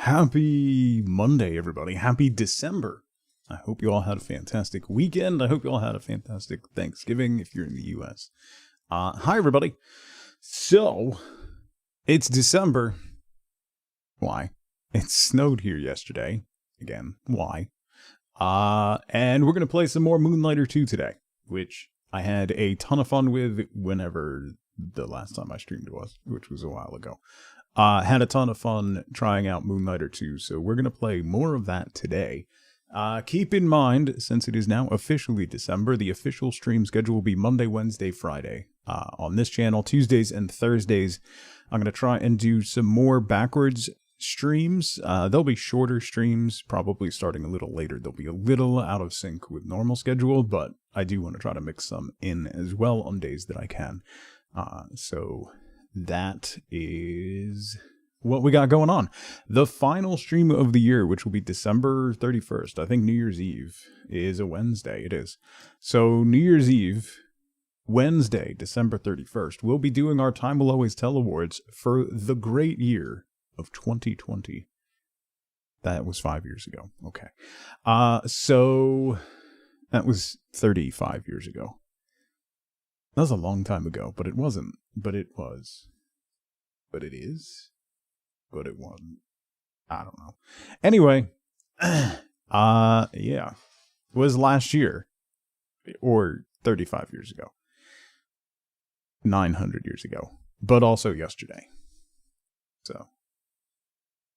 Happy Monday, everybody. Happy December. I hope you all had a fantastic weekend. I hope you all had a fantastic Thanksgiving if you're in the U.S. Hi, everybody. So, it's December. Why? It snowed here yesterday. Again, why? And we're going to play some more Moonlighter 2 today, which I had a ton of fun with whenever the last time I streamed was, which was a while ago. Had a ton of fun trying out Moonlighter 2, so we're going to play more of that today. Keep in mind, since it is now officially December, the official stream schedule will be Monday, Wednesday, Friday on this channel. Tuesdays and Thursdays, I'm going to try and do some more backwards streams. They'll be shorter streams, probably starting a little later. They'll be a little out of sync with normal schedule, but I do want to try to mix some in as well on days that I can. So that is what we got going on. The final stream of the year, which will be December 31st. I think New Year's Eve is a Wednesday. It is. So New Year's Eve, Wednesday, December 31st, we'll be doing our Time Will Always Tell Awards for the great year of 2020. That was 5 years ago. Okay. So that was 35 years ago. That was a long time ago, but it wasn't. But it was. But it is. But it wasn't. I don't know. Anyway, yeah. It was last year. Or 35 years ago. 900 years ago. But also yesterday. So,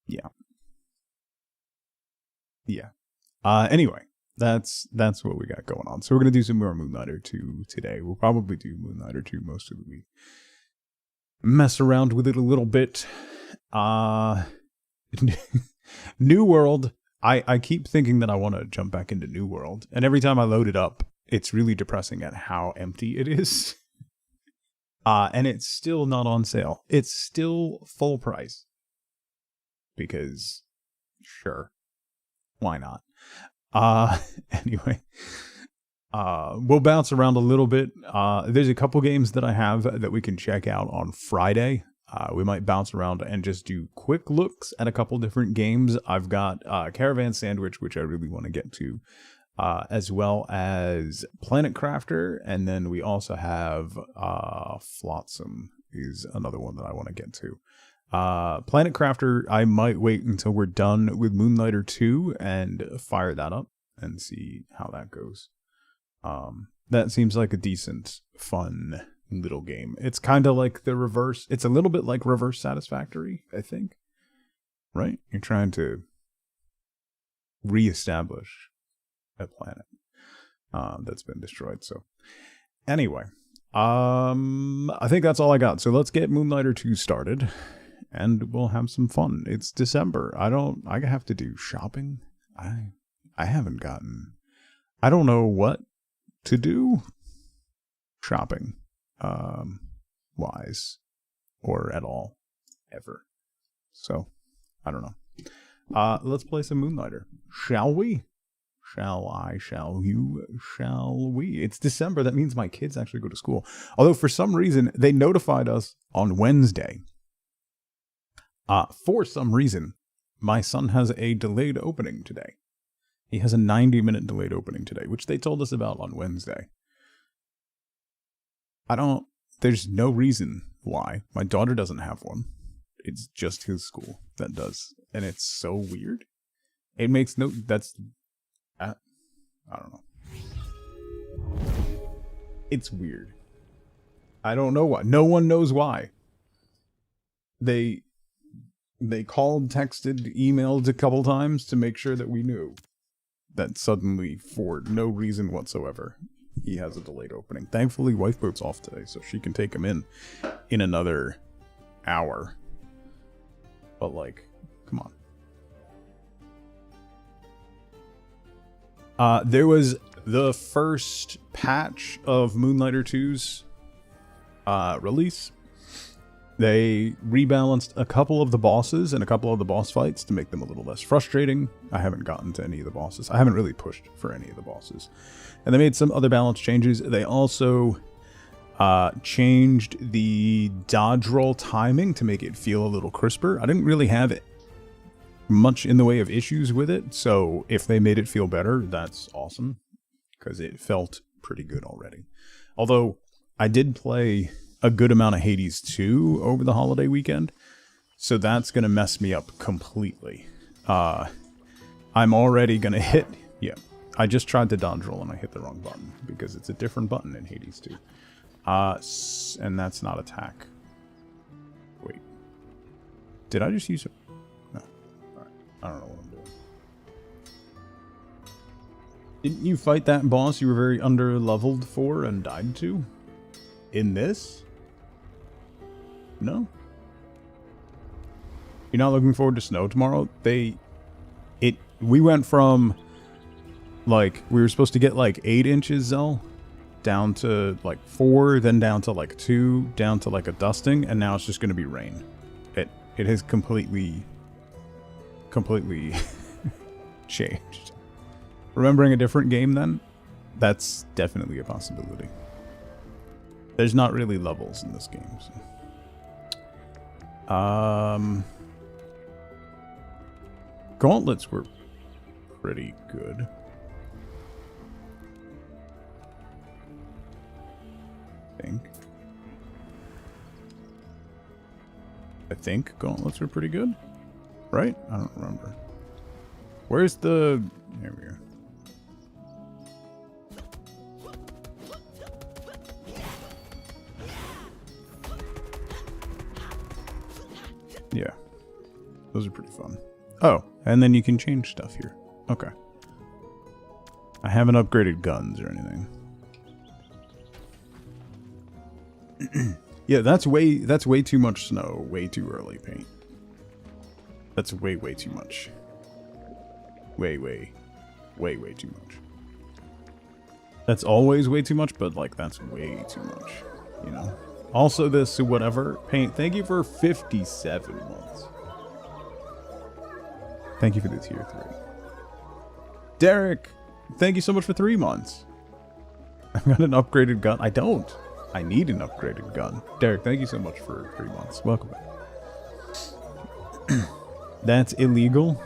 yeah. Yeah. Anyway. That's what we got going on. So we're going to do some more Moonlighter 2 today. We'll probably do Moonlighter 2 most of the week. Mess around with it a little bit. New World. I keep thinking that I want to jump back into New World. And every time I load it up, it's really depressing at how empty it is. And it's still not on sale. It's still full price. Because, sure. Why not? Anyway, we'll bounce around a little bit. There's a couple games that I have that we can check out on Friday. We might bounce around and just do quick looks at a couple different games. I've got Caravan Sandwich, which I really want to get to, as well as Planet Crafter, and then we also have Flotsam is another one that I want to get to. Planet Crafter, I might wait until we're done with Moonlighter 2 and fire that up and see how that goes. That seems like a decent, fun little game. It's kind of like the reverse. It's a little bit like Reverse Satisfactory, I think. Right? You're trying to reestablish a planet that's been destroyed. So, anyway, I think that's all I got. So let's get Moonlighter 2 started. And we'll have some fun. It's December. I have to do shopping. I haven't gotten, I don't know what to do shopping, wise or at all, ever. So, I don't know. Let's play some Moonlighter. Shall we? Shall I? Shall you? Shall we? It's December. That means my kids actually go to school. Although for some reason, they notified us on Wednesday. For some reason, my son has a delayed opening today. He has a 90-minute delayed opening today, which they told us about on Wednesday. There's no reason why. My daughter doesn't have one. It's just his school that does. And it's so weird. It makes no, I don't know. It's weird. I don't know why. No one knows why. They called, texted, emailed a couple times to make sure that we knew that suddenly, for no reason whatsoever, he has a delayed opening. Thankfully, Wifeboat's off today, so she can take him in another hour. But, like, come on. There was the first patch of Moonlighter 2's release. They rebalanced a couple of the bosses and a couple of the boss fights to make them a little less frustrating. I haven't gotten to any of the bosses. I haven't really pushed for any of the bosses. And they made some other balance changes. They also changed the dodge roll timing to make it feel a little crisper. I didn't really have much in the way of issues with it, so if they made it feel better, that's awesome, because it felt pretty good already. Although, I did play a good amount of Hades 2 over the holiday weekend, so that's going to mess me up completely. I'm already going to hit... Yeah, I just tried to dodge roll and I hit the wrong button, because it's a different button in Hades 2. And that's not attack. Wait. Did I just use it? No. Alright. I don't know what I'm doing. Didn't you fight that boss you were very under-leveled for and died to? In this? No? You're not looking forward to snow tomorrow? We went from, like, we were supposed to get, like, 8 inches, Zell, down to, like, 4, then down to, like, 2, down to, like, a dusting, and now it's just going to be rain. It has completely changed. Remembering a different game, then? That's definitely a possibility. There's not really levels in this game, so. Gauntlets were pretty good. I think gauntlets were pretty good. Right? I don't remember. Where's the... There we are. Yeah. Those are pretty fun. Oh, and then you can change stuff here. Okay. I haven't upgraded guns or anything. Yeah, that's way too much snow. Way too early paint. That's way too much. Way too much. That's always way too much, but like that's way too much, you know. Also this whatever paint. Thank you for 57 months. Thank you for the tier 3. Derek, thank you so much for 3 months. I've got an upgraded gun. I don't. I need an upgraded gun. Derek, thank you so much for 3 months. Welcome back. That's illegal.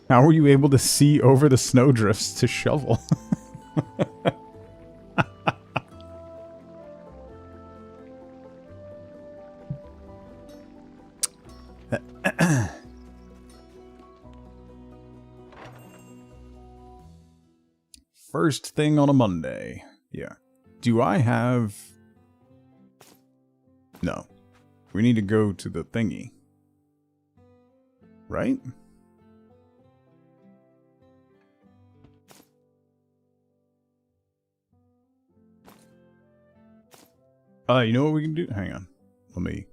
How were you able to see over the snowdrifts to shovel? First thing on a Monday. Yeah. Do I have... No. We need to go to the thingy. Right? You know what we can do? Hang on. Let me...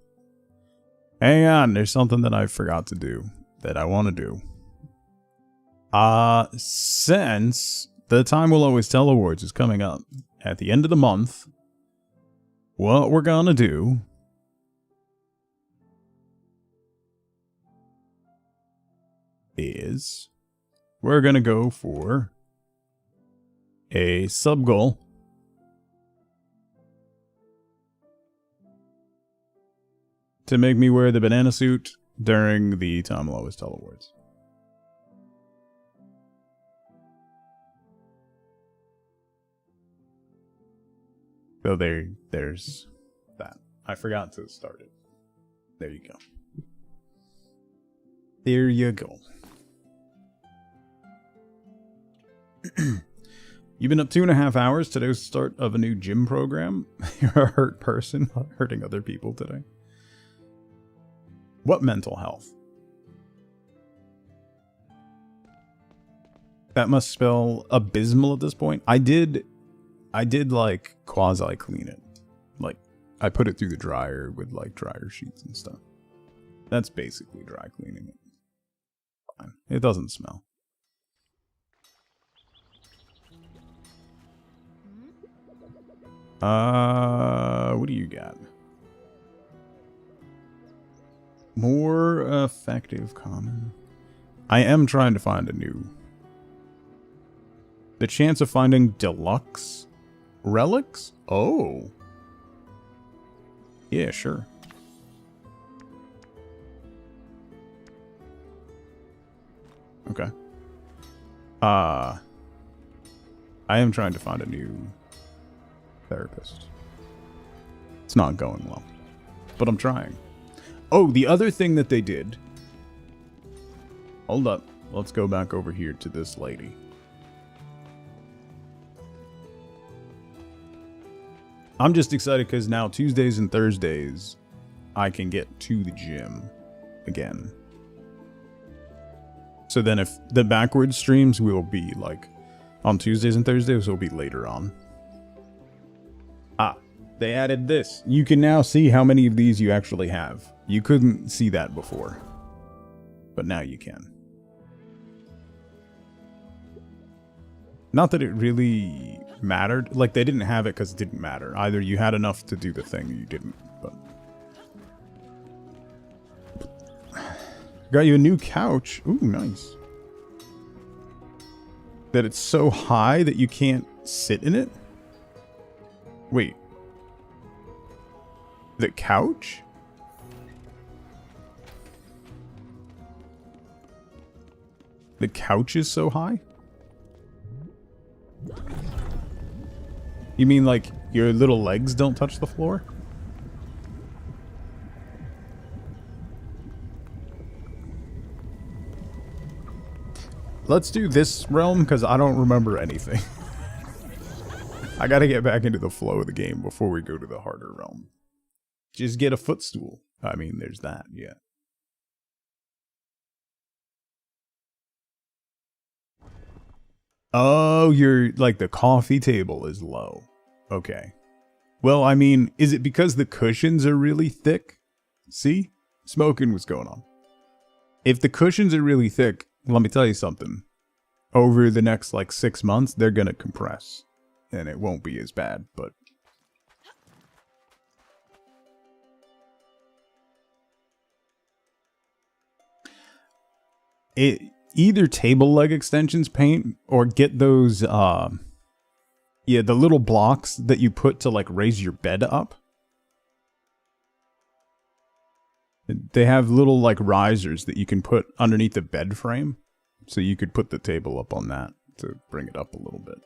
Hang on. There's something that I forgot to do. That I want to do. Since... The Time Will Always Tell Awards is coming up at the end of the month. What we're gonna do is we're gonna go for a sub goal to make me wear the banana suit during the Time Will Always Tell Awards. So there's that. I forgot to start it. There you go. There you go. You've been up 2.5 hours. Today's the start of a new gym program. You're a hurt person hurting other people today. What mental health? That must spell abysmal at this point. I did like quasi clean it. Like I put it through the dryer with like dryer sheets and stuff. That's basically dry cleaning it. Fine. It doesn't smell. What do you got? More effective common. I am trying to find a new. The chance of finding deluxe relics? Oh. Yeah, sure. Okay. I am trying to find a new therapist. It's not going well, but I'm trying. Oh, the other thing that they did. Hold up. Let's go back over here to this lady. I'm just excited because now Tuesdays and Thursdays, I can get to the gym again. So then if the backwards streams will be like on Tuesdays and Thursdays, will be later on. Ah, they added this. You can now see how many of these you actually have. You couldn't see that before, but now you can. Not that it really mattered. Like, they didn't have it because it didn't matter. Either you had enough to do the thing or you didn't, but... Got you a new couch. Ooh, nice. That it's so high that you can't sit in it? Wait. The couch? The couch is so high? You mean like your little legs don't touch the floor? Let's do this realm because I don't remember anything. I gotta get back into the flow of the game before we go to the harder realm. Just get a footstool. I mean, there's that, yeah. Oh, you're like the coffee table is low. Okay. Well, I mean, is it because the cushions are really thick? See? Smoking what's going on. If the cushions are really thick, let me tell you something. Over the next like 6 months, they're gonna compress. And it won't be as bad, but... Either table leg extensions paint or get those, yeah, the little blocks that you put to like raise your bed up. They have little like risers that you can put underneath the bed frame. So you could put the table up on that to bring it up a little bit.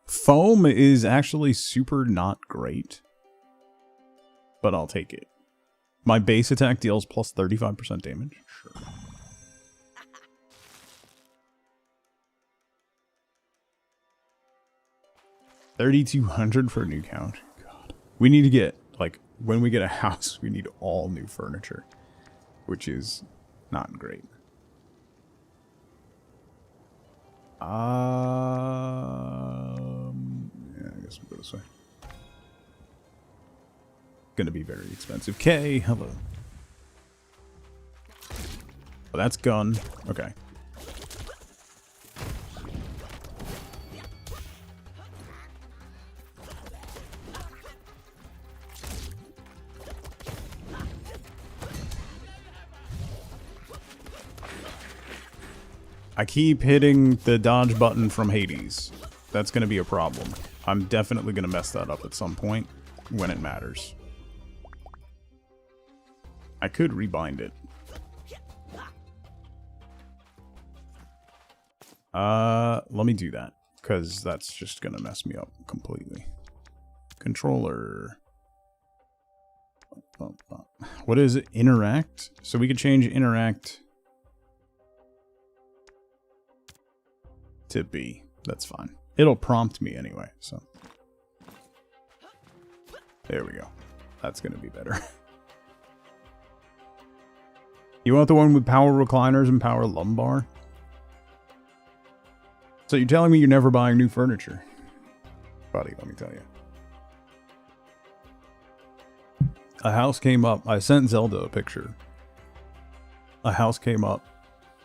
Foam is actually super not great. But I'll take it. My base attack deals plus 35% damage. Sure. $3,200 for a new couch. God. We need to get, like, when we get a house, we need all new furniture. Which is not great. Yeah, I guess we'll go this way. Gonna be very expensive. K, hello. Oh, that's gun. Okay. I keep hitting the dodge button from Hades. That's gonna be a problem. I'm definitely gonna mess that up at some point when it matters. I could rebind it. Let me do that, because that's just gonna mess me up completely. Controller. What is it? Interact? So we could change interact to B. That's fine. It'll prompt me anyway, so. There we go. That's gonna be better. You want the one with power recliners and power lumbar? So you're telling me you're never buying new furniture? Buddy, let me tell you. A house came up. I sent Zelda a picture. A house came up,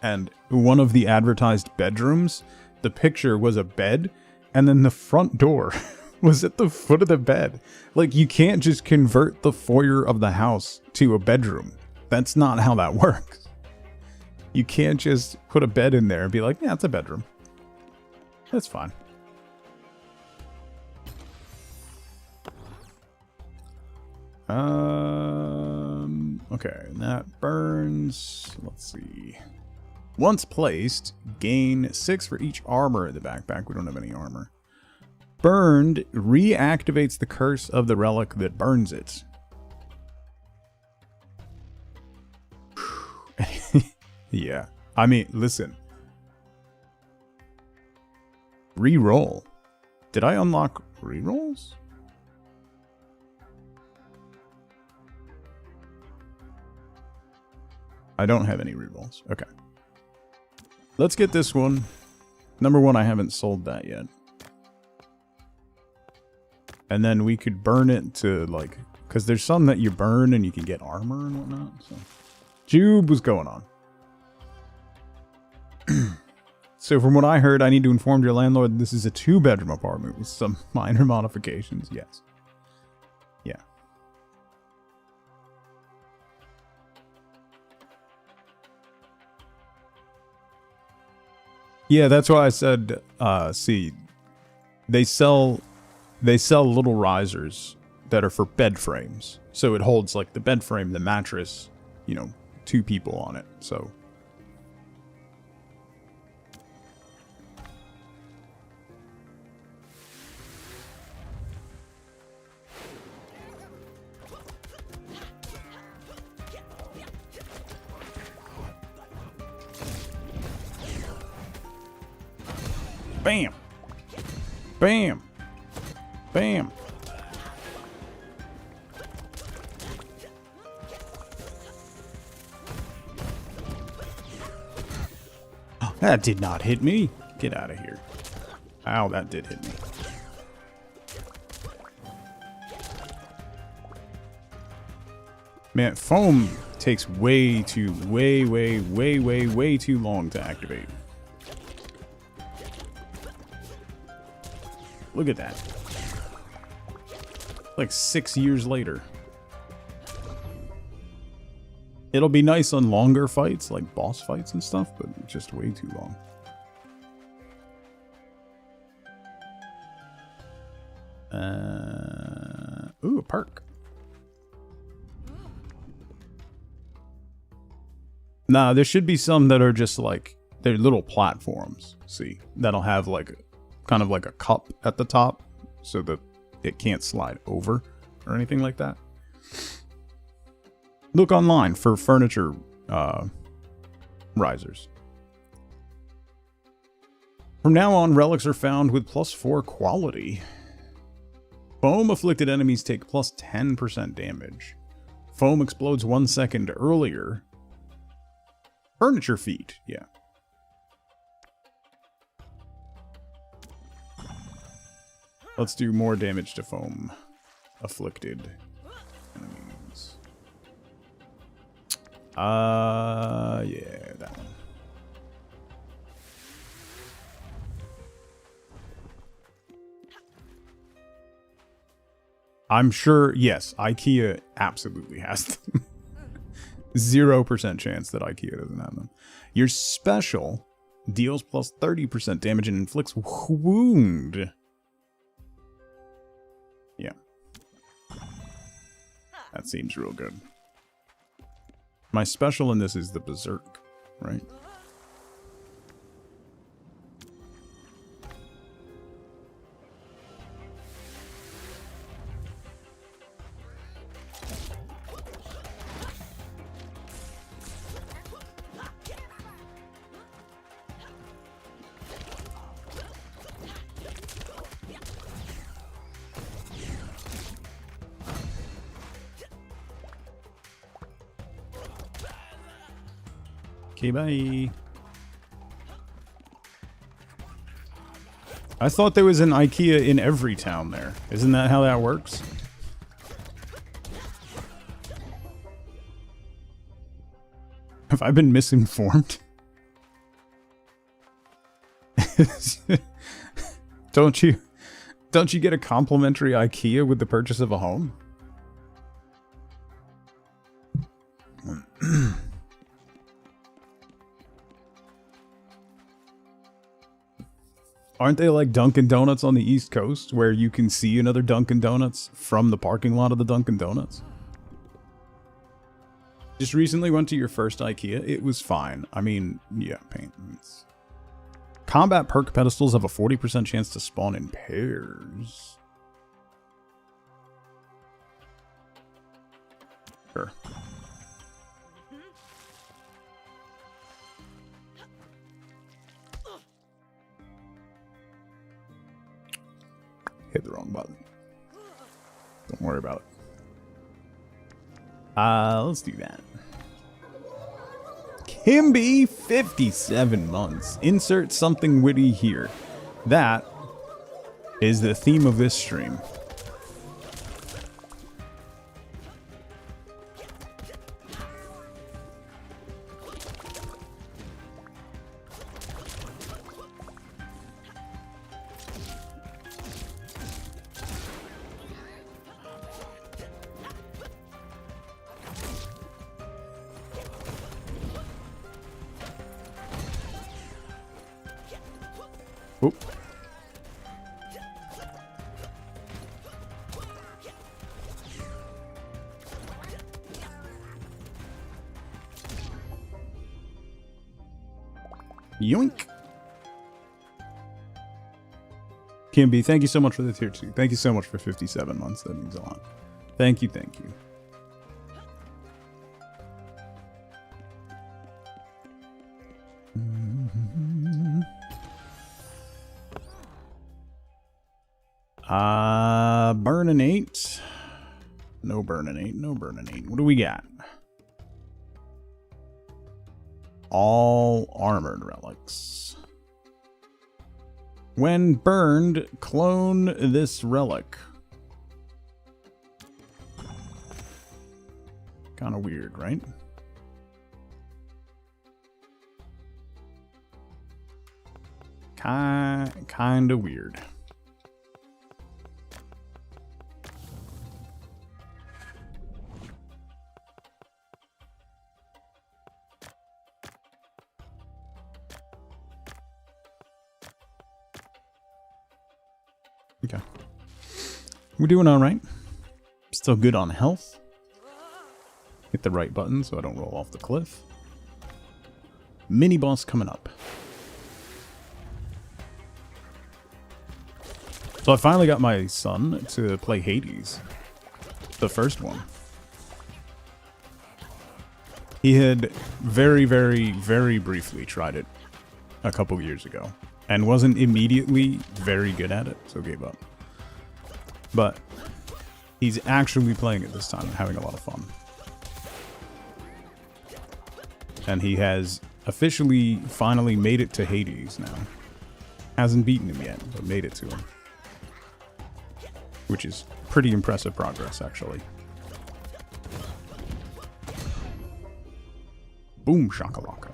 and one of the advertised bedrooms, the picture was a bed, and then the front door was at the foot of the bed. Like, you can't just convert the foyer of the house to a bedroom. That's not how that works. You can't just put a bed in there and be like, yeah, it's a bedroom. That's fine. Okay, that burns. Let's see. Once placed, gain 6 for each armor in the backpack. We don't have any armor. Burned reactivates the curse of the relic that burns it. Yeah. I mean, listen. Reroll. Did I unlock rerolls? I don't have any rerolls. Okay. Let's get this one. Number one, I haven't sold that yet. And then we could burn it to, like... Because there's some that you burn and you can get armor and whatnot. So, Jube was going on. So from what I heard, I need to inform your landlord this is a 2-bedroom apartment with some minor modifications. Yes. Yeah. Yeah, that's why I said, see, they sell little risers that are for bed frames. So it holds like the bed frame, the mattress, you know, 2 people on it. So bam! Bam! Bam! Oh, that did not hit me. Get out of here. Ow, that did hit me. Man, foam takes way too long to activate. Look at that. Like 6 years later. It'll be nice on longer fights, like boss fights and stuff, but just way too long. Ooh, a perk. Nah, there should be some that are just like, they're little platforms, see, that'll have like kind of like a cup at the top so that it can't slide over or anything like that. Look online for furniture risers. From now on, relics are found with +4 quality. Foam afflicted enemies take +10% damage. Foam explodes 1 second earlier. Furniture feet, yeah. Let's do more damage to foam afflicted enemies. Yeah, that one. I'm sure, yes, IKEA absolutely has them. 0% chance that IKEA doesn't have them. Your special deals +30% damage and inflicts wound. Yeah. That seems real good. My special in this is the Berserk, right? Okay, bye. I thought there was an IKEA in every town there. Isn't that how that works? Have I been misinformed? Don't you get a complimentary IKEA with the purchase of a home? Aren't they like Dunkin' Donuts on the East Coast, where you can see another Dunkin' Donuts from the parking lot of the Dunkin' Donuts? Just recently went to your first IKEA. It was fine. I mean, yeah, paint. Combat perk pedestals have a 40% chance to spawn in pairs. Sure. Hit the wrong button. Don't worry about it. Let's do that. Kimby, 57 months. Insert something witty here. That is the theme of this stream. Oop. Yoink. Kimby, thank you so much for the tier 2. Thank you so much for 57 months. That means a lot. Thank you, thank you. Burning 8. No burning 8, no burning 8. What do we got? All armored relics. When burned, clone this relic. Kind of weird, right? Kind of weird. Okay. We're doing all right. Still good on health. Hit the right button so I don't roll off the cliff. Mini boss coming up. So I finally got my son to play Hades. The first one. He had very, very, very briefly tried it a couple years ago. And wasn't immediately very good at it, so gave up. But he's actually playing it this time and having a lot of fun. And he has officially, finally made it to Hades now. Hasn't beaten him yet, but made it to him. Which is pretty impressive progress, actually. Boom shakalaka.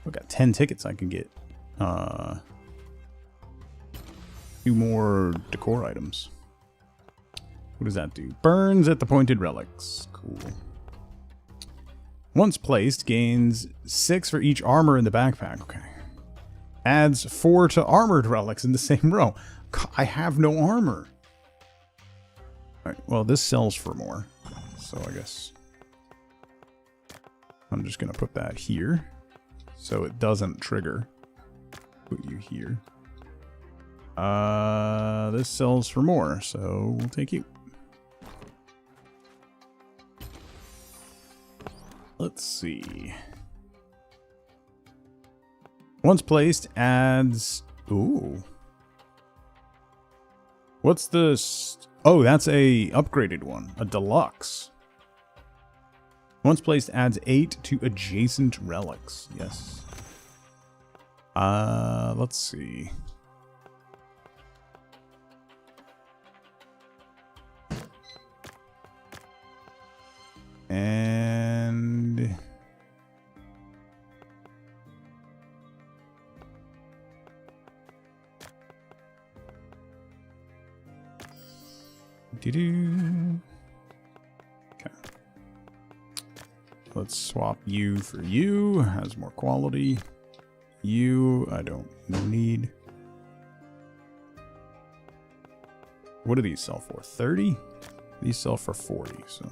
I've got 10 tickets I can get. 2 more decor items. What does that do? Burns at the pointed relics. Cool. Once placed, gains 6 for each armor in the backpack. Okay. Adds 4 to armored relics in the same row. I have no armor. Alright, well, this sells for more. So I guess I'm just going to put that here. So it doesn't trigger. Put you here. This sells for more, so we'll take you. Let's see. Once placed, adds... Ooh. What's this? Oh, that's a upgraded one. A deluxe. Once placed, adds 8 to adjacent relics. Yes. Let's see. And... okay. Let's swap you for you. Has more quality. You, I don't need. What do these sell for? 30? These sell for 40, so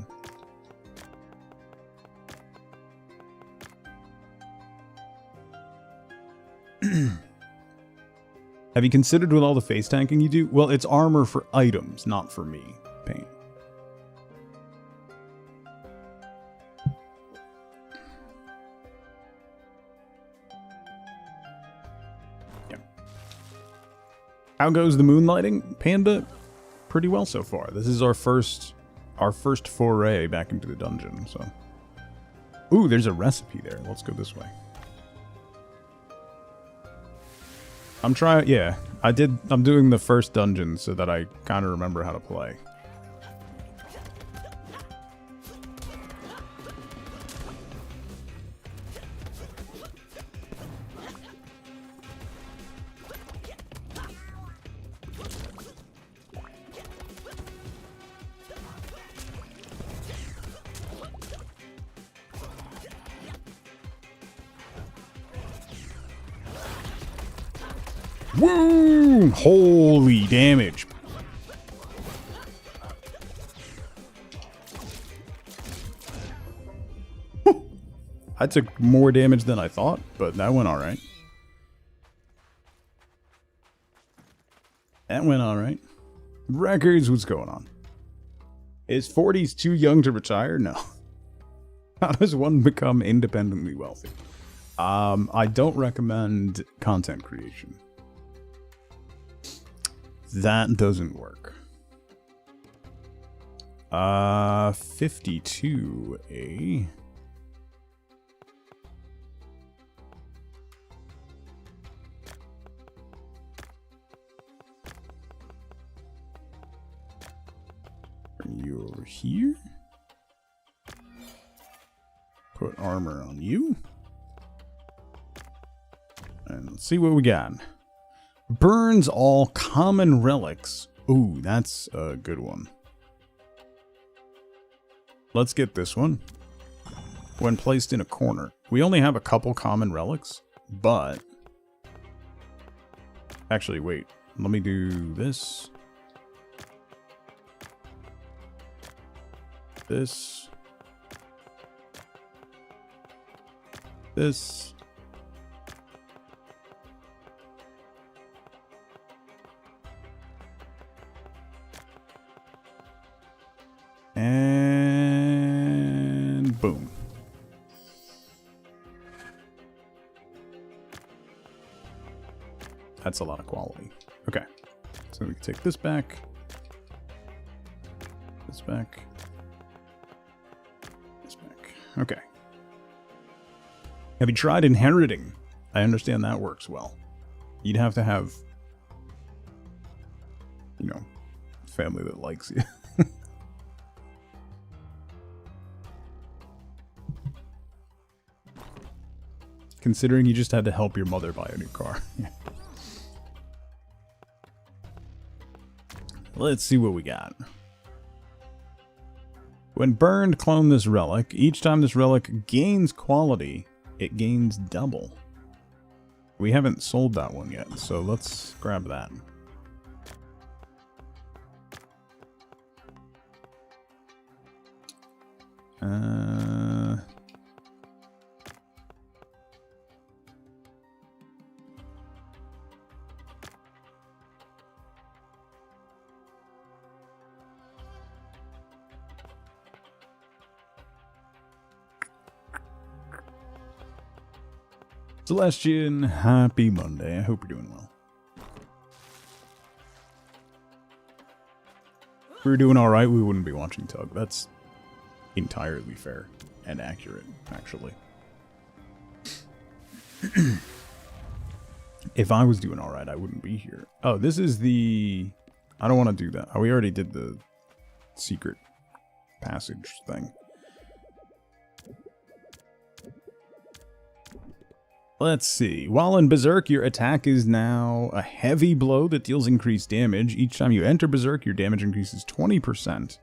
Have you considered with all the face tanking you do? Well, it's armor for items, not for me. Paint. Yeah. How goes the moonlighting, Panda? Pretty well so far. This is our first foray back into the dungeon, so. Ooh, there's a recipe there. Let's go this way. I'm doing the first dungeon so that I kind of remember how to play. Woo! Holy damage. I took more damage than I thought, but that went alright. That went alright. Records, what's going on? Is 40s too young to retire? No. How does one become independently wealthy? I don't recommend content creation. That doesn't work. 52A. Bring you over here. Put armor on you. And let's see what we got. Burns all common relics. Ooh, that's a good one. Let's get this one. When placed in a corner. We only have a couple common relics, but... Actually, wait. Let me do this. This. This. And boom. That's a lot of quality. Okay. So we can take this back. This back. This back. Okay. Have you tried inheriting? I understand that works well. You'd have to have, you know, family that likes you. Considering you just had to help your mother buy a new car. Let's see what we got. When burned, clone this relic. Each time this relic gains quality, it gains double. We haven't sold that one yet, so let's grab that. Celestian, happy Monday. I hope you're doing well. If we were doing alright, we wouldn't be watching Tug. That's entirely fair and accurate, actually. If I was doing alright, I wouldn't be here. Oh, this is the... I don't want to do that. Oh, we already did the secret passage thing. Let's see. While in Berserk, your attack is now a heavy blow that deals increased damage. Each time you enter Berserk, your damage increases 20%.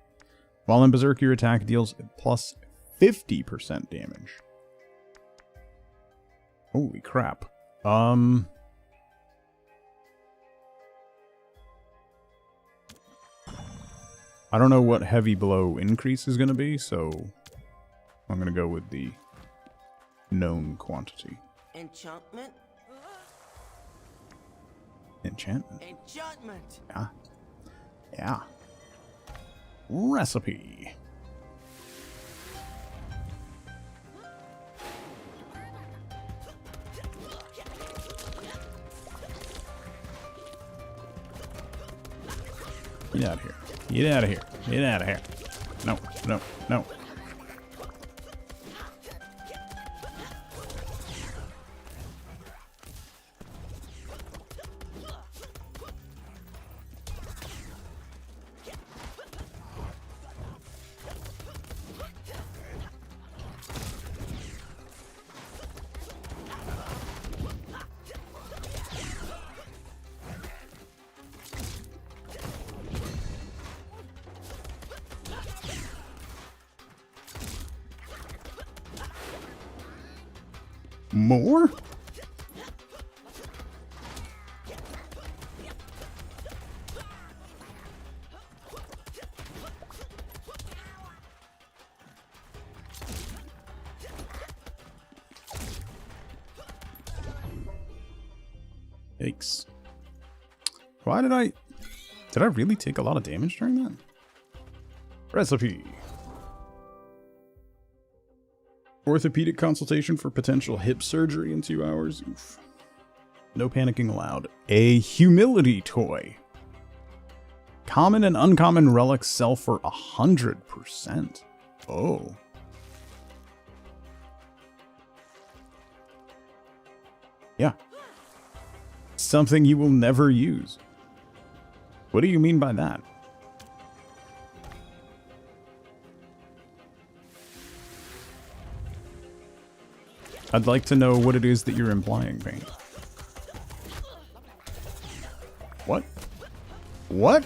While in Berserk, your attack deals plus 50% damage. Holy crap. I don't know what heavy blow increase is going to be, so I'm going to go with the known quantity. Enchantment? Enchantment. Enchantment. Yeah. Yeah. Recipe. Get out of here. Get out of here. Get out of here. No, no, no. More? Yikes. Why did I really take a lot of damage during that? Recipe. Orthopedic consultation for potential hip surgery in 2 hours. Oof. No panicking allowed. A humility toy. Common and uncommon relics sell for 100%. Oh. Yeah. Something you will never use. What do you mean by that? I'd like to know what it is that you're implying, Pain. What? What?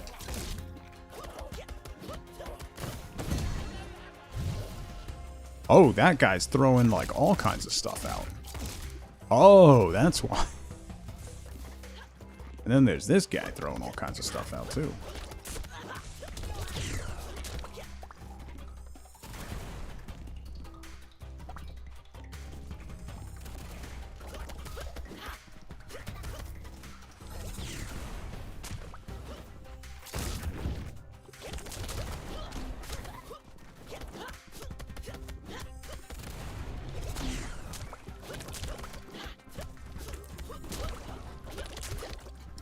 Oh, that guy's throwing like all kinds of stuff out. Oh, that's why. And then there's this guy throwing all kinds of stuff out too.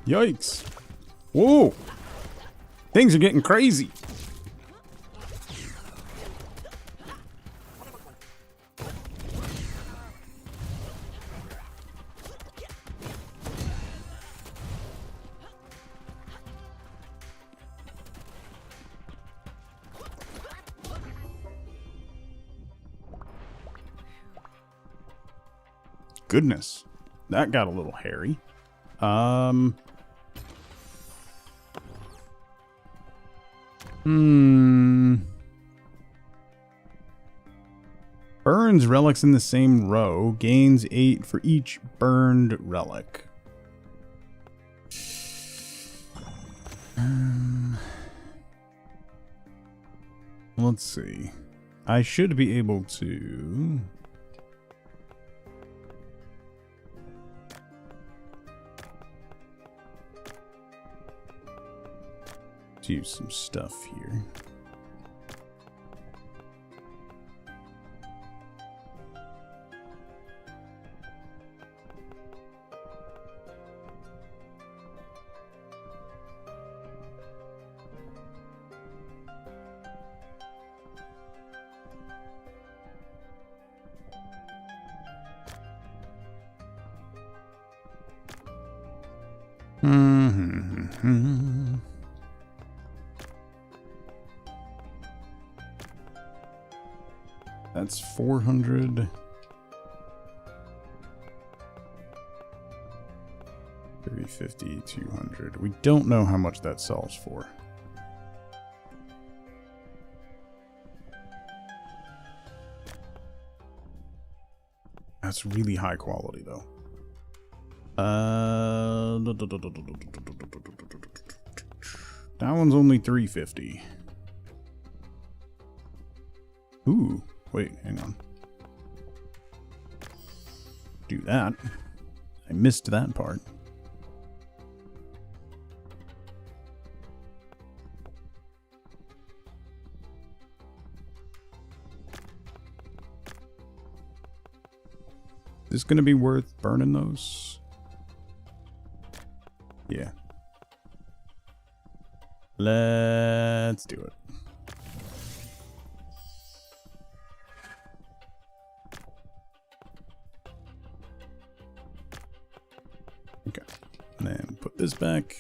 Yikes. Whoa. Things are getting crazy. Goodness. That got a little hairy. Burns relics in the same row. Gains 8 for each burned relic. Let's see. I should be able to... do some stuff here. That's 400. 350, 200. We don't know how much that sells for. That's really high quality though. That one's only 350. Ooh, wait, hang on. Do that. I missed that part. Is this gonna be worth burning those? Yeah. Let's do it. Okay. And then put this back.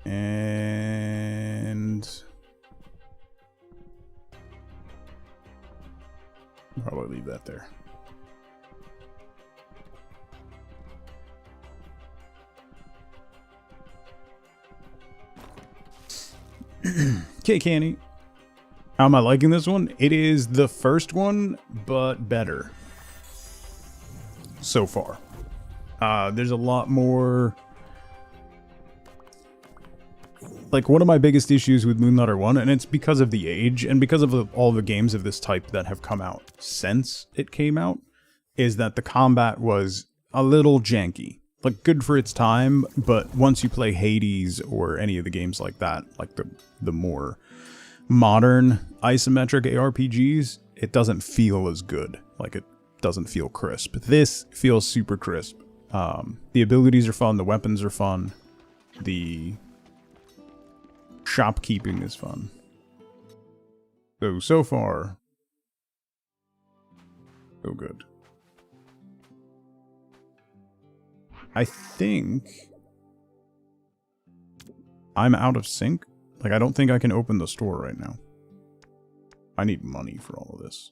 And probably leave that there. Okay, Canny. How am I liking this one? It is the first one, but better so far. There's a lot more. Like, one of my biggest issues with Moonlighter 1, and it's because of the age, and because of all the games of this type that have come out since it came out, is that the combat was a little janky. Like, good for its time, but once you play Hades or any of the games like that, like the more modern isometric ARPGs, it doesn't feel as good. Like, it doesn't feel crisp. This feels super crisp. The abilities are fun, the weapons are fun, the shopkeeping is fun. So far, so good. I think I'm out of sync. Like, I don't think I can open the store right now. I need money for all of this.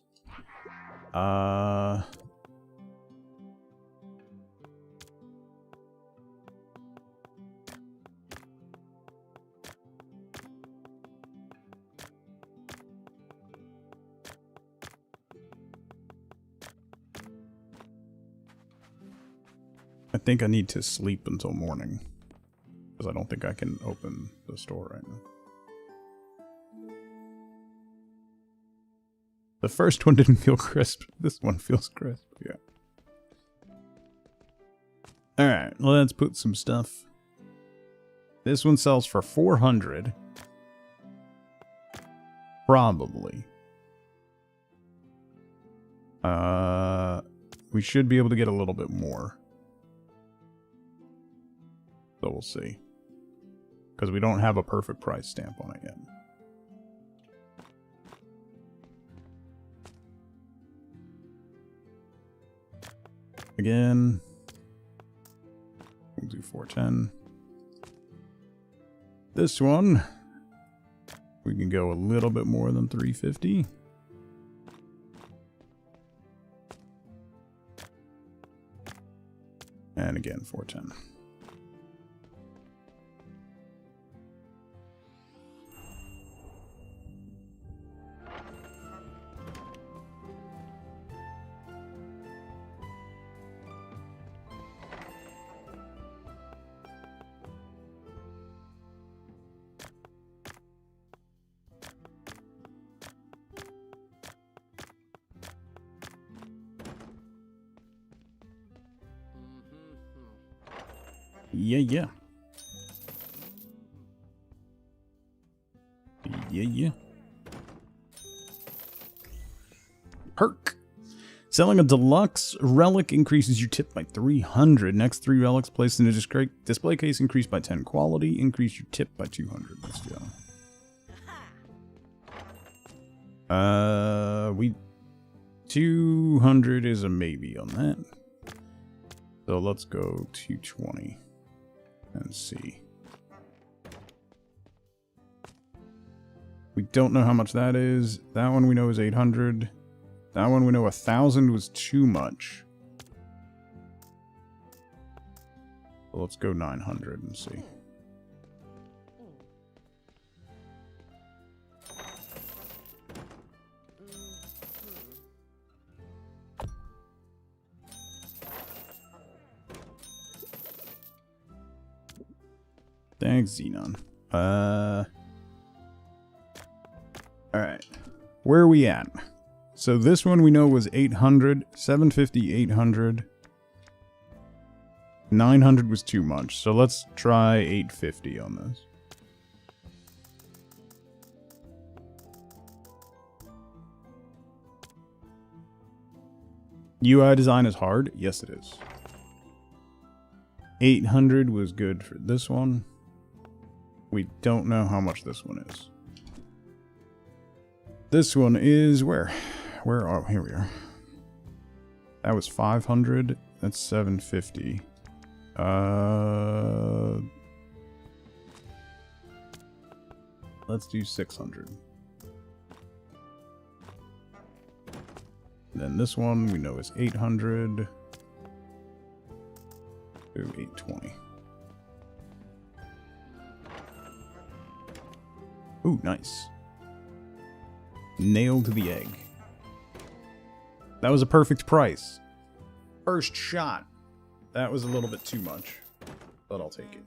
I think I need to sleep until morning, because I don't think I can open the store right now. The first one didn't feel crisp. This one feels crisp, yeah. Alright, let's put some stuff. This one sells for 400. Probably. We should be able to get a little bit more. So we'll see. Because we don't have a perfect price stamp on it yet. Again. We'll do 410. This one, we can go a little bit more than 350. And again, 410. Yeah. Perk. Selling a deluxe relic increases your tip by 300. Next 3 relics placed in a display case increased by 10 quality. Increase your tip by 200. Let's go. 200 is a maybe on that. So let's go 220 and see. We don't know how much that is. That one we know is 800. That one we know 1,000 was too much. So let's go 900 and see. Thanks, Xenon. Alright. Where are we at? So this one we know was 800, 750, 800. 900 was too much, so let's try 850 on this. UI design is hard? Yes, it is. 800 was good for this one. We don't know how much this one is. This one is where? Where are here we are. That was 500. That's 750. Let's do 600. Then this one we know is 800. Do 820. Ooh, nice. Nailed the egg. That was a perfect price. First shot. That was a little bit too much, but I'll take it.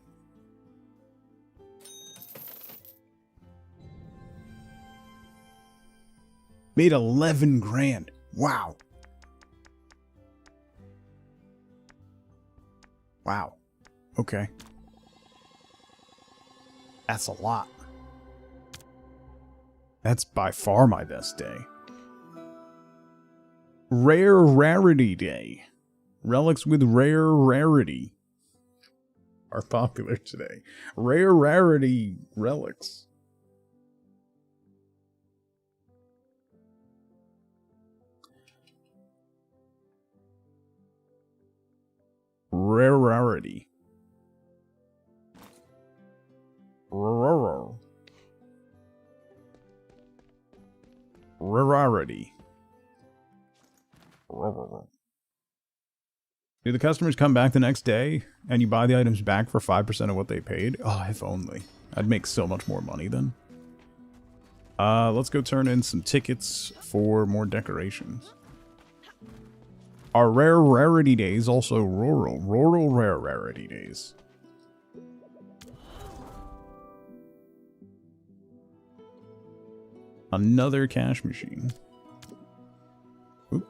Made 11 grand. Wow. Wow. Okay. That's a lot. That's by far my best day. Rare Rarity Day. Relics with rare rarity are popular today. Rare rarity relics. Rare rarity. Rarity. Do the customers come back the next day and you buy the items back for 5% of what they paid? Oh, if only. I'd make so much more money then. Let's go turn in some tickets for more decorations. Are Rare Rarity Days also rural? Rural Rare Rarity Days. Another cash machine. Oop.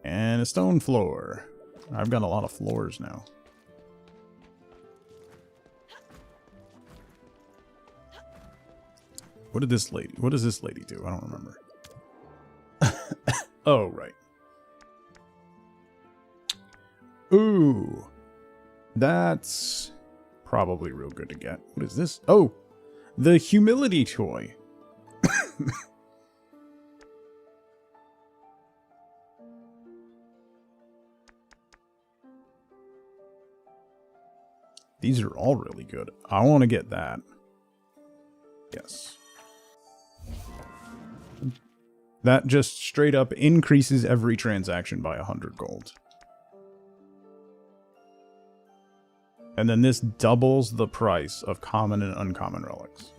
And a stone floor. I've got a lot of floors now. What does this lady do? I don't remember. Oh, right. Ooh. That's probably real good to get. What is this? Oh, the humility toy. These are all really good. I want to get that. Yes. That just straight up increases every transaction by 100 gold. And then this doubles the price of common and uncommon relics.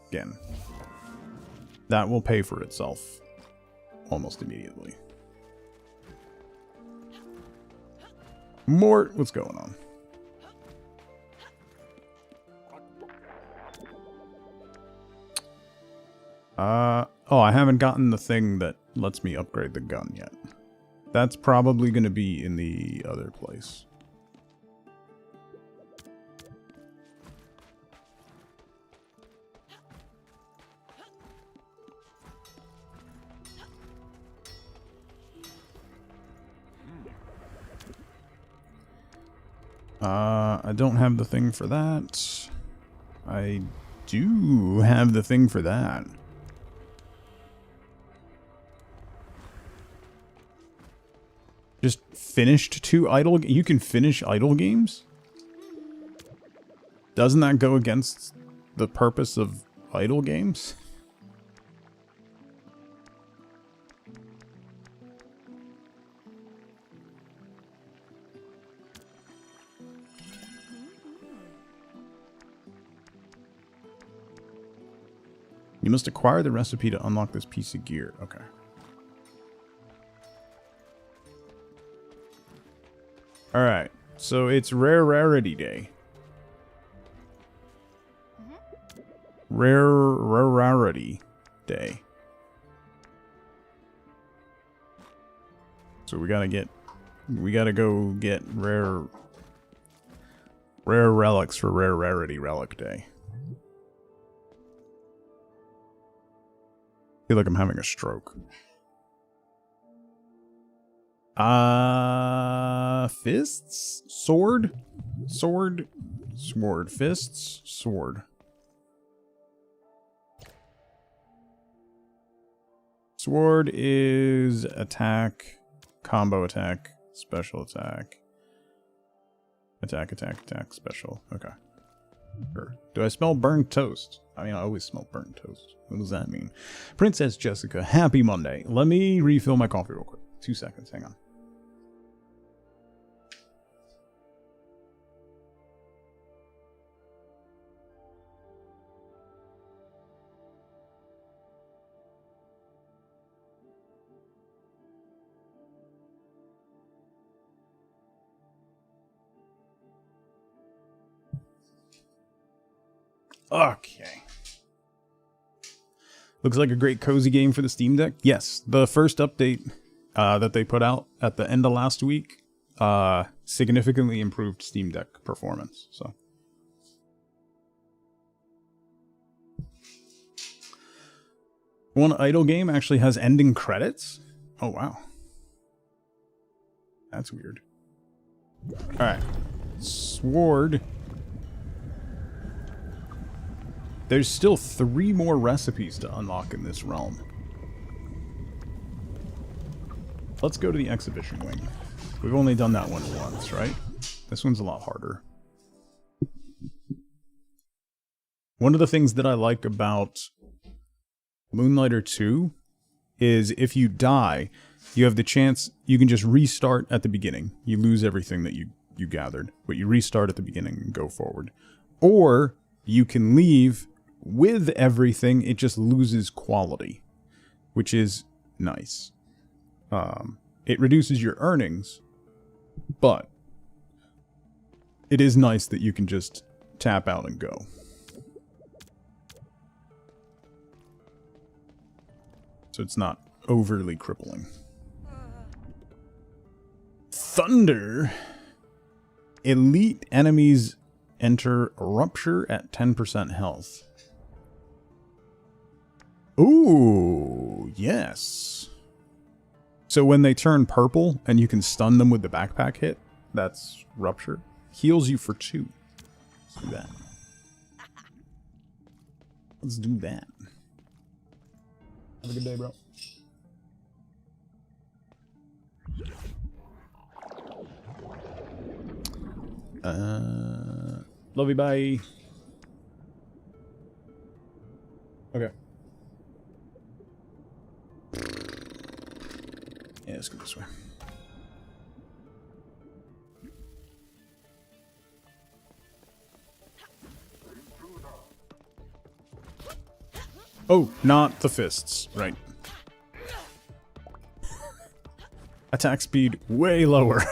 Again, that will pay for itself almost immediately. Mort, what's going on? Oh, I haven't gotten the thing that lets me upgrade the gun yet. That's probably going to be in the other place. I don't have the thing for that. I do have the thing for that. Just finished 2 idle... You can finish idle games? Doesn't that go against the purpose of idle games? You must acquire the recipe to unlock this piece of gear. Okay. Alright, so it's Rare Rarity Day. Rare Rarity Day. So we gotta go get rare relics for Rare Rarity Relic Day. I feel like I'm having a stroke. Fists? Sword? Sword? Sword. Fists? Sword. Sword is attack, combo attack, special attack. Attack, attack, attack, special. Okay. Sure. Do I smell burnt toast? I mean, I always smell burnt toast. What does that mean? Princess Jessica, happy Monday. Let me refill my coffee real quick. 2 seconds, hang on. Okay. Looks like a great cozy game for the Steam Deck. Yes, the first update that they put out at the end of last week significantly improved Steam Deck performance. So, one idle game actually has ending credits. Oh wow, that's weird. All right, sword. There's still 3 more recipes to unlock in this realm. Let's go to the exhibition wing. We've only done that one once, right? This one's a lot harder. One of the things that I like about Moonlighter 2 is if you die, you have the chance, you can just restart at the beginning. You lose everything that you gathered, but you restart at the beginning and go forward. Or you can leave with everything, it just loses quality, which is nice. It reduces your earnings, but it is nice that you can just tap out and go. So it's not overly crippling. Thunder. Elite enemies enter Rupture at 10% health. Ooh, yes. So when they turn purple and you can stun them with the backpack hit, that's Rupture. Heals you for 2. Let's do that. Let's do that. Have a good day, bro. Love you, bye. Okay. Yeah, let's go this way. Oh, not the fists, right. Attack speed way lower.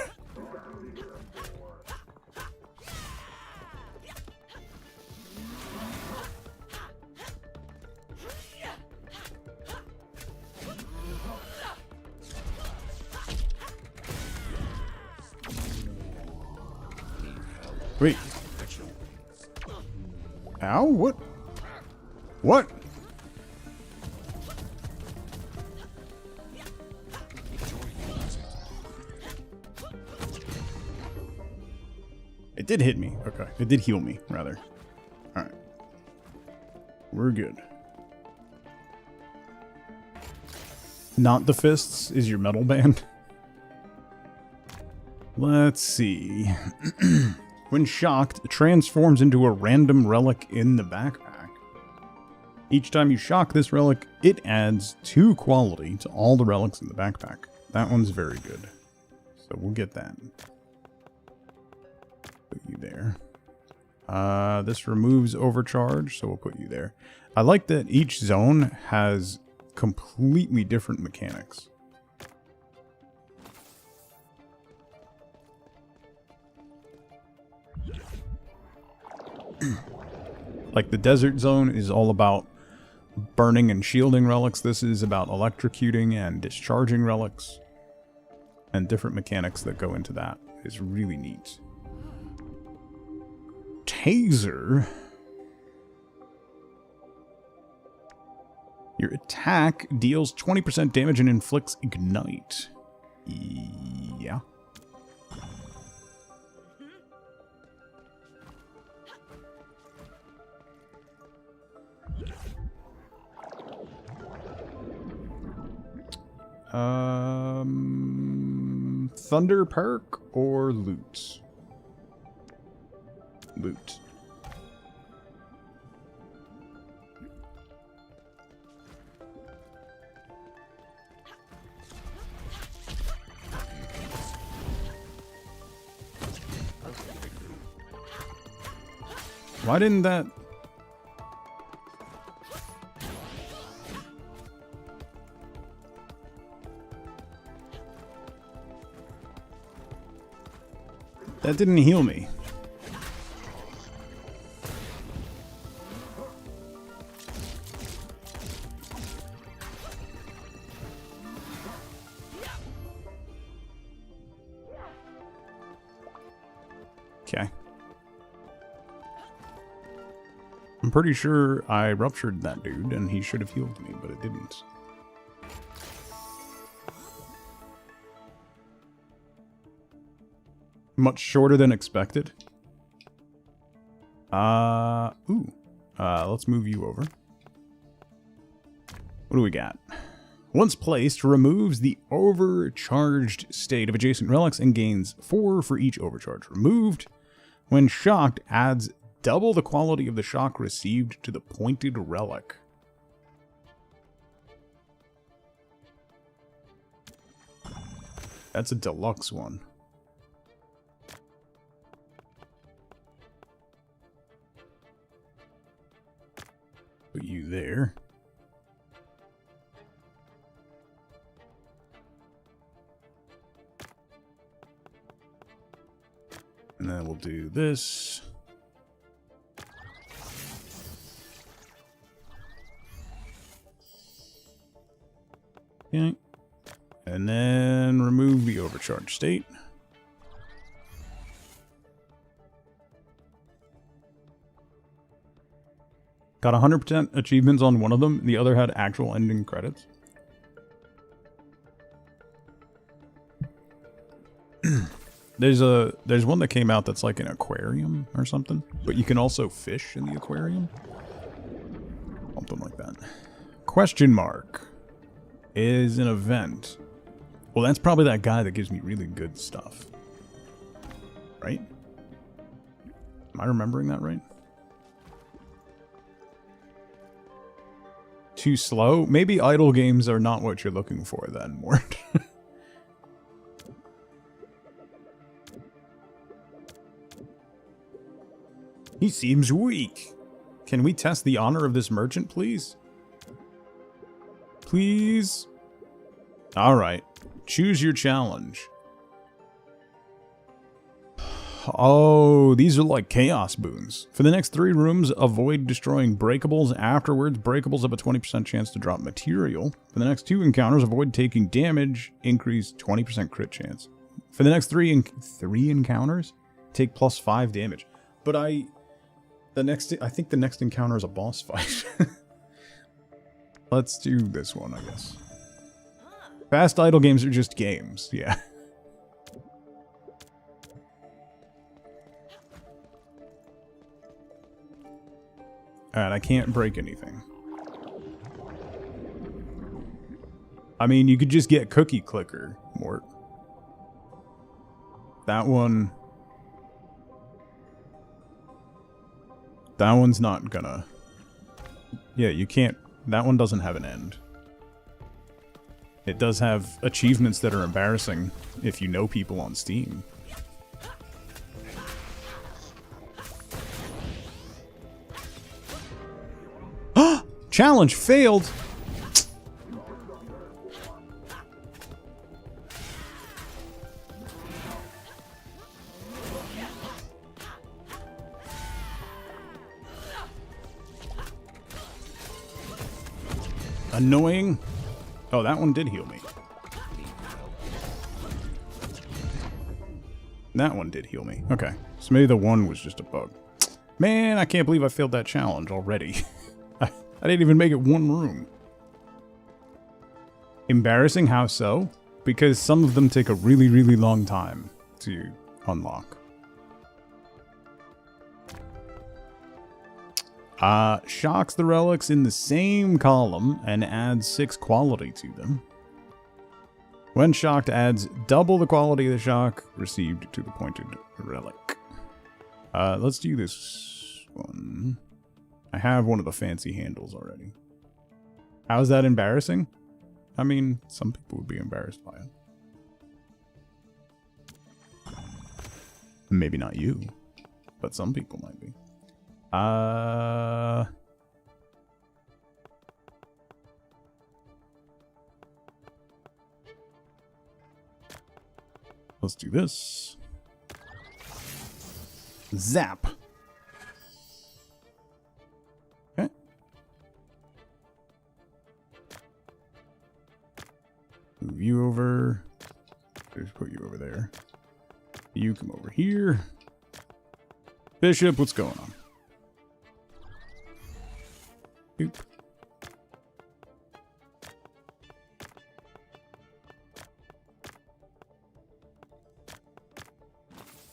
Wait. Ow, what? What? It did hit me. Okay. It did heal me, rather. Alright. We're good. Not the fists is your metal band. Let's see. When shocked, it transforms into a random relic in the backpack. Each time you shock this relic, it adds 2 quality to all the relics in the backpack. That one's very good. So we'll get that. Put you there. This removes overcharge, so we'll put you there. I like that each zone has completely different mechanics. Like the desert zone is all about burning and shielding relics. This is about electrocuting and discharging relics. And different mechanics that go into that is really neat. Taser. Your attack deals 20% damage and inflicts ignite. Thunder perk or loot? Loot. Why didn't that... That didn't heal me. Okay. I'm pretty sure I ruptured that dude and he should have healed me, but it didn't. Much shorter than expected. Let's move you over. What do we got? Once placed, removes the overcharged state of adjacent relics and gains 4 for each overcharge removed. When shocked, adds double the quality of the shock received to the pointed relic. That's a deluxe one. Put you there. And then we'll do this. Okay. And then remove the overcharge state. Got 100% achievements on one of them. The other had actual ending credits. There's one that came out that's like an aquarium or something, but you can also fish in the aquarium. Something like that. Question mark is an event. Well, that's probably that guy that gives me really good stuff. Right? Am I remembering that right? Too slow? Maybe idle games are not what you're looking for then, Mort. He seems weak. Can we test the honor of this merchant, please? Please? Alright. Choose your challenge. Oh, these are like chaos boons. For the next 3 rooms, avoid destroying breakables. Afterwards, breakables have a 20% chance to drop material. For the next 2 encounters, avoid taking damage. Increase 20% crit chance. For the next 3 encounters, take plus 5 damage. But I think the next encounter is a boss fight. Let's do this one, I guess. Fast idle games are just games, yeah. Alright, I can't break anything. I mean, you could just get Cookie Clicker, Mort. That one... That one's not gonna... Yeah, you can't... That one doesn't have an end. It does have achievements that are embarrassing if you know people on Steam. Challenge failed! Annoying. Oh, that one did heal me. That one did heal me. Okay. So maybe the one was just a bug. Man, I can't believe I failed that challenge already. I didn't even make it 1 room. Embarrassing? How so? Because some of them take a really, really long time to unlock. Shocks the relics in the same column and adds 6 quality to them. When shocked, adds double the quality of the shock received to the pointed relic. Let's do this one. I have one of the fancy handles already. How is that embarrassing? I mean, some people would be embarrassed by it. Maybe not you, but some people might be. Let's do this. Zap. Okay. Move you over. Just put you over there. You come over here. Bishop, what's going on? Boop.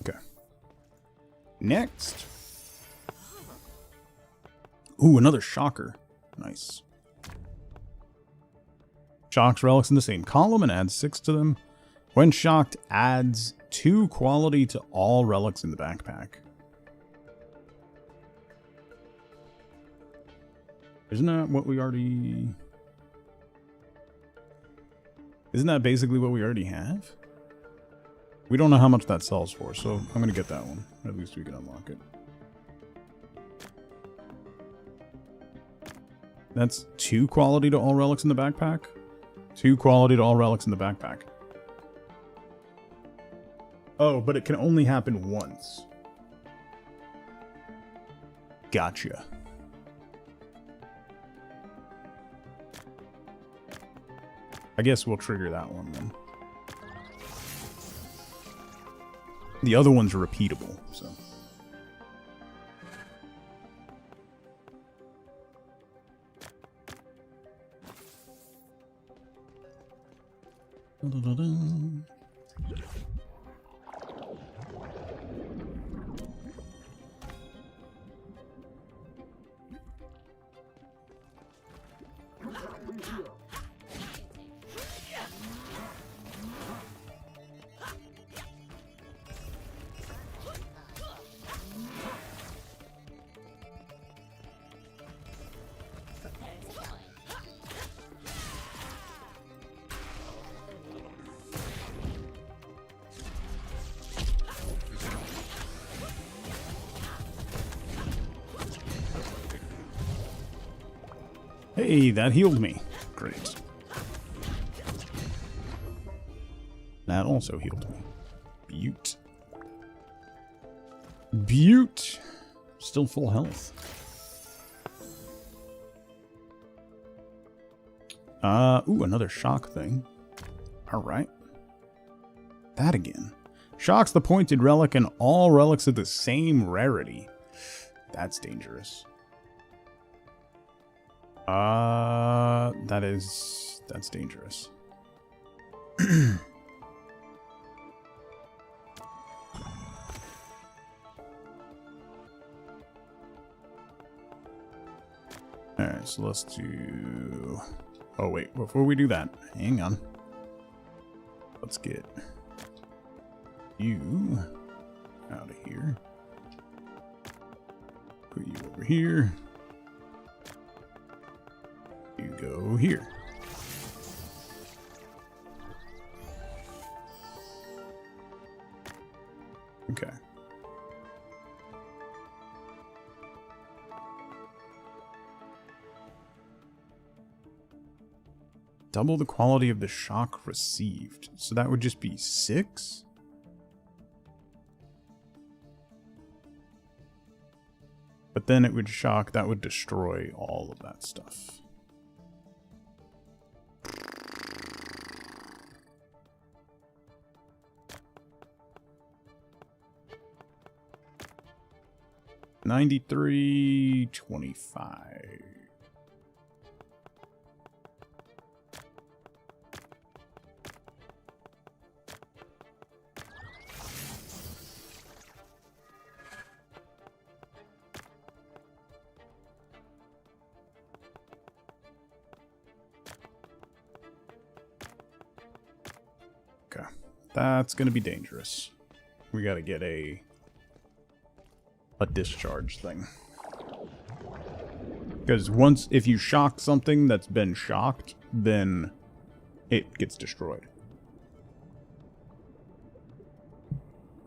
Okay. Next. Ooh, another shocker. Nice. Shocks relics in the same column and adds 6 to them. When shocked, adds 2 quality to all relics in the backpack. Isn't that what we already... Isn't that basically what we already have? We don't know how much that sells for, so I'm going to get that one. At least we can unlock it. That's 2 quality to all relics in the backpack? 2 quality to all relics in the backpack. Oh, but it can only happen once. Gotcha. I guess we'll trigger that one then. The other ones are repeatable, so. Hey, that healed me. Great. That also healed me. Beaut. Beaut. Still full health. Ooh, another shock thing. Alright. That again. Shocks the pointed relic and all relics of the same rarity. That's dangerous. That's dangerous. Alright, so let's do... Oh wait, before we do that, hang on. Let's get you out of here. Put you over here. You go here. Okay. Double the quality of the shock received. So that would just be 6? But then it would shock, that would destroy all of that stuff. $93.25. Okay. That's going to be dangerous. We got to get a discharge thing. Because once, if you shock something that's been shocked, then it gets destroyed.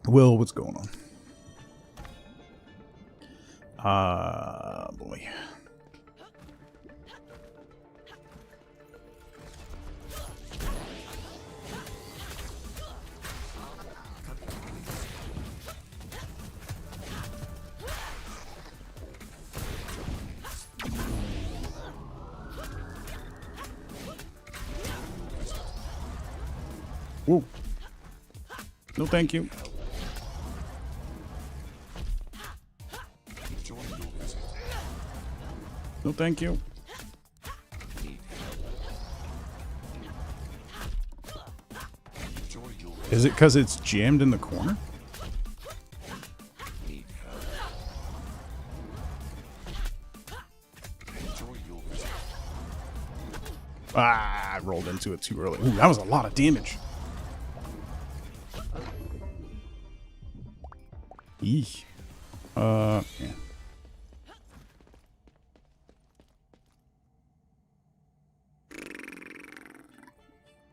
Will, what's going on? Boy. Whoa. No, thank you. No, thank you. Is it because it's jammed in the corner? Ah, I rolled into it too early. Ooh, that was a lot of damage. Eesh. Yeah.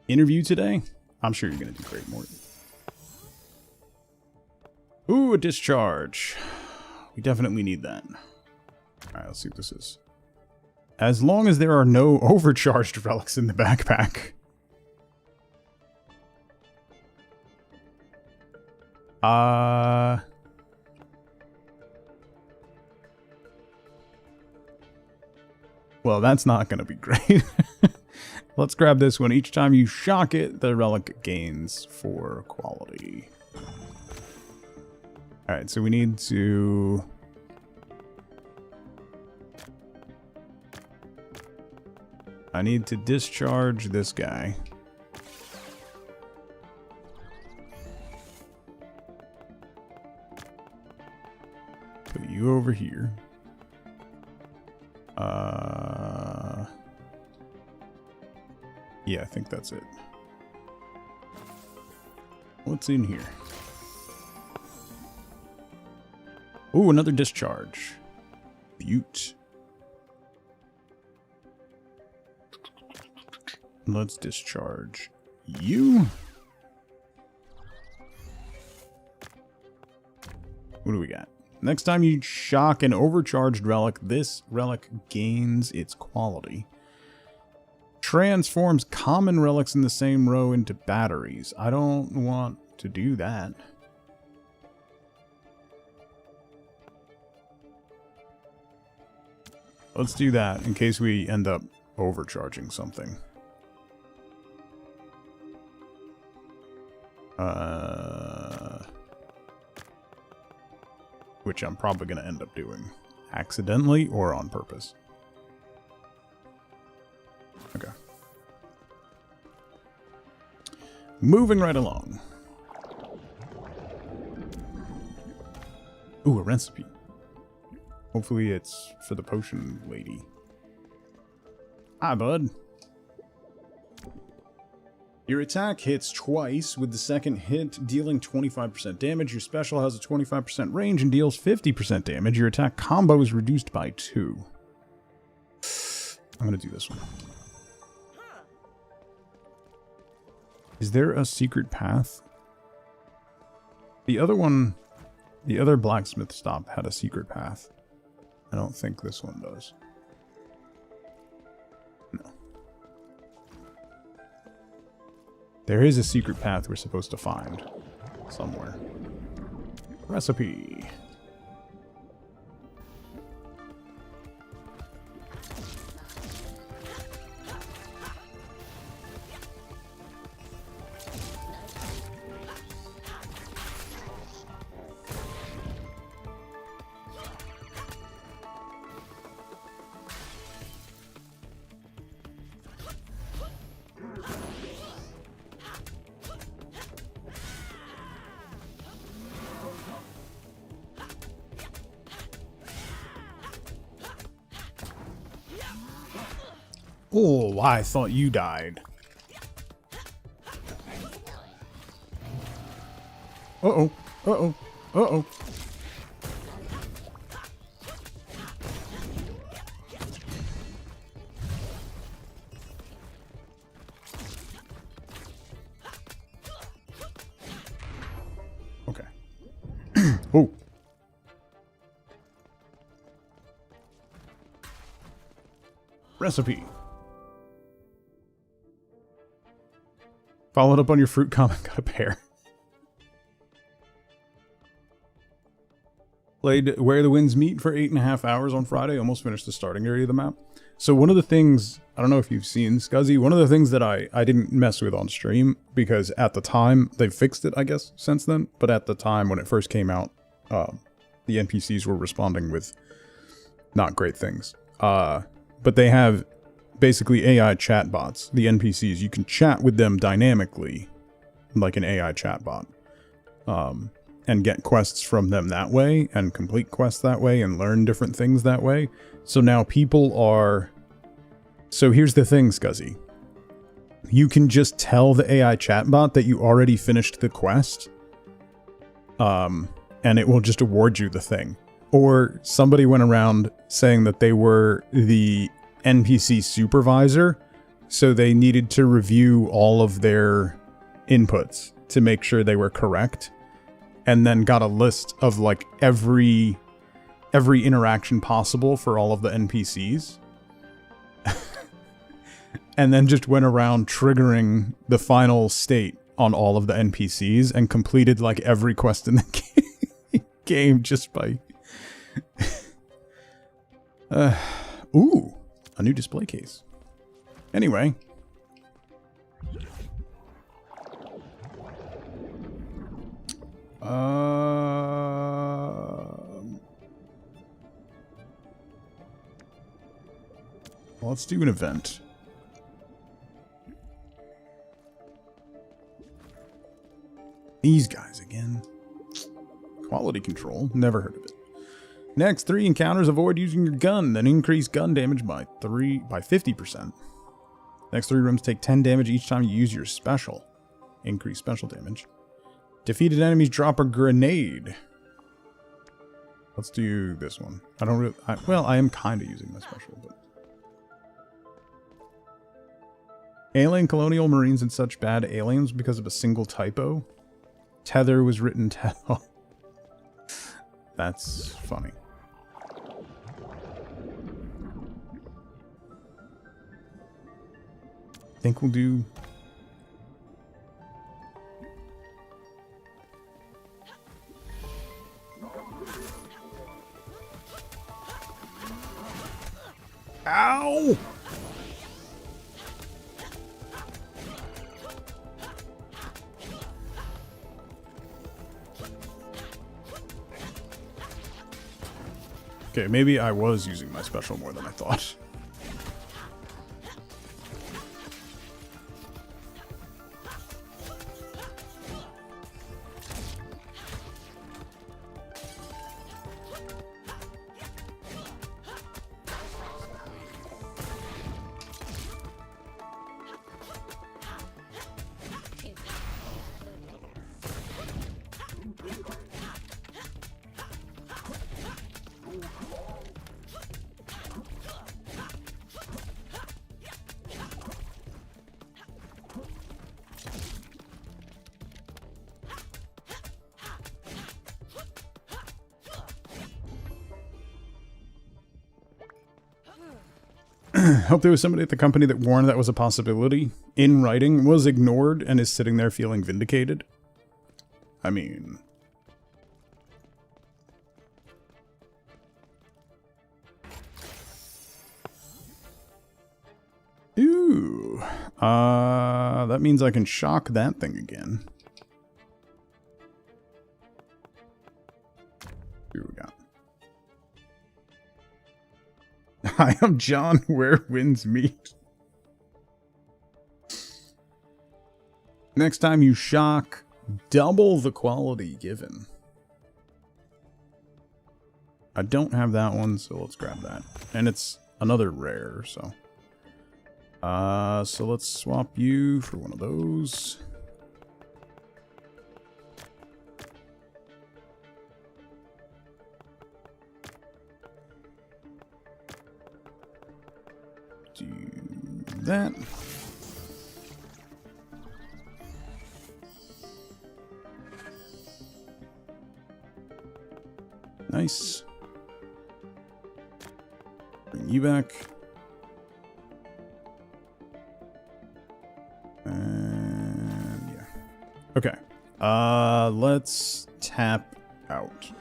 Interview today? I'm sure you're going to do great, Morton. Ooh, a discharge. We definitely need that. Alright, let's see what this is. As long as there are no overcharged relics in the backpack. Well, that's not going to be great. Let's grab this one. Each time you shock it, the relic gains 4 quality. Alright, so we need to... I need to discharge this guy. Put you over here. Yeah, I think that's it. What's in here? Ooh, another discharge. Butte. Let's discharge you. What do we got? Next time you shock an overcharged relic, this relic gains its quality. Transforms common relics in the same row into batteries. I don't want to do that. Let's do that in case we end up overcharging something. Which I'm probably going to end up doing. Accidentally or on purpose. Okay. Moving right along. Ooh, a recipe. Hopefully it's for the potion lady. Hi, bud. Your attack hits twice, with the second hit dealing 25% damage. Your special has a 25% range and deals 50% damage. Your attack combo is reduced by 2. I'm going to do this one. Is there a secret path? The other one, the other blacksmith stop had a secret path. I don't think this one does. No. There is a secret path we're supposed to find somewhere. Recipe. Oh, I thought you died. Uh-oh. Uh-oh. Uh-oh. Okay. Oh. Recipe. Followed up on your fruit comment, got a pear. Played Where the Winds Meet for 8.5 hours on Friday. Almost finished the starting area of the map. So one of the things, I don't know if you've seen, Scuzzy, one of the things that I didn't mess with on stream, because at the time, they've fixed it, I guess, since then. But at the time, when it first came out, the NPCs were responding with not great things. But they have basically AI chatbots. The NPCs, you can chat with them dynamically, like an AI chatbot. And get quests from them that way, and complete quests that way, and learn different things that way. So now people are... So here's the thing, Scuzzy. You can just tell the AI chatbot that you already finished the quest, and it will just award you the thing. Or somebody went around saying that they were the NPC supervisor, so they needed to review all of their inputs to make sure they were correct, and then got a list of like every interaction possible for all of the NPCs. And then just went around triggering the final state on all of the NPCs and completed like every quest in the game just by... ooh, a new display case. Anyway. Let's do an event. These guys again. Quality control. Never heard of it. Next 3 encounters, avoid using your gun, then increase gun damage by 50%. Next 3 rooms take 10 damage each time you use your special. Increase special damage. Defeated enemies drop a grenade. Let's do this one. I don't really... well, I am kind of using my special, but... Alien colonial marines and such bad aliens because of a single typo. Tether was written tether. That's funny. I think we'll do... Ow! Okay, maybe I was using my special more than I thought. Hope there was somebody at the company that warned that was a possibility. In writing, was ignored, and is sitting there feeling vindicated. I mean... Ooh. That means I can shock that thing again. Here we got. I am John, where winds meet. Next time you shock, double the quality given. I don't have that one, so let's grab that. And it's another rare, so... so let's swap you for one of those. that. Nice. Bring you back. And yeah. Okay. Let's tap out.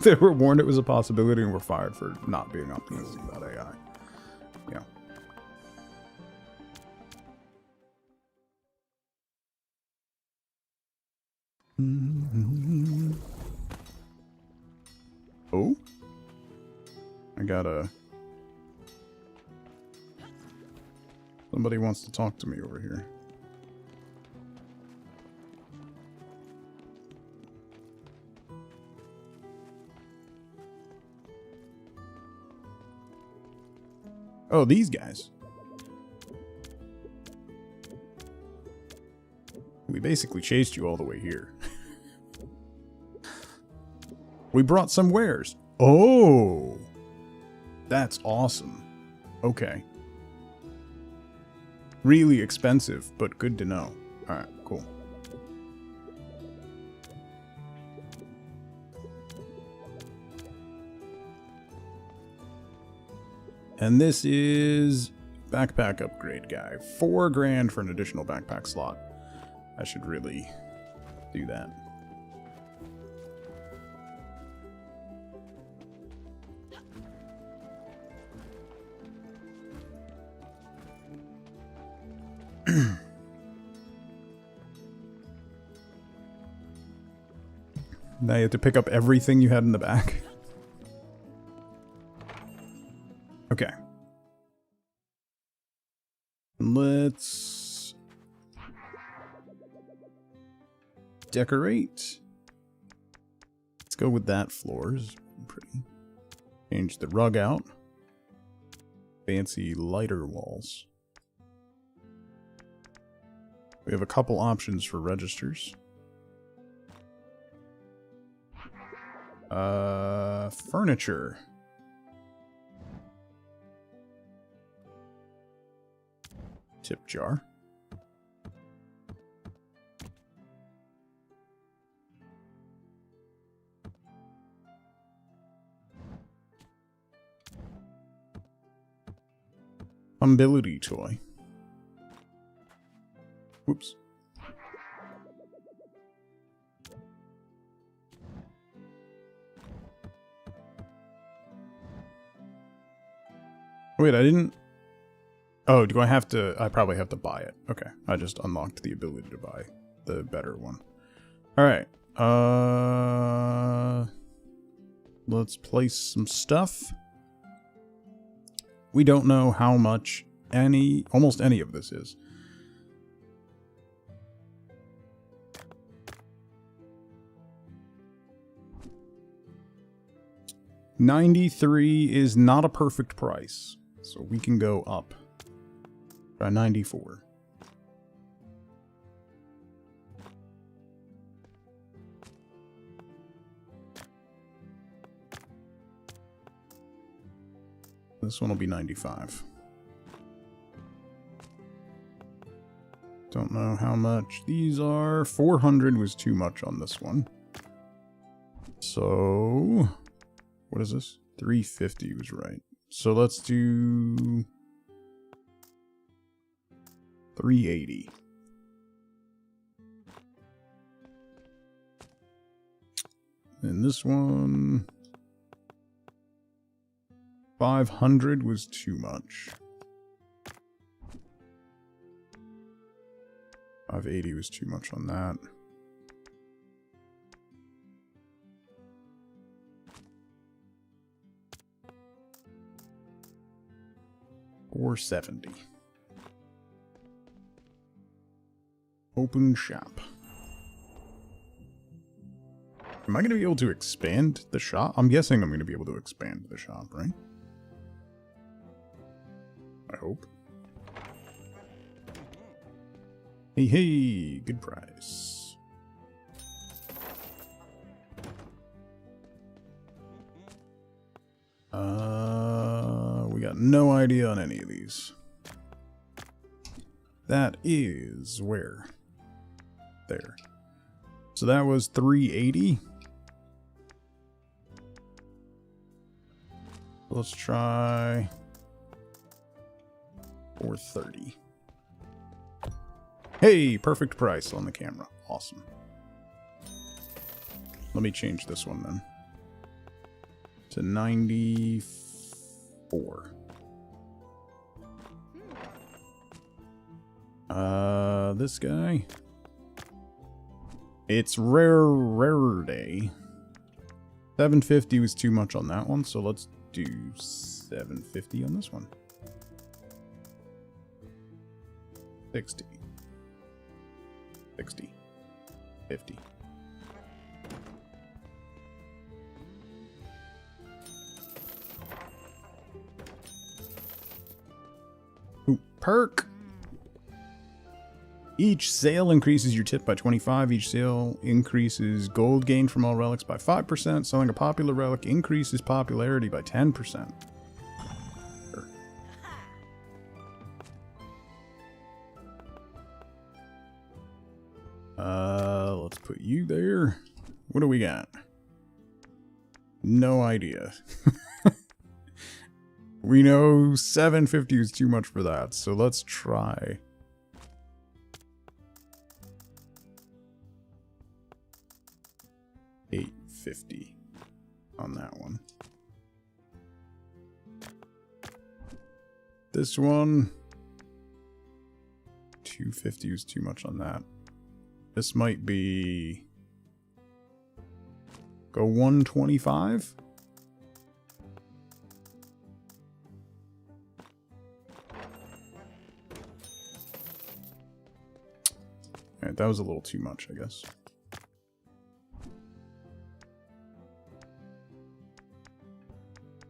They were warned it was a possibility and were fired for not being optimistic about AI. Yeah. Oh? I gotta... Somebody wants to talk to me over here. Oh, these guys. We basically chased you all the way here. We brought some wares. Oh! That's awesome. Okay. Really expensive, but good to know. Alright, cool. And this is backpack upgrade guy. 4 grand for an additional backpack slot. I should really do that. Now you have to pick up everything you had in the back. Okay. Let's decorate. Let's go with that floors. Pretty. Change the rug out. Fancy lighter walls. We have a couple options for registers. Furniture. Tip jar. Ability toy. Whoops. Wait, I didn't... Oh, do I have to... I probably have to buy it. Okay, I just unlocked the ability to buy the better one. Alright. Let's place some stuff. We don't know how much almost any of this is. $93 is not a perfect price, so we can go up. Try 94. This one will be 95. Don't know how much these are. 400 was too much on this one. So, what is this? 350 was right. So let's do 380. And this one, 500 was too much. 580 was too much on that. $470. Open shop. Am I going to be able to expand the shop? I'm guessing I'm going to be able to expand the shop, right? I hope. Hey, hey, good price. no idea on any of these. That is where? There. So that was 380. Let's try 430. Hey, perfect price on the camera. Awesome. Let me change this one then to 94. This guy. It's rarer day. 750 was too much on that one, so let's do 750 on this one. 60. 60. 50. Ooh, perk! Each sale increases your tip by 25. Each sale increases gold gain from all relics by 5%. Selling a popular relic increases popularity by 10%. Sure. Let's put you there. What do we got? No idea. We know 750 is too much for that, so let's try. $850 on that one. This one, 250 was too much on that. This might be, go 125. Alright, that was a little too much, I guess.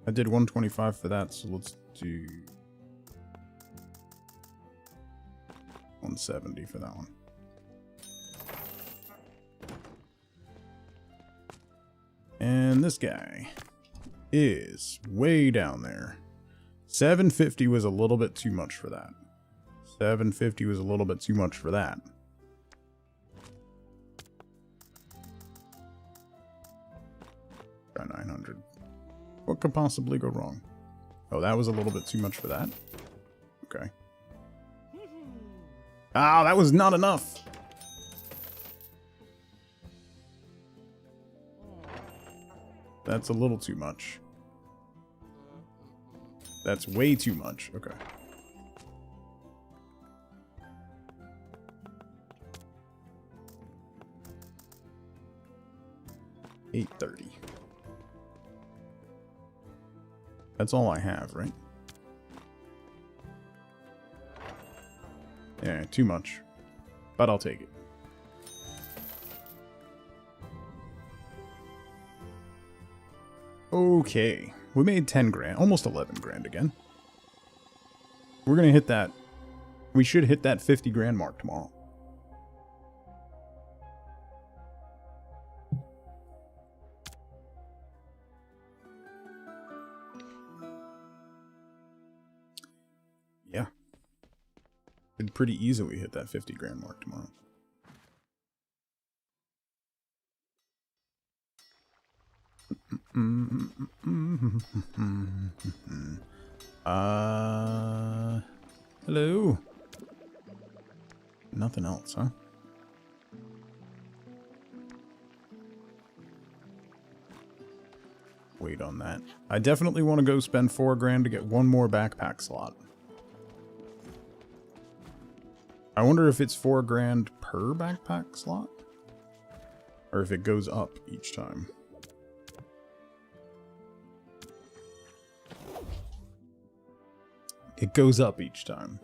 I did 125 for that, so let's do 170 for that one. And this guy is way down there. 750 was a little bit too much for that. 750 was a little bit too much for that. Try 900. What could possibly go wrong? Oh, that was a little bit too much for that. Okay. Ah, that was not enough. That's a little too much. That's way too much. Okay. $830. That's all I have, right? Yeah, too much. But I'll take it. Okay. We made 10 grand. Almost 11 grand again. We're gonna hit that. We should hit that 50 grand mark tomorrow. Yeah. Could pretty easily hit that 50 grand mark tomorrow. Hello? Nothing else, huh? Wait on that. I definitely want to go spend 4 grand to get one more backpack slot. I wonder if it's 4 grand per backpack slot? Or if it goes up each time. It goes up each time.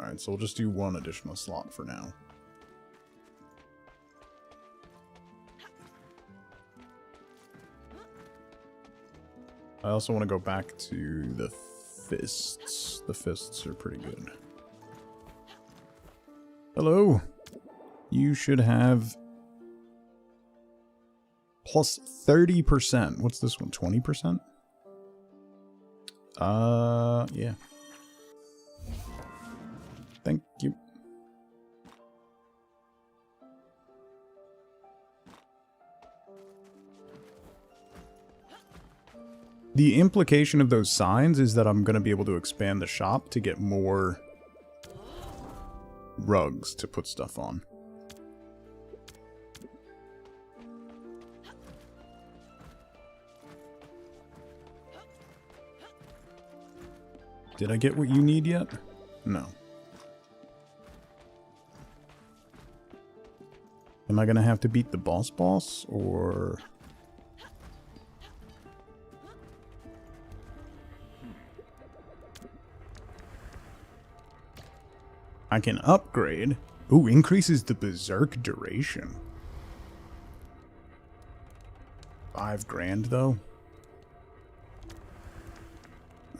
Alright, so we'll just do 1 additional slot for now. I also want to go back to the fists. The fists are pretty good. Hello. You should have plus 30%. What's this one? 20%? Yeah. Thank you. The implication of those signs is that I'm going to be able to expand the shop to get more rugs to put stuff on. Did I get what you need yet? No. Am I going to have to beat the boss, or... I can upgrade. Ooh, increases the berserk duration. 5 grand, though?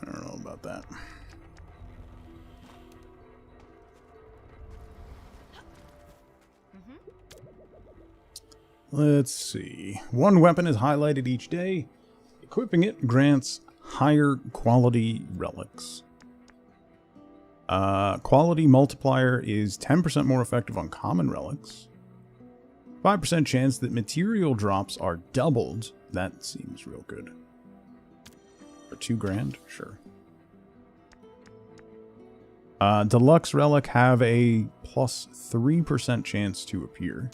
I don't know about that. Let's see. One weapon is highlighted each day. Equipping it grants higher quality relics. Quality multiplier is 10% more effective on common relics. 5% chance that material drops are doubled. That seems real good. For 2 grand? Sure. Deluxe relic have a plus 3% chance to appear.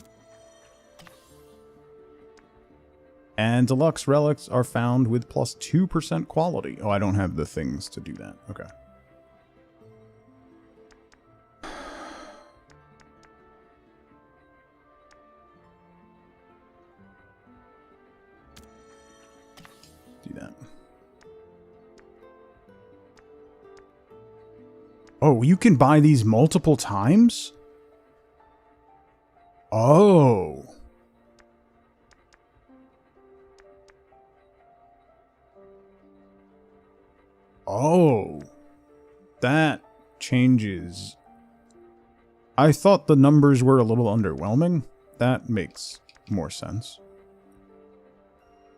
And deluxe relics are found with plus 2% quality. Oh, I don't have the things to do that. Okay. Do that. Oh, you can buy these multiple times? Oh. Oh. That changes. I thought the numbers were a little underwhelming. That makes more sense.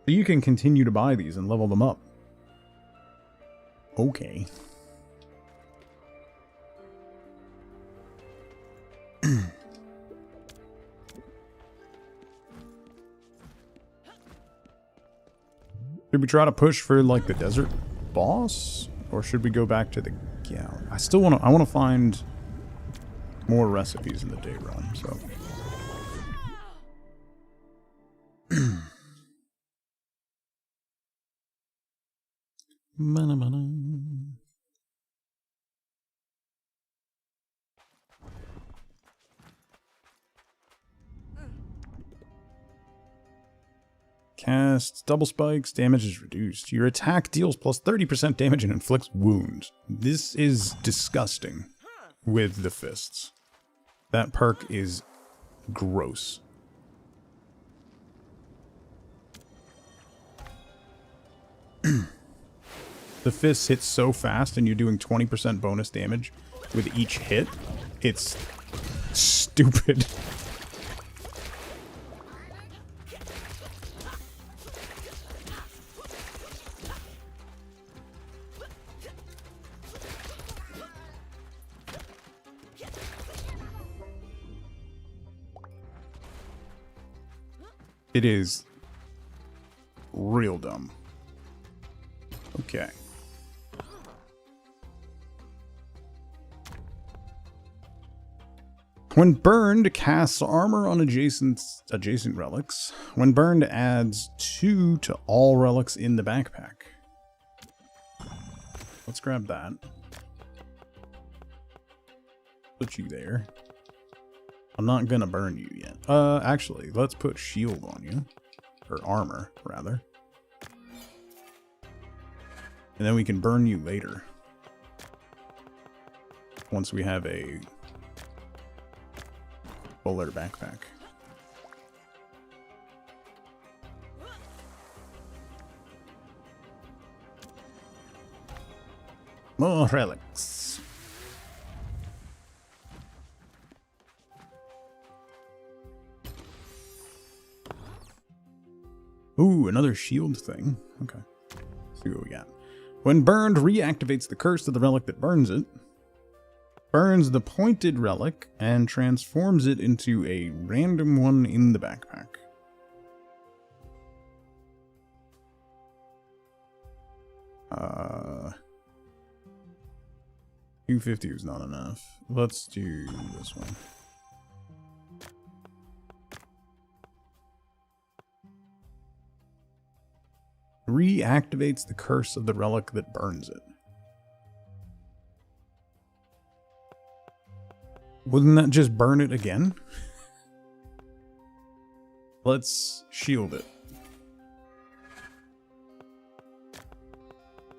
So you can continue to buy these and level them up. Okay. Should we try to push for like the desert boss, or should we go back to the gallery? I still want to. I want to find more recipes in the day run. So. Cast double spikes, damage is reduced. Your attack deals plus 30% damage and inflicts wounds. This is disgusting with the fists. That perk is gross. The fists hit so fast and you're doing 20% bonus damage with each hit. It's stupid. It is real dumb. Okay. When burned, casts armor on adjacent relics. When burned, adds 2 to all relics in the backpack. Let's grab that. Put you there. I'm not gonna burn you yet. Actually, let's put shield on you. Or armor, rather. And then we can burn you later. Once we have a fuller backpack. More relics. Ooh, another shield thing. Okay. Let's see what we got. When burned, reactivates the curse of the relic that burns it. Burns the pointed relic and transforms it into a random one in the backpack. 250 is not enough. Let's do this one. Reactivates the curse of the relic that burns it. Wouldn't that just burn it again? Let's shield it.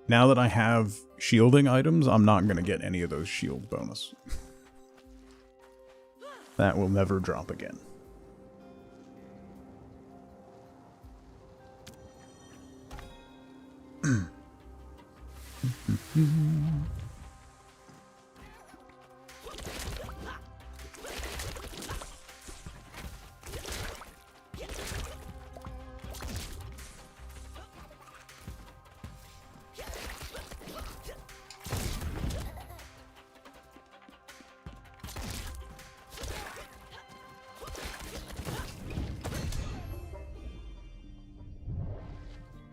Now that I have shielding items, I'm not going to get any of those shield bonus. That will never drop again.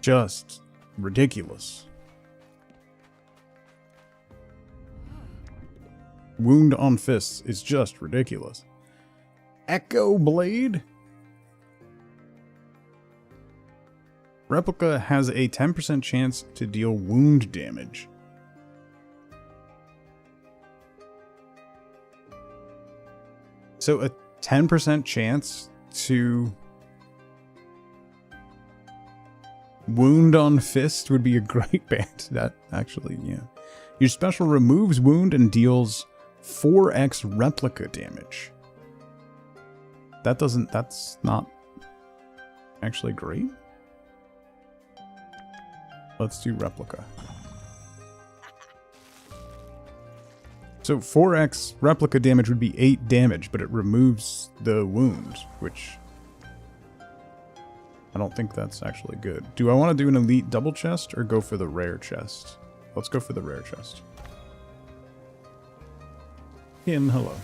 Just ridiculous. Wound on fists is just ridiculous. Echo Blade? Replica has a 10% chance to deal wound damage. So a 10% chance to wound on fist would be a great band. That actually, yeah. Your special removes wound and deals 4x replica damage. That's not actually great. Let's do replica. So 4x replica damage would be 8 damage, but it removes the wound, which I don't think that's actually good. Do I want to do an elite double chest or go for the rare chest? Let's go for the rare chest. Hello.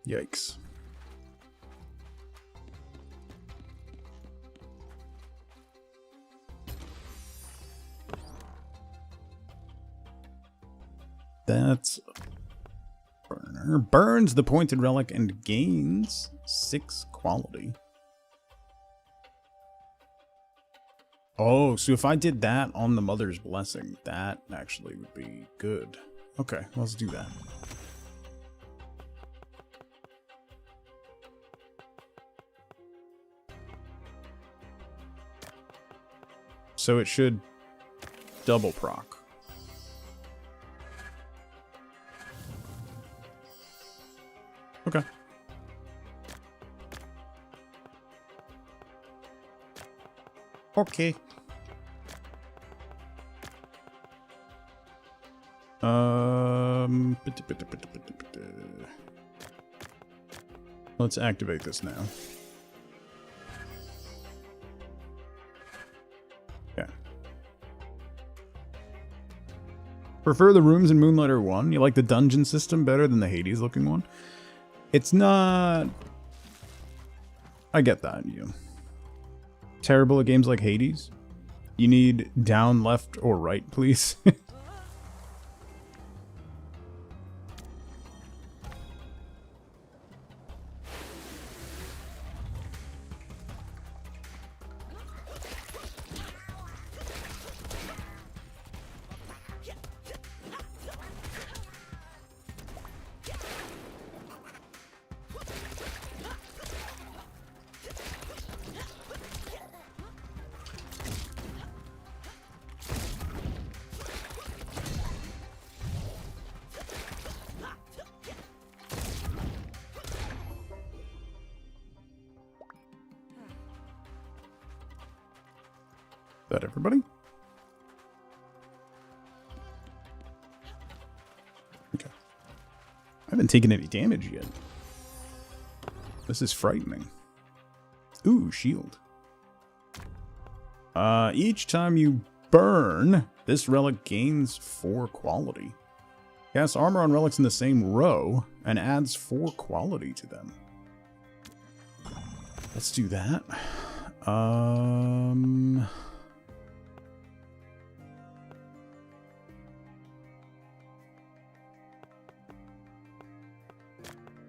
Yikes. That's burner. Burns the pointed relic and gains 6 quality. Oh, so if I did that on the Mother's Blessing, that actually would be good. Okay, let's do that. So it should double proc. Okay. Okay. Let's activate this now. Yeah. Prefer the rooms in Moonlighter 1? You like the dungeon system better than the Hades looking one? It's not... I get that, you. Terrible at games like Hades? You need down, left, or right, please. that everybody? Okay. I haven't taken any damage yet. This is frightening. Ooh, shield. Each time you burn, this relic gains 4 quality. Cast armor on relics in the same row and adds 4 quality to them. Let's do that.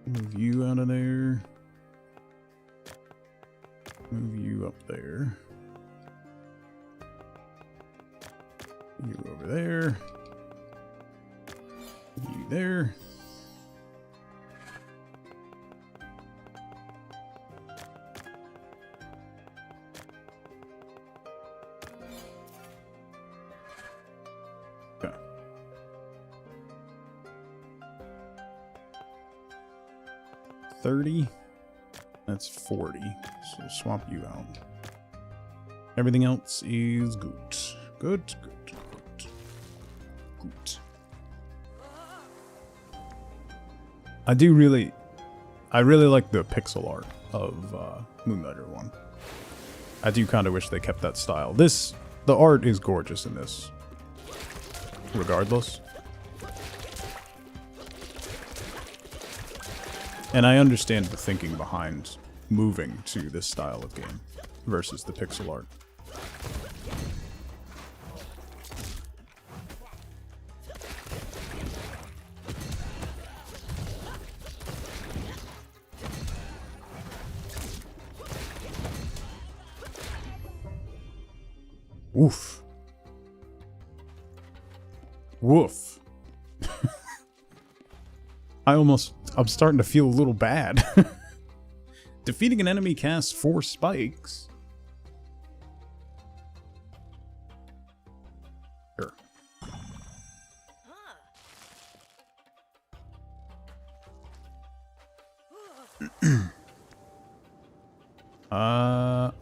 Move you out of there. Move you up there. You over there. You there. Okay. $30. That's 40. So swap you out. Everything else is good. Good, good, good. Good. I really like the pixel art of Moonlighter 1. I do kind of wish they kept that style. The art is gorgeous in this. Regardless. And I understand the thinking behind moving to this style of game versus the pixel art. Woof. Woof. I'm starting to feel a little bad. Defeating an enemy casts 4 spikes. Sure.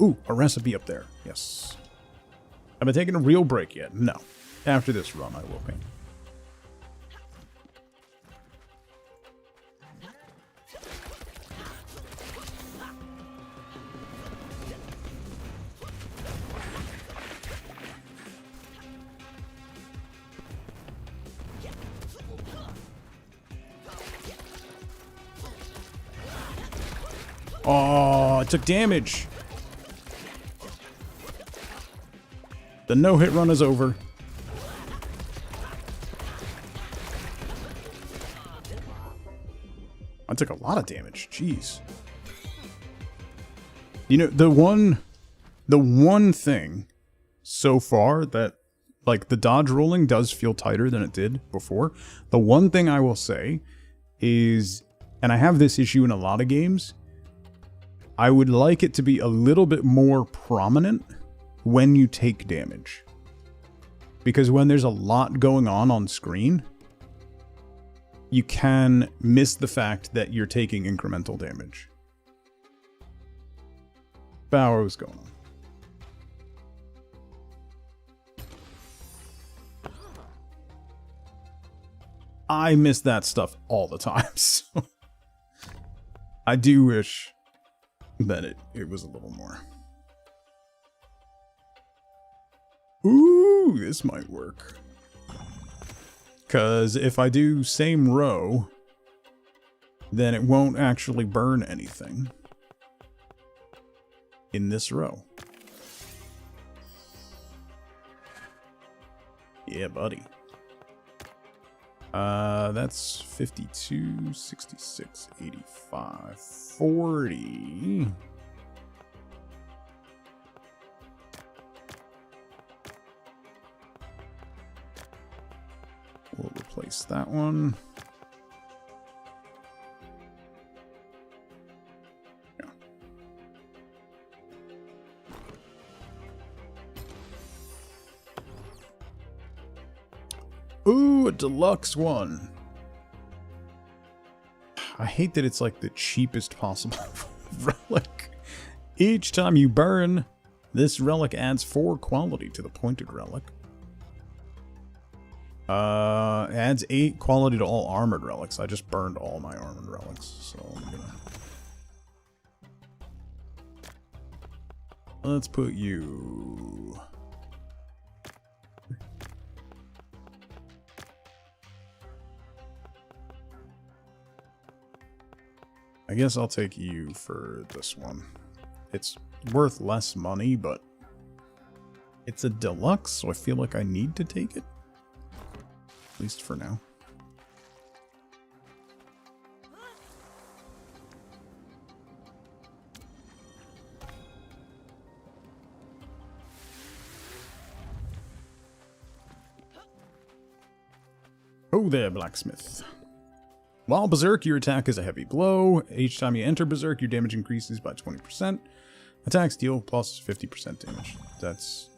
Ooh, a recipe up there. Yes. Have I taken a real break yet? No. After this run, I will be. Oh, I took damage. The no-hit run is over. I took a lot of damage. Jeez. You know, the one thing so far that, like, the dodge rolling does feel tighter than it did before. The one thing I will say is, and I have this issue in a lot of games, I would like it to be a little bit more prominent when you take damage. Because when there's a lot going on screen, you can miss the fact that you're taking incremental damage. Bow, what was going on? I miss that stuff all the time, so I do wish that it was a little more. Ooh, this might work. Because if I do same row, then it won't actually burn anything in this row. Yeah, buddy. That's 52, 66, 85, 40. We'll replace that one. Yeah. Ooh, a deluxe one. I hate that it's like the cheapest possible relic. Each time you burn, This relic adds 4 quality to the pointed relic. Adds 8 quality to all armored relics. I just burned all my armored relics, so I'm gonna... Let's put you... I guess I'll take you for this one. It's worth less money, but it's a deluxe, so I feel like I need to take it. At least for now. Oh there, blacksmith. While Berserk, your attack is a heavy blow. Each time you enter Berserk, your damage increases by 20%. Attacks deal plus 50% damage. That's...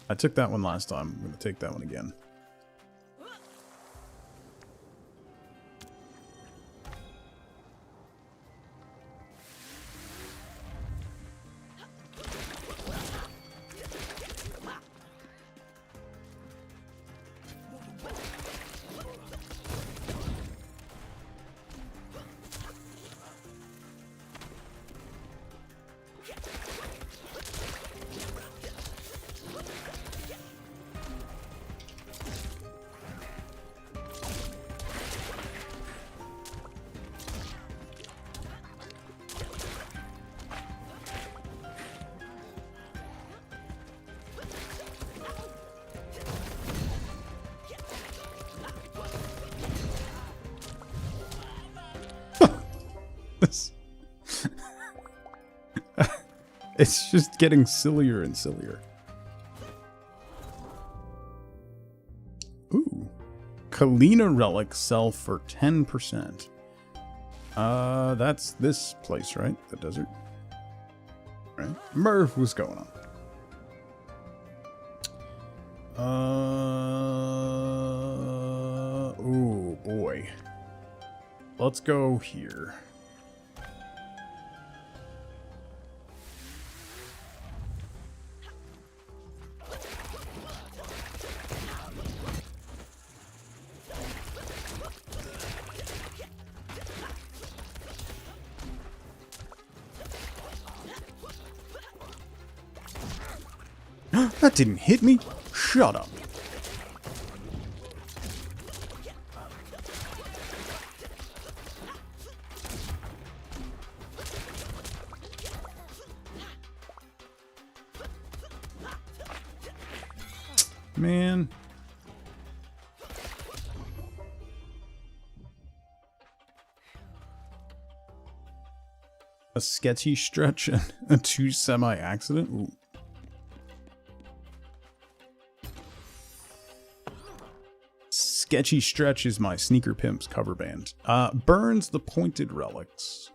I took that one last time. I'm going to take that one again. It's just getting sillier and sillier. Ooh. Kalina relics sell for 10%. That's this place, right? The desert. Right? Murph, what's going on? Oh boy. Let's go here. That didn't hit me. Shut up. Man. A sketchy stretch and a 2 semi-accident? Ooh. Sketchy Stretch is my Sneaker Pimps cover band. Burns the pointed relics.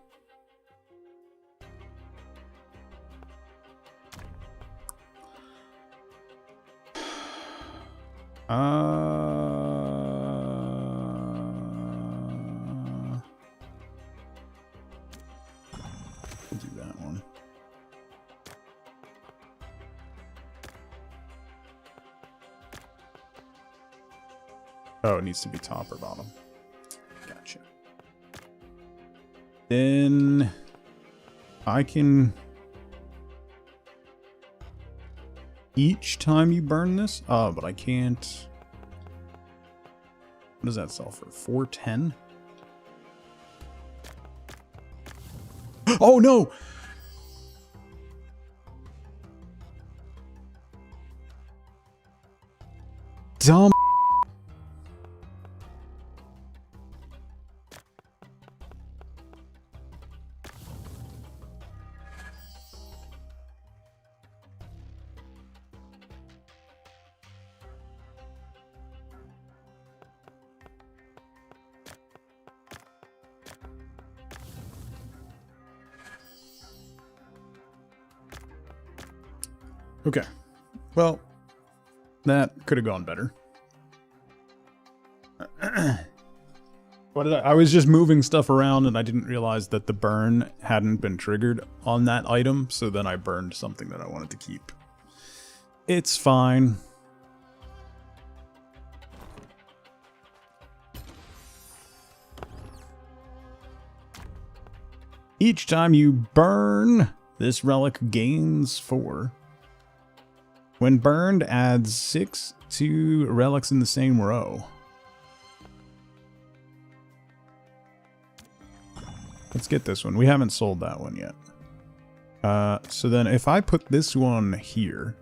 We'll do that one. Oh, it needs to be top or bottom. Gotcha. Then I can... Each time you burn this? Oh, but I can't... What does that sell for? 410? Oh, no! Dumb. Okay, well, that could have gone better. What did I was just moving stuff around and I didn't realize that the burn hadn't been triggered on that item, so then I burned something that I wanted to keep. It's fine. Each time you burn, this relic gains 4. When burned, adds 6 to relics in the same row. Let's get this one. We haven't sold that one yet. So then if I put this one here...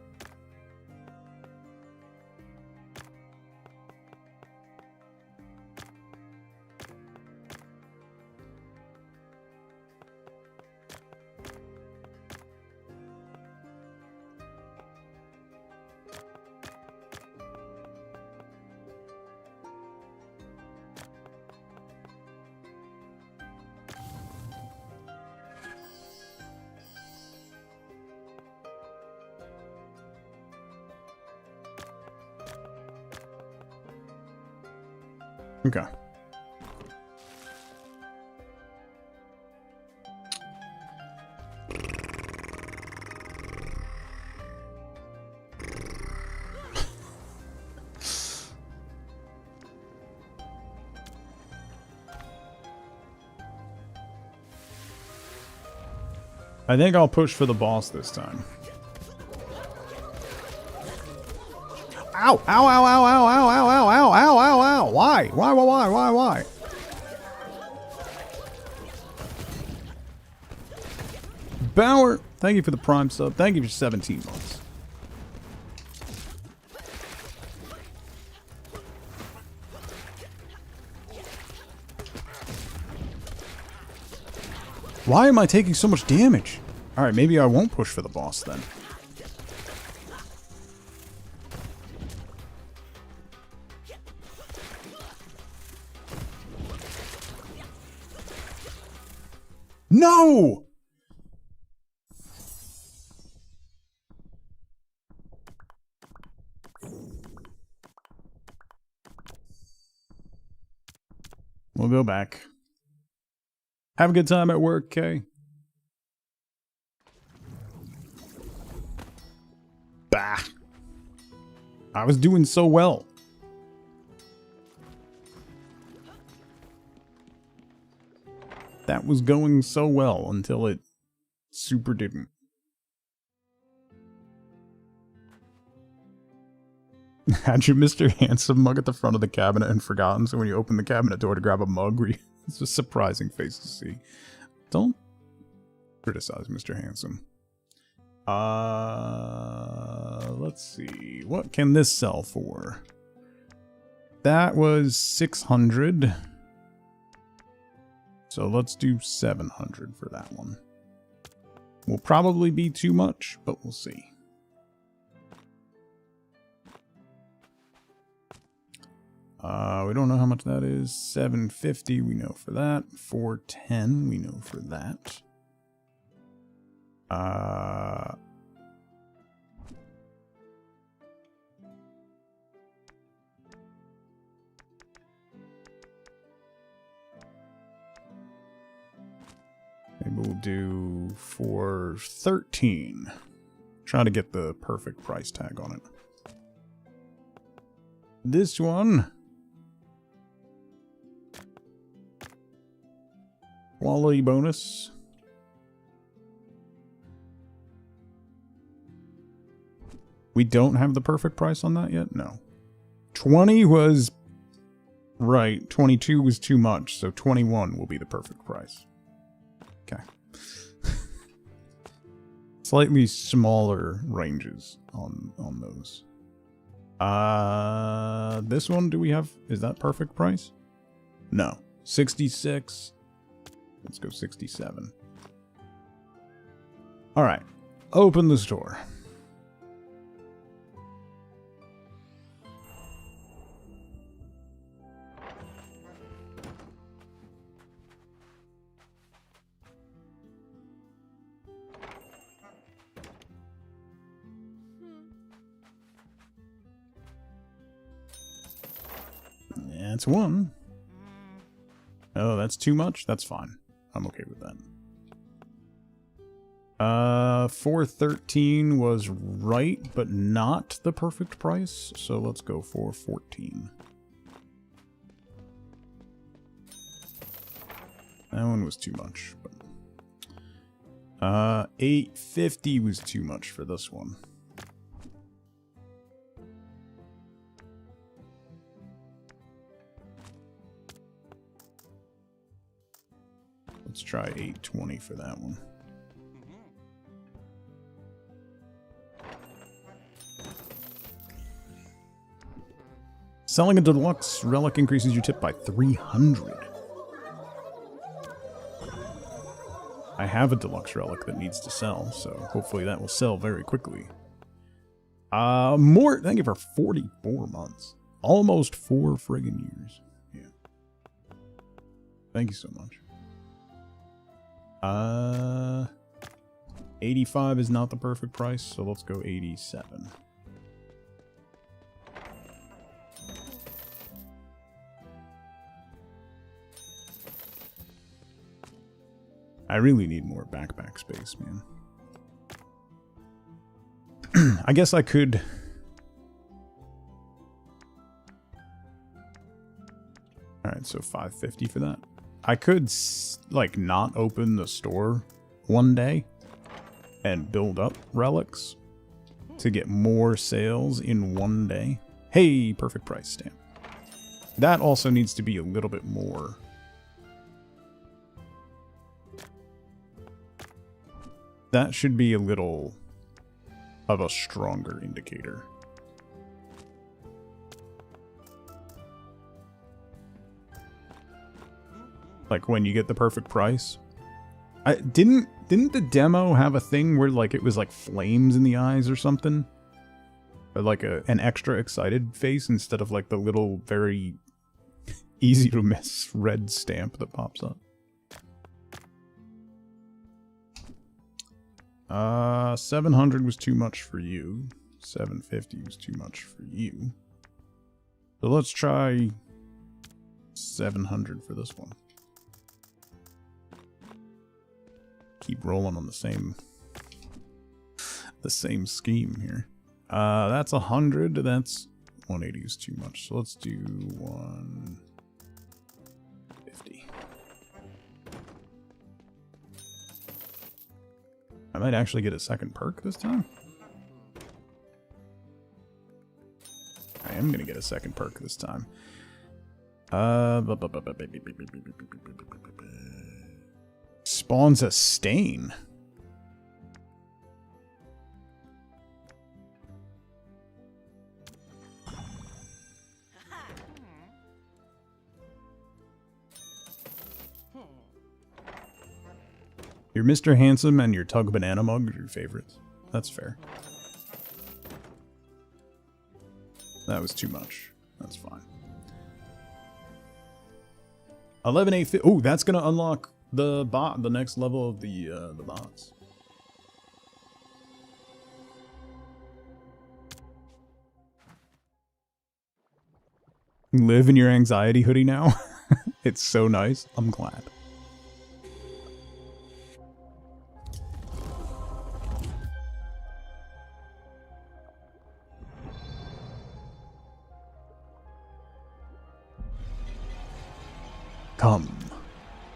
Okay. I think I'll push for the boss this time. Ow! Ow, ow, ow, ow, ow, ow, ow, ow, ow, ow, ow! Why? Why? Bauer, thank you for the Prime sub. Thank you for 17 months. Why am I taking so much damage? Alright, maybe I won't push for the boss then. No! We'll go back. Have a good time at work, Kay. Bah. I was doing so well. That was going so well until it super didn't. Had you Mr. Handsome mug at the front of the cabinet and forgotten, so when you open the cabinet door to grab a mug, it's a surprising face to see. Don't criticize Mr. Handsome. Let's see. What can this sell for? That was 600. So let's do 700 for that one. Will probably be too much, but we'll see. We don't know how much that is. 750 we know for that. 410 we know for that. Maybe we'll do 413. Try to get the perfect price tag on it. This one. Quality bonus. We don't have the perfect price on that yet? No. 20 was right. 22 was too much, so 21 will be the perfect price. Okay. Slightly smaller ranges on those. This one, do we have, is that perfect price? No. 66. Let's go 67. Alright. Open the store. That's one. Oh, that's too much? That's fine. I'm okay with that. 413 was right, but not the perfect price. So let's go for 14. That one was too much. But 850 was too much for this one. Let's try 820 for that one. Selling a deluxe relic increases your tip by 300. I have a deluxe relic that needs to sell, so hopefully that will sell very quickly. Thank you for 44 months. Almost 4 friggin' years. Yeah. Thank you so much. 85 is not the perfect price, so let's go 87. I really need more backpack space, man. I guess I could... Alright, so 550 for that. I could, like, not open the store one day and build up relics to get more sales in one day. Hey, perfect price stamp. That also needs to be a little bit more... That should be a little of a stronger indicator. Like when you get the perfect price. Didn't the demo have a thing where like it was like flames in the eyes or something? Or like an extra excited face instead of like the little very easy to miss red stamp that pops up. 700 was too much for you. 750 was too much for you. So let's try 700 for this one. Keep rolling on the same scheme here. That's 100. That's 180 is too much. So let's do 150. I might actually get a second perk this time. I am gonna get a second perk this time. Spawns a stain. Your Mr. Handsome and your Tug Banana Mug are your favorites. That's fair. That was too much. That's fine. 11,850. Oh, that's gonna unlock the bot, the next level of the bots. You live in your anxiety hoodie now. It's so nice. I'm glad. Come.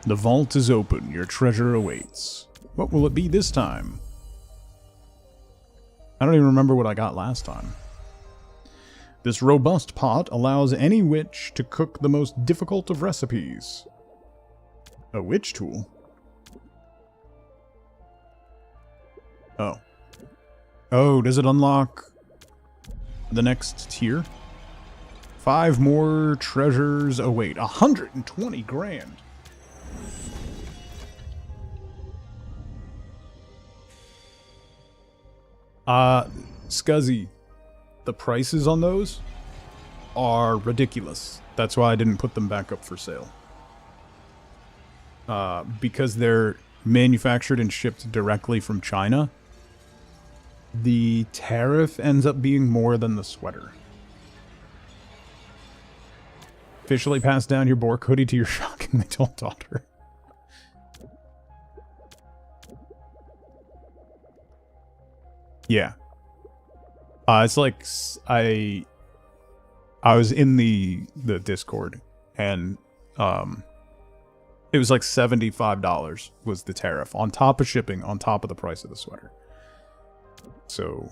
The vault is open. Your treasure awaits. What will it be this time? I don't even remember what I got last time. This robust pot allows any witch to cook the most difficult of recipes. A witch tool? Oh. Oh, does it unlock the next tier? 5 more treasures await. 120 grand. Scuzzy, the prices on those are ridiculous. That's why I didn't put them back up for sale. Because they're manufactured and shipped directly from China, the tariff ends up being more than the sweater. Officially pass down your Bork hoodie to your shocking My tall daughter. Yeah. It's like I was in the Discord, and it was like $75 was the tariff on top of shipping, on top of the price of the sweater. So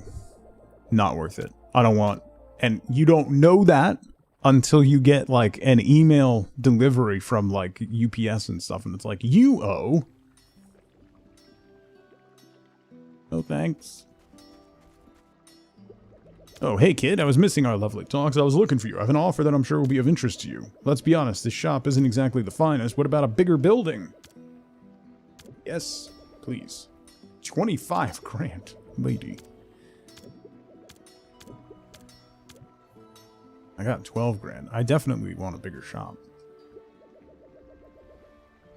not worth it. I don't want, and you don't know that until you get like an email delivery from like UPS and stuff, and it's like, you owe. No thanks. Oh, hey kid, I was missing our lovely talks. I was looking for you. I have an offer that I'm sure will be of interest to you. Let's be honest, this shop isn't exactly the finest. What about a bigger building? Yes, please. 25 grand, lady. I got 12 grand. I definitely want a bigger shop.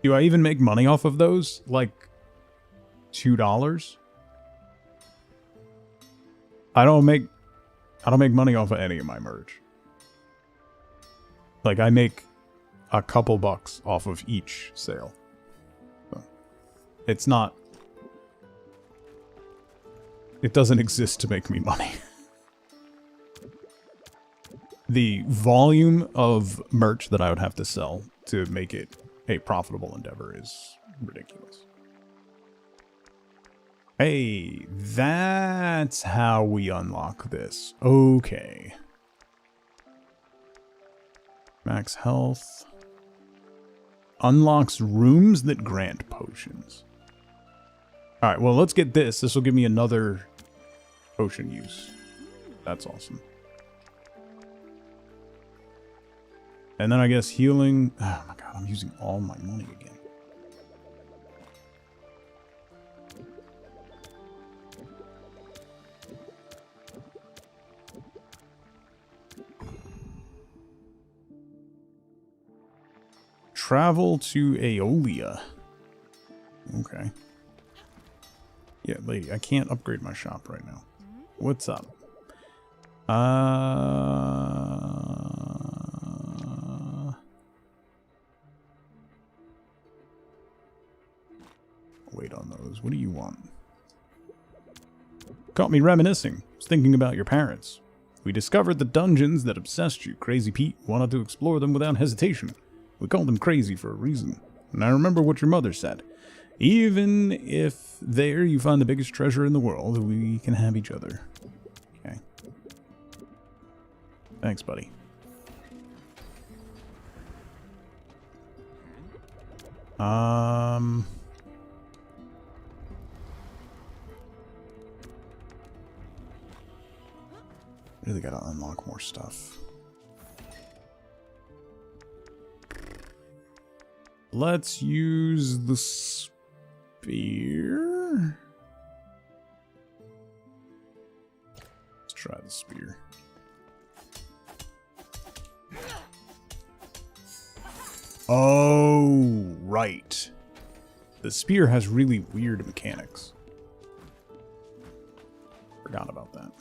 Do I even make money off of those? Like $2? I don't make money off of any of my merch. Like, I make a couple bucks off of each sale. So, it's not... It doesn't exist to make me money. The volume of merch that I would have to sell to make it a profitable endeavor is ridiculous. Hey, that's how we unlock this. Okay. Max health. Unlocks rooms that grant potions. Alright, well, let's get this. This will give me another potion use. That's awesome. And then I guess healing. Oh my god, I'm using all my money again. Travel to Aeolia. Okay. Yeah, lady, I can't upgrade my shop right now. What's up? Wait on those. What do you want? Caught me reminiscing. Was thinking about your parents. We discovered the dungeons that obsessed you. Crazy Pete wanted to explore them without hesitation. We called them crazy for a reason. And I remember what your mother said. Even if there you find the biggest treasure in the world, we can have each other. Okay. Thanks, buddy. Really gotta unlock more stuff. Let's use the spear. Let's try the spear. Oh, right. The spear has really weird mechanics. Forgot about that.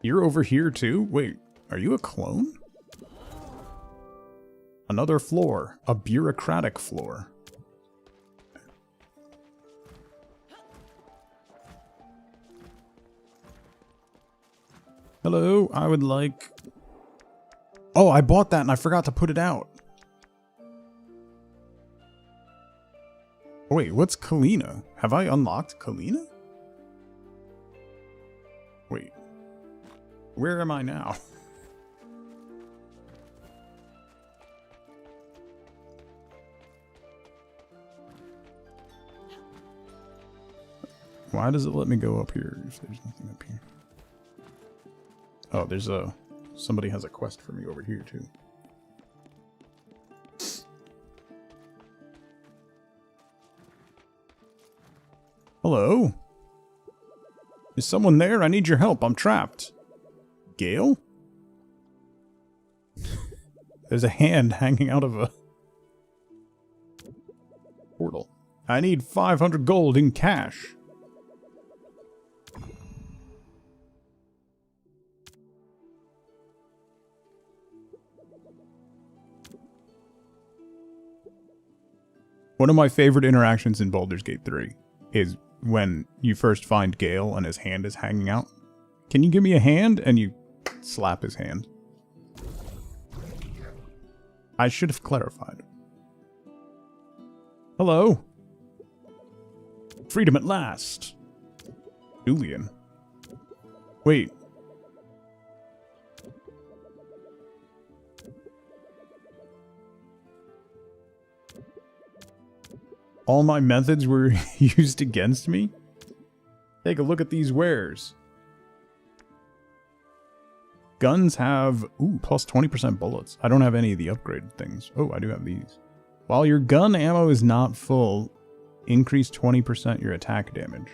You're over here too? Wait, are you a clone? Another floor. A bureaucratic floor. Hello, I would like... Oh, I bought that and I forgot to put it out. Wait, what's Kalina? Have I unlocked Kalina? Wait. Where am I now? Why does it let me go up here if there's nothing up here? Oh, there's a... Somebody has a quest for me over here, too. Hello? Is someone there? I need your help. I'm trapped. Gale? There's a hand hanging out of a portal. I need 500 gold in cash. One of my favorite interactions in Baldur's Gate 3 is when you first find Gale and his hand is hanging out. Can you give me a hand? And you slap his hand. I should have clarified. Hello. Freedom at last. Julian. Wait. All my methods were used against me? Take a look at these wares. Guns have, ooh, plus 20% bullets. I don't have any of the upgraded things. Oh, I do have these. While your gun ammo is not full, increase 20% your attack damage.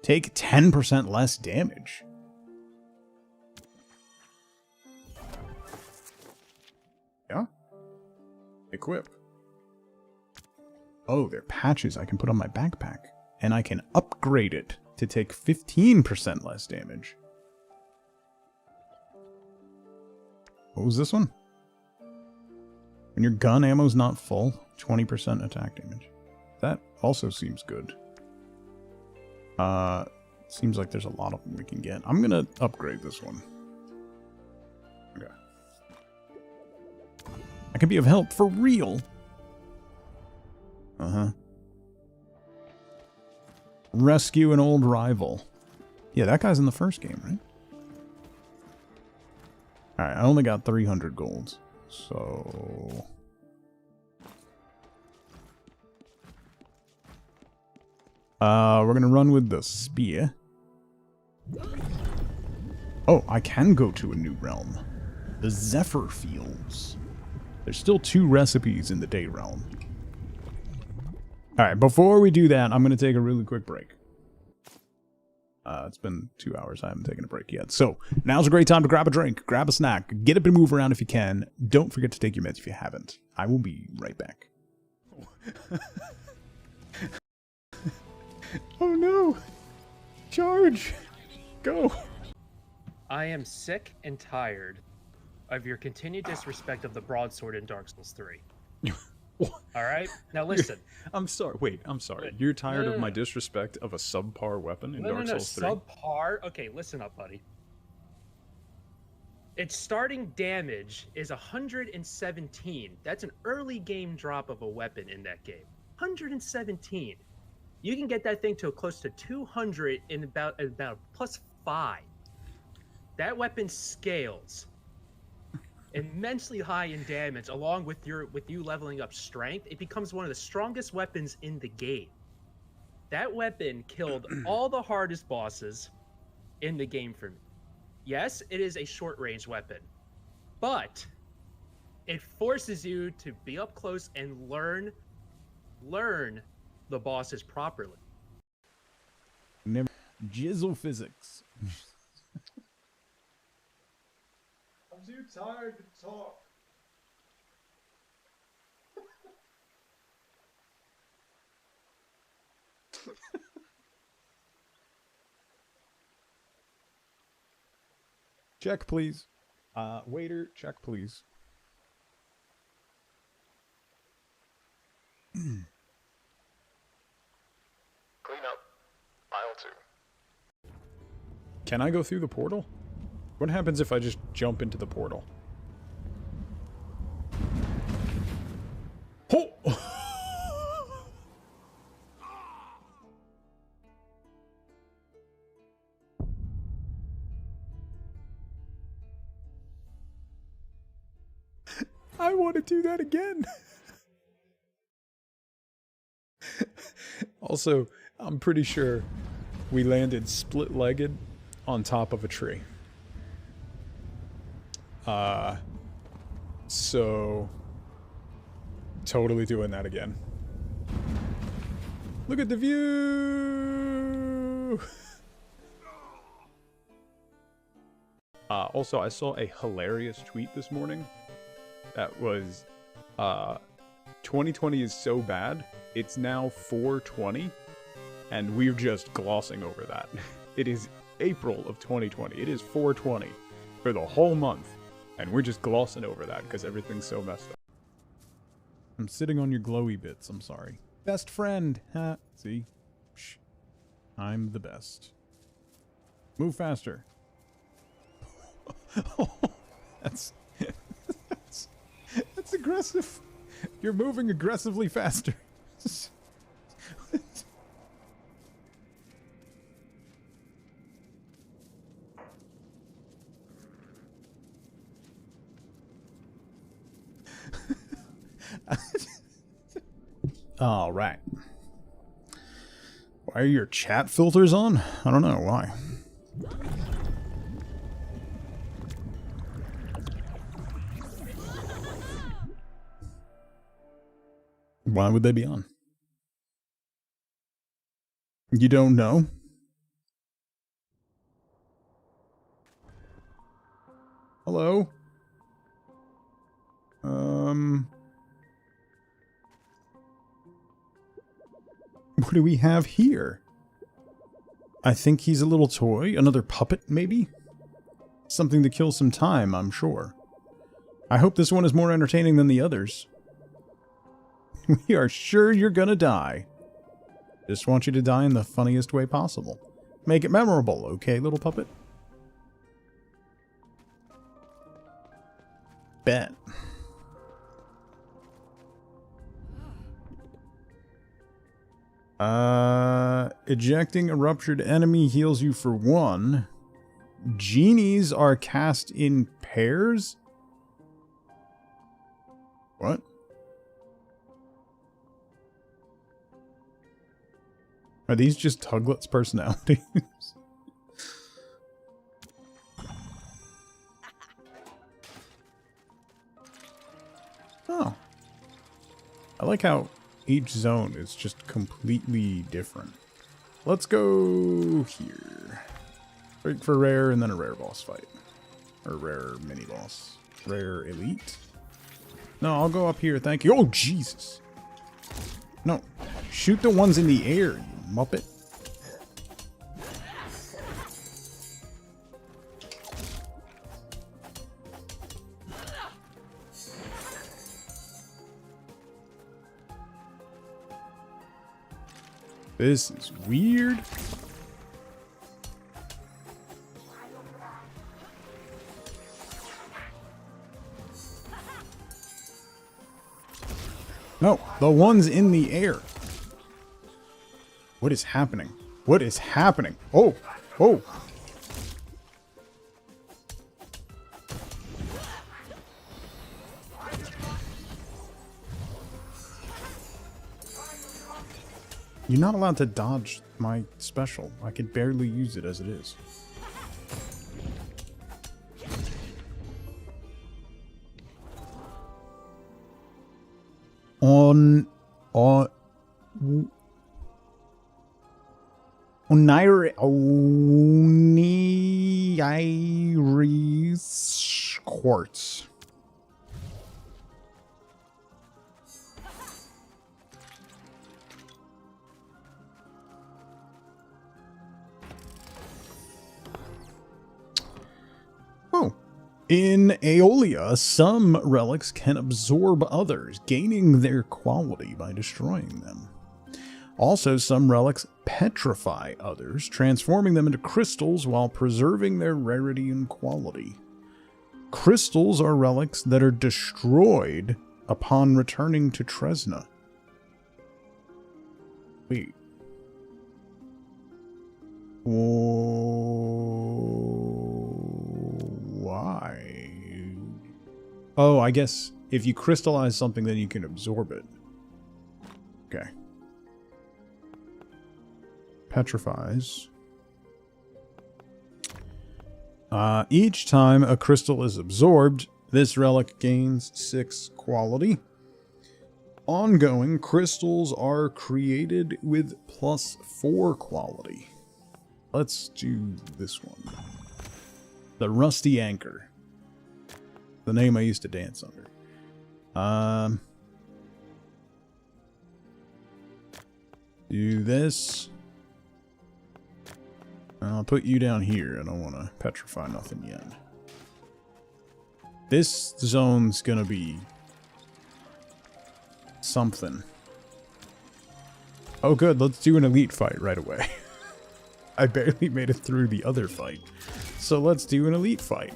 Take 10% less damage. Yeah. Equip. Oh, they're patches I can put on my backpack. And I can upgrade it to take 15% less damage. What was this one? When your gun ammo's not full, 20% attack damage. That also seems good. Seems like there's a lot of them we can get. I'm gonna upgrade this one. Okay. I can be of help for real. Uh-huh. Rescue an old rival. Yeah, that guy's in the first game, right? Alright, I only got 300 gold. So... we're gonna run with the spear. Oh, I can go to a new realm. The Zephyr Fields. There's still 2 recipes in the Day Realm. Alright, before we do that, I'm gonna take a really quick break. It's been 2 hours. I haven't taken a break yet. So, now's a great time to grab a drink, grab a snack, get up and move around if you can. Don't forget to take your meds if you haven't. I will be right back. Oh no! Charge! Go! I am sick and tired of your continued disrespect of the broadsword in Dark Souls 3. Alright? Now listen. I'm sorry. Wait, I'm sorry. You're tired of my disrespect of a subpar weapon in Dark Souls 3? Subpar? Okay, listen up, buddy. Its starting damage is 117. That's an early game drop of a weapon in that game. 117. You can get that thing to close to 200 in about +5. That weapon scales immensely high in damage, along with you leveling up strength. It becomes one of the strongest weapons in the game. That weapon killed all the hardest bosses in the game for me. Yes, it is a short-range weapon, but it forces you to be up close and learn the bosses properly. Never jizzle physics. I'm too tired to talk. Check, please. Waiter, check, please. Clean up. Aisle 2. Can I go through the portal? What happens if I just jump into the portal? Oh! I want to do that again. Also, I'm pretty sure we landed split-legged on top of a tree. So totally doing that again. Look at the view. Also, I saw a hilarious tweet this morning that was 2020 is so bad, it's now 420, and we're just glossing over that. It is April of 2020. It is 420 for the whole month, and we're just glossing over that because everything's so messed up. I'm sitting on your glowy bits. I'm sorry. Best friend. Ha. See? Shh. I'm the best. Move faster. that's, that's aggressive. You're moving aggressively faster. All right. Why are your chat filters on? I don't know why. Why would they be on? You don't know? Hello? What do we have here? I think he's a little toy. Another puppet, maybe? Something to kill some time, I'm sure. I hope this one is more entertaining than the others. We are sure you're gonna die. Just want you to die in the funniest way possible. Make it memorable, okay, little puppet? Bet. Ejecting a ruptured enemy heals you for 1. Genies are cast in pairs? What? Are these just Tuglet's personalities? Oh. I like how each zone is just completely different. Let's go here. Wait for rare and then a rare boss fight. Or rare mini boss. Rare elite. No, I'll go up here, thank you. Oh, Jesus. No. Shoot the ones in the air, you muppet. This is weird. No, the ones in the air. What is happening? What is happening? Oh, oh. You're not allowed to dodge my special. I can barely use it as it is. Oniris quartz. Oh. In Aeolia, some relics can absorb others, gaining their quality by destroying them. Also, some relics petrify others, transforming them into crystals while preserving their rarity and quality. Crystals are relics that are destroyed upon returning to Tresna. Wait. Why? Oh, I guess if you crystallize something, then you can absorb it. Okay. Petrifies. Each time a crystal is absorbed, this relic gains 6 quality. Ongoing crystals are created with +4 quality. Let's do this one. The Rusty Anchor. The name I used to dance under. Do this. I'll put you down here. I don't want to petrify nothing yet. This zone's gonna be something. Oh good, let's do an elite fight right away. I barely made it through the other fight. So let's do an elite fight.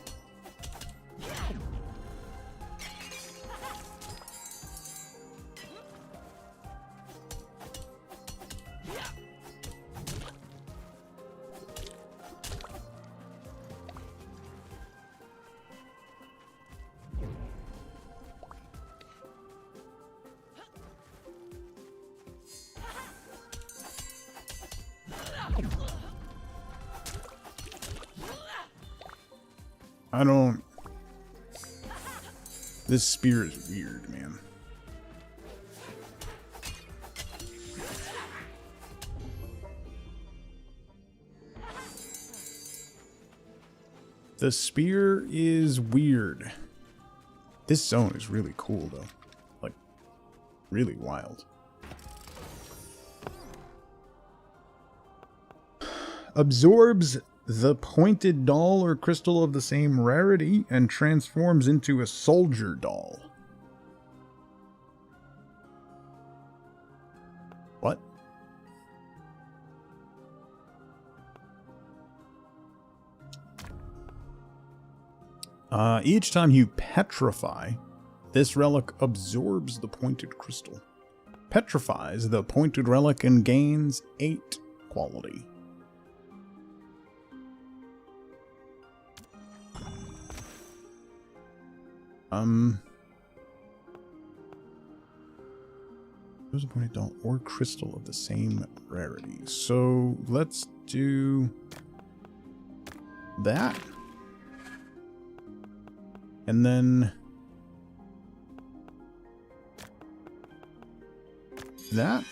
I don't... This spear is weird, man. The spear is weird. This zone is really cool, though. Like, really wild. Absorbs the pointed doll or crystal of the same rarity and transforms into a soldier doll. What? Each time you petrify, this relic absorbs the pointed crystal. Petrifies the pointed relic and gains 8 quality. There's a pointed doll or crystal of the same rarity. So let's do that. And then that.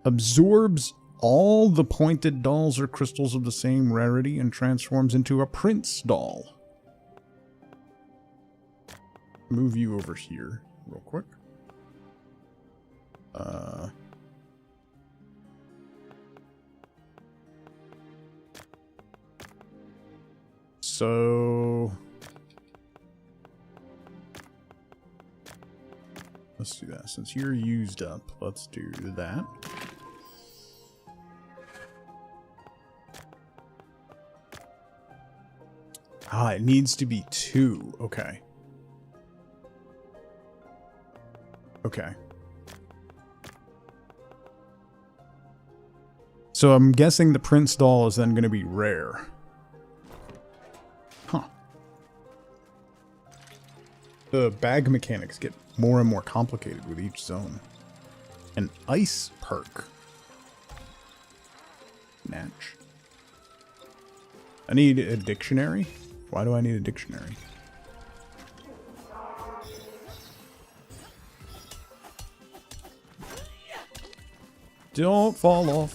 Absorbs all the pointed dolls or crystals of the same rarity and transforms into a prince doll. Move you over here real quick. So let's do that. Since you're used up, let's do that. Ah, it needs to be 2. Okay. Okay. So I'm guessing the Prince doll is then going to be rare. Huh. The bag mechanics get more and more complicated with each zone. An ice perk. Natch. I need a dictionary. Why do I need a dictionary? Don't fall off.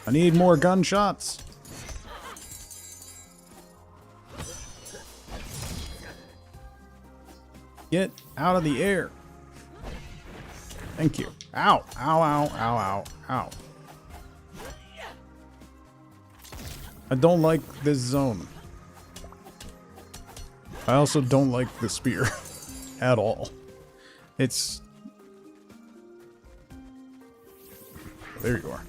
I need more gunshots. Get out of the air. Thank you. Ow, ow, ow, ow, ow, ow. I don't like this zone. I also don't like the spear at all. It's... There you are.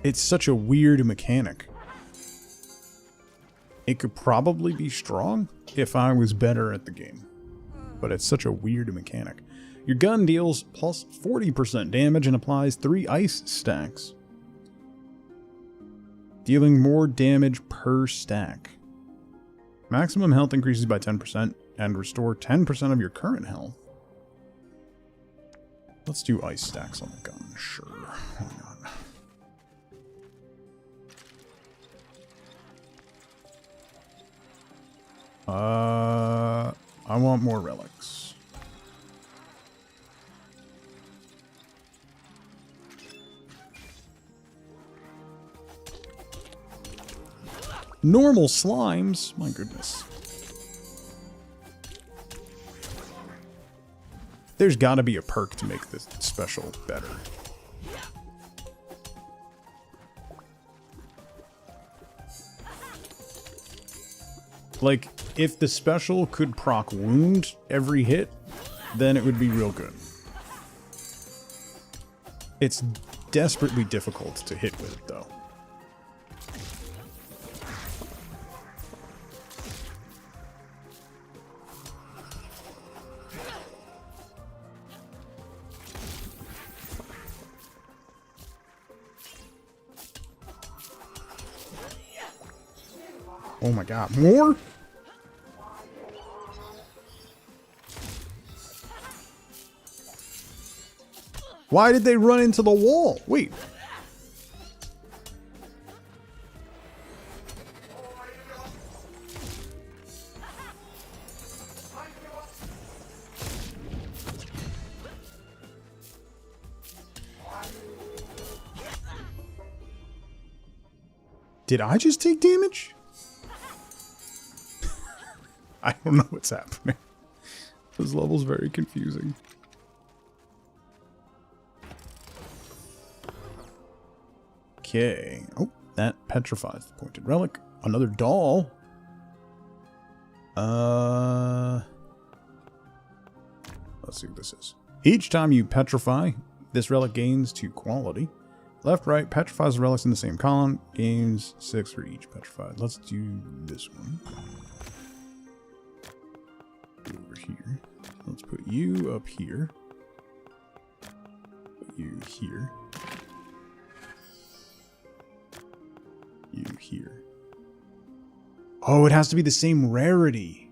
It's such a weird mechanic. It could probably be strong if I was better at the game. But it's such a weird mechanic. Your gun deals plus 40% damage and applies 3 ice stacks. Dealing more damage per stack. Maximum health increases by 10% and restore 10% of your current health. Let's do ice stacks on the gun, sure. Why not? I want more relics. Normal slimes? My goodness. There's gotta be a perk to make this special better. Like, if the special could proc wound every hit, then it would be real good. It's desperately difficult to hit with it, though. Oh my god, more? Why did they run into the wall? Wait. Did I just take damage? I don't know what's happening. This level's very confusing. Okay. Oh, that petrifies the pointed relic. Another doll. Let's see what this is. Each time you petrify, this relic gains 2 quality. Left, right, petrifies the relics in the same column. Gains 6 for each petrified. Let's do this one. Over here. Let's put you up here. Put you here. You here. Oh, it has to be the same rarity.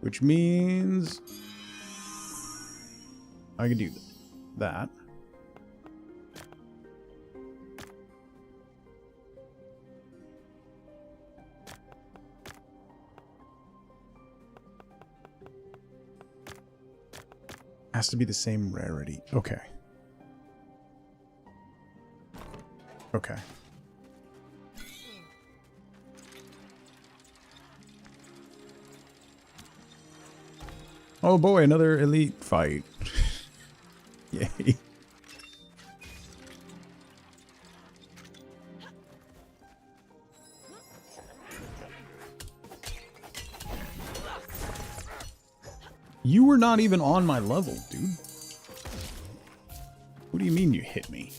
Which means I can do that. Has to be the same rarity. Okay. Okay. Oh boy, another elite fight. Yay. You were not even on my level, dude. What do you mean you hit me?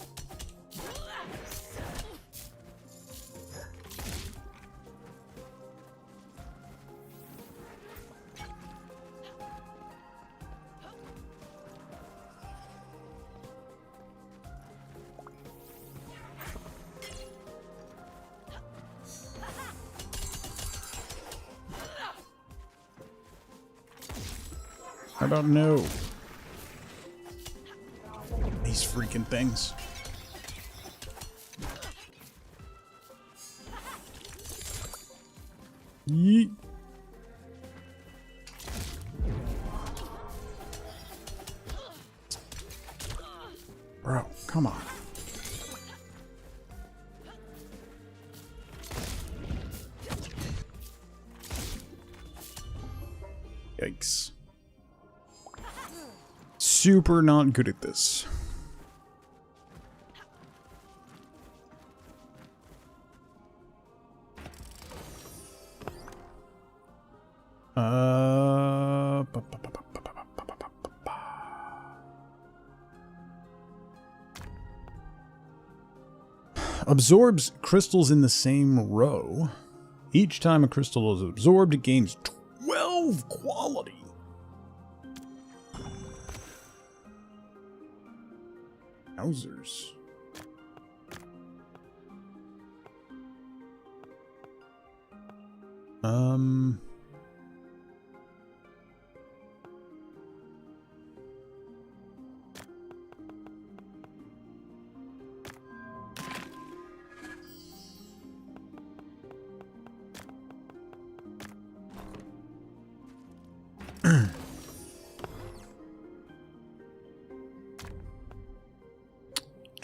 How about no? These freaking things. Yeet. Bro, come on. Yikes. Super not good at this. Absorbs crystals in the same row. Each time a crystal is absorbed, it gains 12 quality. Wowzers.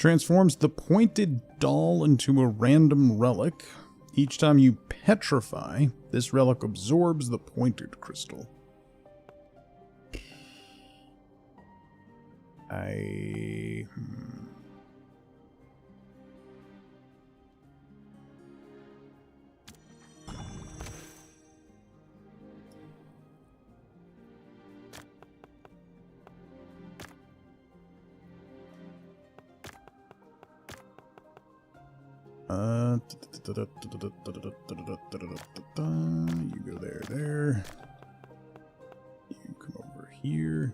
Transforms the pointed doll into a random relic. Each time you petrify, this relic absorbs the pointed crystal. You go there. You come over here.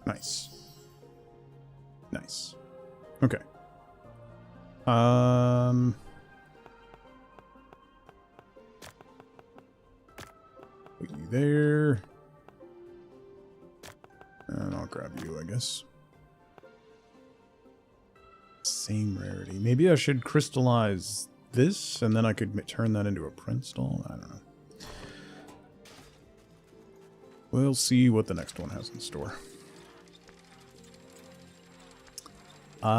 Nice. Nice. Okay. Put you there. And I'll grab you, I guess. Same rarity. Maybe I should crystallize this, and then I could turn that into a Prince doll? I don't know. We'll see what the next one has in store. No.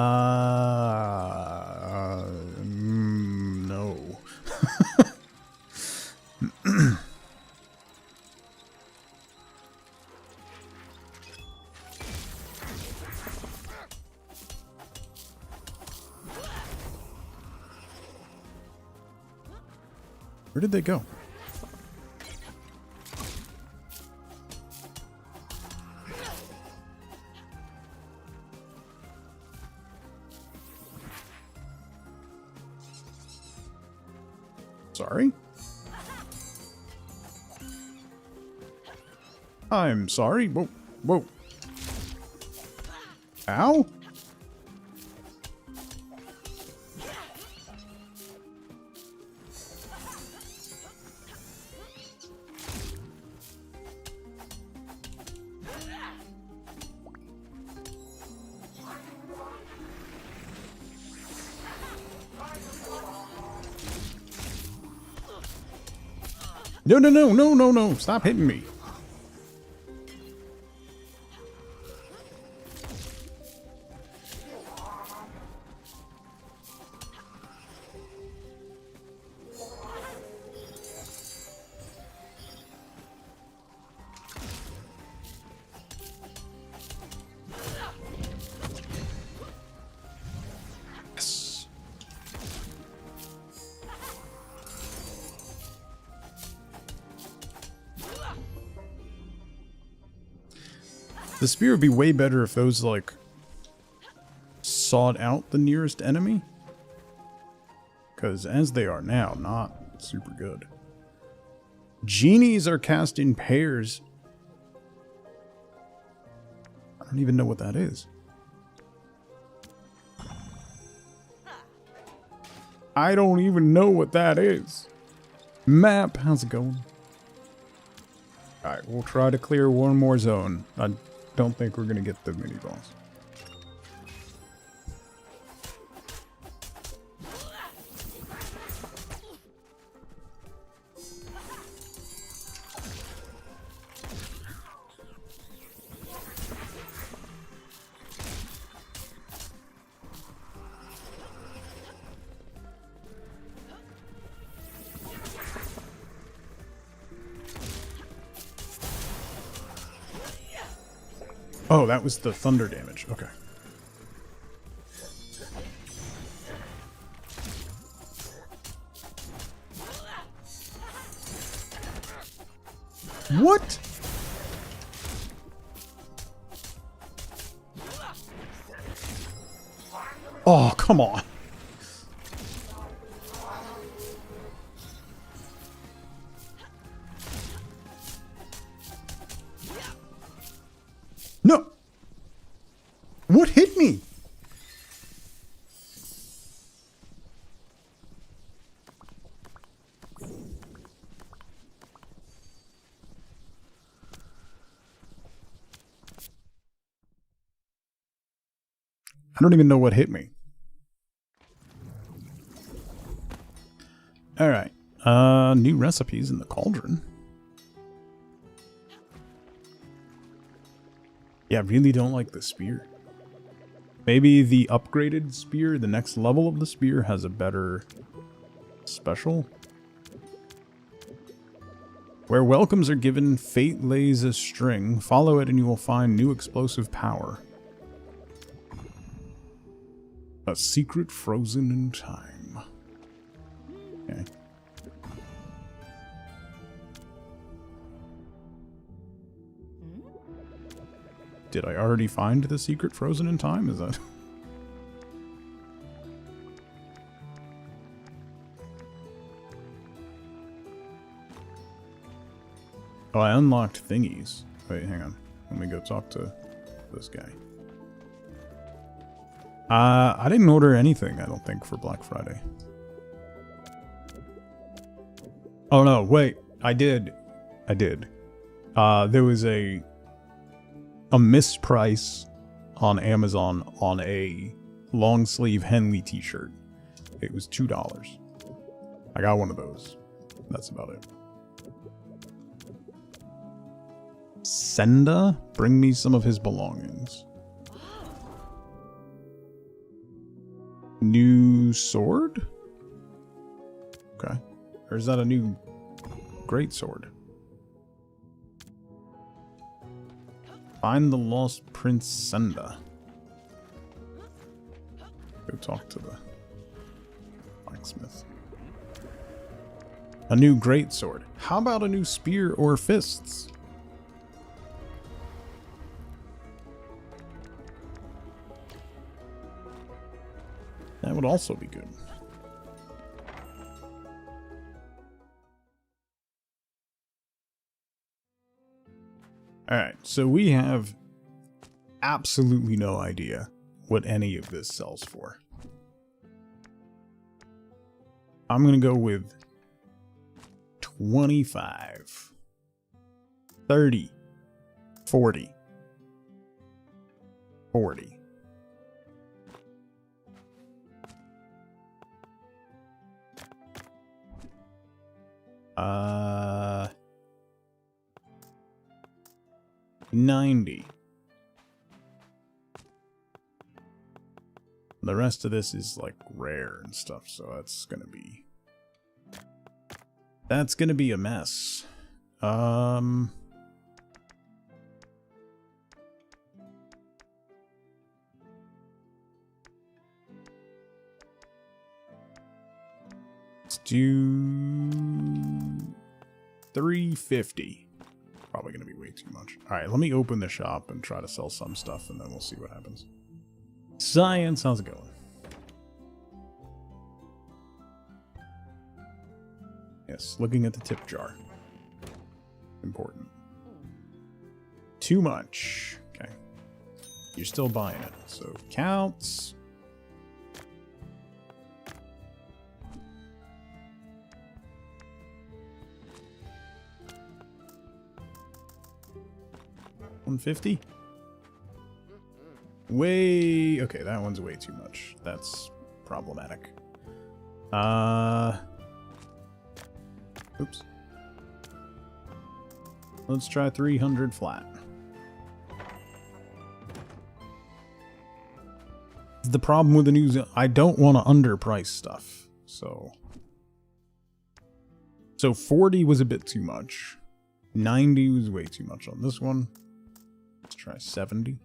Where did they go? Sorry? I'm sorry. Whoa. Whoa. Ow? No, no, no, no, no, no. Stop hitting me. Yes. The spear would be way better if those, like, sawed out the nearest enemy. Because as they are now, not super good. Genies are cast in pairs. I don't even know what that is. I don't even know what that is. Map, how's it going? Alright, we'll try to clear one more zone. I don't think we're gonna get the mini boss. Oh, that was the thunder damage. Okay. What? Oh, come on. No! What hit me? I don't even know what hit me. New recipes in the cauldron. Yeah, I really don't like the spear. Maybe the upgraded spear, the next level of the spear, has a better special. Where welcomes are given, fate lays a string. Follow it and you will find new explosive power. A secret frozen in time. Okay. Did I already find the secret frozen in time? Is that... Oh, I unlocked thingies. Wait, hang on. Let me go talk to this guy. I didn't order anything, I don't think, for Black Friday. Oh no, wait. I did. There was a misprice on Amazon on a long sleeve Henley t-shirt. It was $2. I got one of those. That's about it. Senda, bring me some of his belongings. New sword? Okay. Or is that a new great sword? Find the lost Prince Senda. Go talk to the blacksmith. A new great sword. How about a new spear or fists? That would also be good. Alright, so we have absolutely no idea what any of this sells for. I'm gonna go with 25, 30, 40, 40. Uh, 90. The rest of this is like rare and stuff, so that's gonna be a mess. Let's do 350. Probably gonna be way too much. Alright, let me open the shop and try to sell some stuff and then we'll see what happens. Science, how's it going? Yes, looking at the tip jar. Important. Too much. Okay. You're still buying it, so counts. $150? Way... Okay, that one's way too much. That's problematic. Oops. Let's try 300 flat. The problem with the news, I don't want to underprice stuff, so 40 was a bit too much. 90 was way too much on this one. Let's try 70.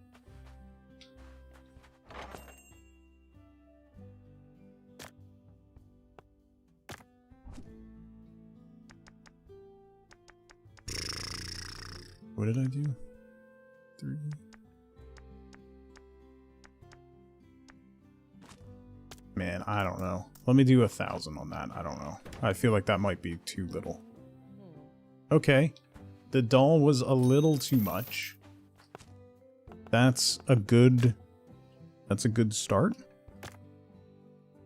What did I do? 3. Man, I don't know. Let me do 1,000 on that. I don't know. I feel like that might be too little. Okay. The doll was a little too much. That's a good start.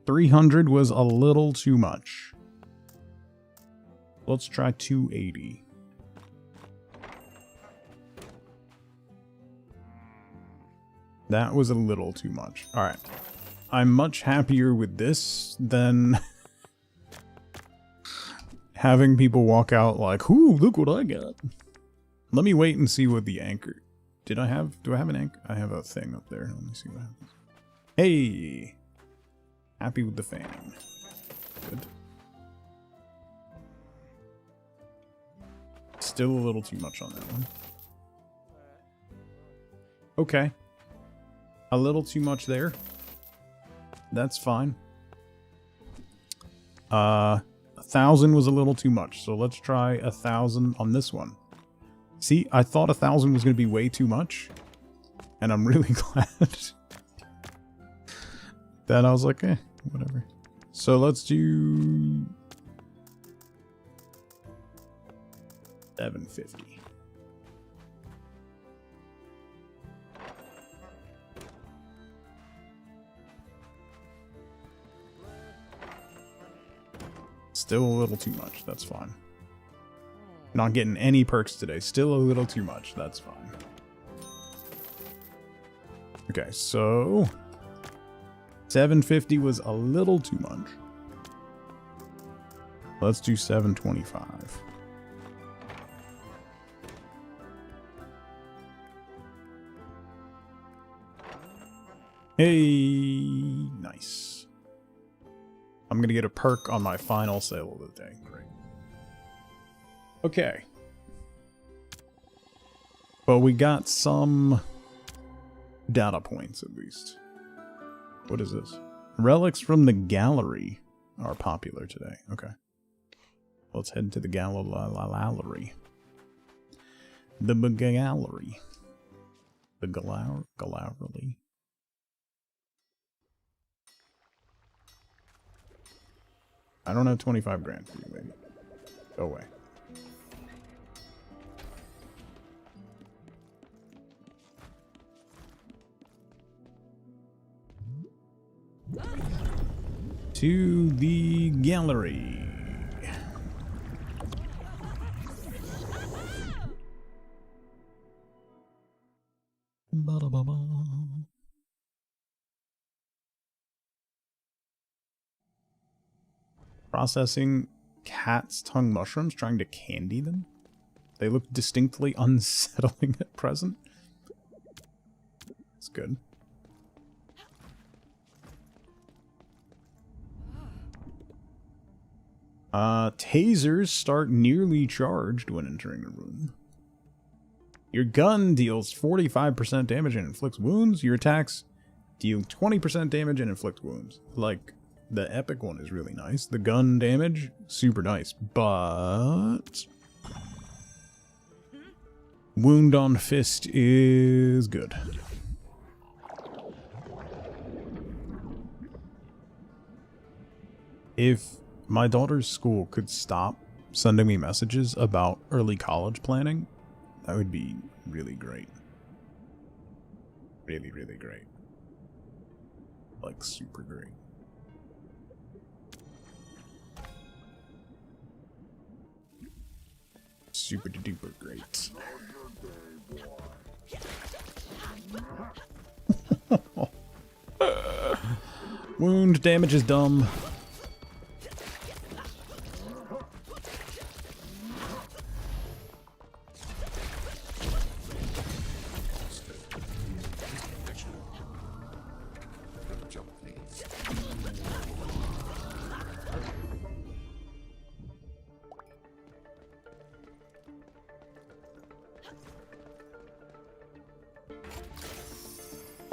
300 was a little too much. Let's try 280. That was a little too much. Alright. I'm much happier with this than having people walk out like, ooh, look what I got. Let me wait and see what the anchor... do I have an anchor? I have a thing up there. Let me see what happens. Hey! Happy with the fan. Good. Still a little too much on that one. Okay. A little too much there. That's fine. 1,000 was a little too much, so let's try 1,000 on this one. See, I thought 1,000 was going to be way too much, and I'm really glad that I was like, eh, whatever. So let's do 750. Still a little too much, that's fine. Not getting any perks today, still a little too much, that's fine. Okay, so 750 was a little too much. Let's do 725. Hey, nice. I'm going to get a perk on my final sale of the day. Great. Okay. But we got some data points, at least. What is this? Relics from the gallery are popular today. Okay. Let's head to the gallery. The gallery. The gallery. I don't have 25 grand for you, baby. Go away. To the gallery. Ba-da-ba-ba. Processing cat's tongue mushrooms, trying to candy them. They look distinctly unsettling at present. It's good. Tasers start nearly charged when entering a room. Your gun deals 45% damage and inflicts wounds. Your attacks deal 20% damage and inflict wounds. Like... the epic one is really nice. The gun damage, super nice. But... wound on fist is good. If my daughter's school could stop sending me messages about early college planning, that would be really great. Really, really great. Like, super great. Super duper great. Wound damage is dumb.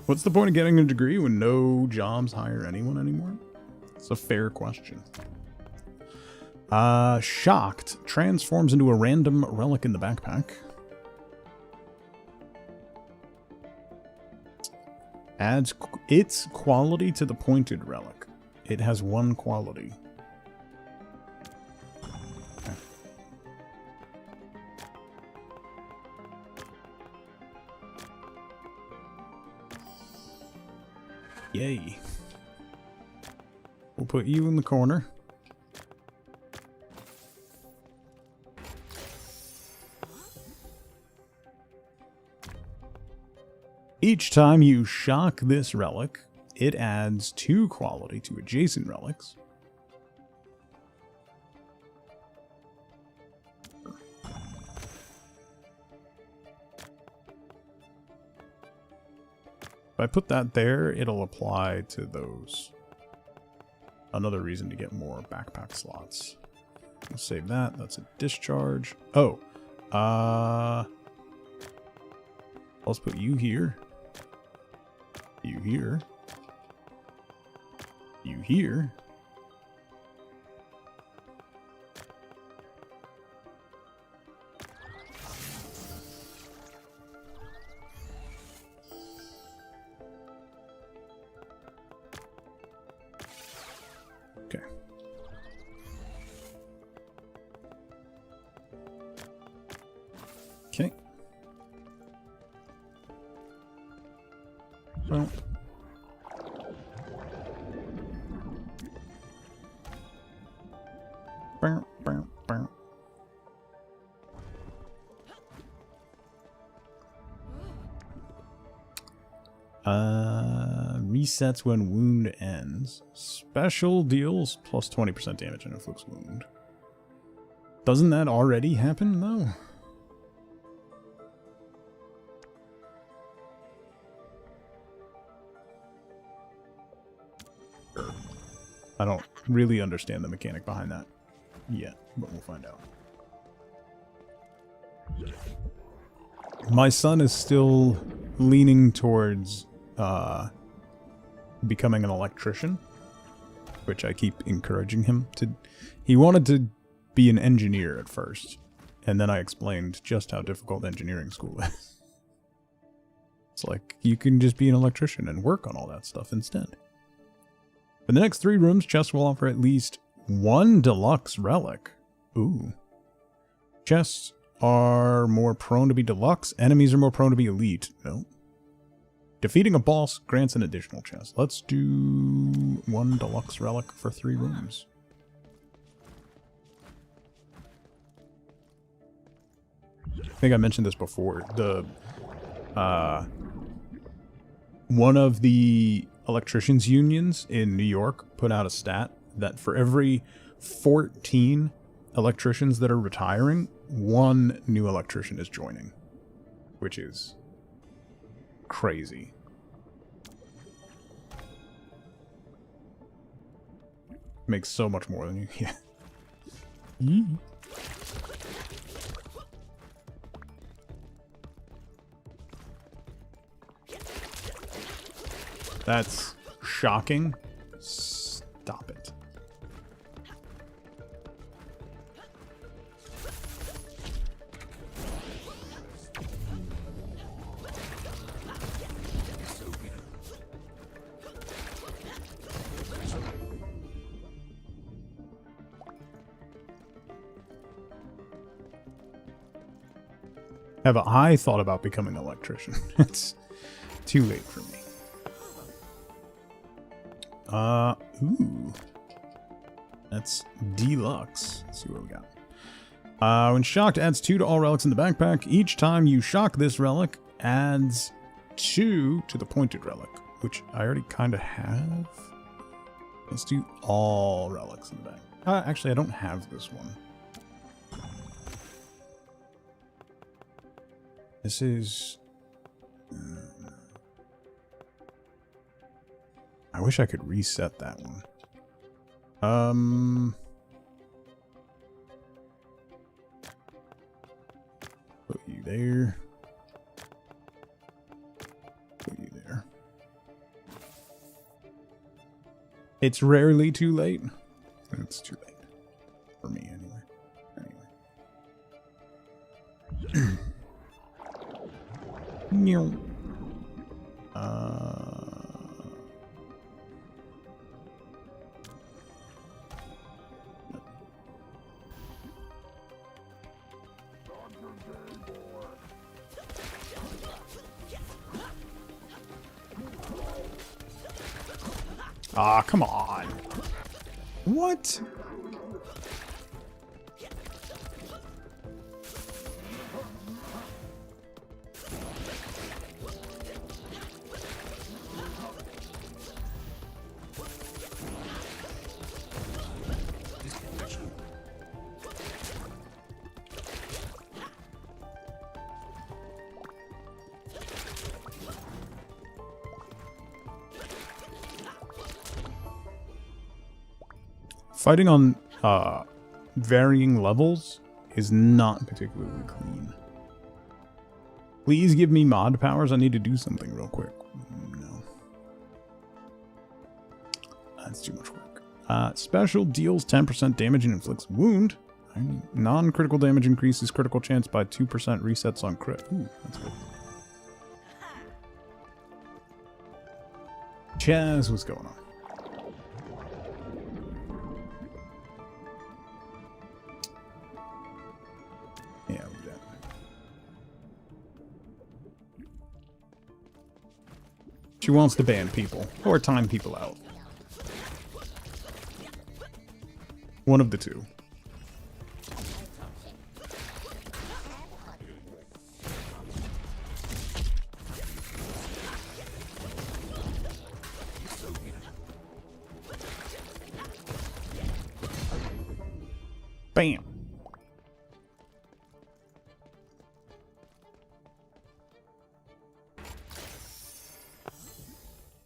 What's the point of getting a degree when no jobs hire anyone anymore? It's a fair question. Shocked transforms into a random relic in the backpack. Adds its quality to the pointed relic. It has one quality. Yay. We'll put you in the corner. Each time you shock this relic, it adds 2 quality to adjacent relics. If I put that there, it'll apply to those. Another reason to get more backpack slots. We'll save that. That's a discharge. Oh. Let's put you here. You here. You here. Okay. Okay. Well. Bow, bow, bow. Resets when wound ends. Special deals plus 20% damage and inflicts wound. Doesn't that already happen though? I don't really understand the mechanic behind that yet, but we'll find out. My son is still leaning towards becoming an electrician, which I keep encouraging him to. He wanted to be an engineer at first, and then I explained just how difficult engineering school is. It's like, you can just be an electrician and work on all that stuff instead. For the next 3 rooms, chests will offer at least 1 deluxe relic. Ooh. Chests are more prone to be deluxe. Enemies are more prone to be elite. No. Defeating a boss grants an additional chest. Let's do 1 deluxe relic for 3 rooms. I think I mentioned this before. The one of the electricians unions in New York put out a stat that for every 14 electricians that are retiring, 1 new electrician is joining, which is crazy. Makes so much more than you get. That's shocking. Stop it. I thought about becoming an electrician. It's too late for me. Ooh. That's deluxe. Let's see what we got. When shocked, adds 2 to all relics in the backpack. Each time you shock this relic, adds 2 to the pointed relic, which I already kind of have. Let's do all relics in the back. Actually, I don't have this one. This is... I wish I could reset that one. Put you there. Put you there. It's rarely too late. It's too late. For me, anyway. Ah, come on. What? fighting on varying levels is not particularly clean. Please give me mod powers. I need to do something real quick. No. That's too much work. Special deals 10% damage and inflicts wound. Non-critical damage increases critical chance by 2%, resets on crit. Ooh, that's good. Chaz, what's going on? Yeah, we'll do that. She wants to ban people or time people out. One of the two. Bam.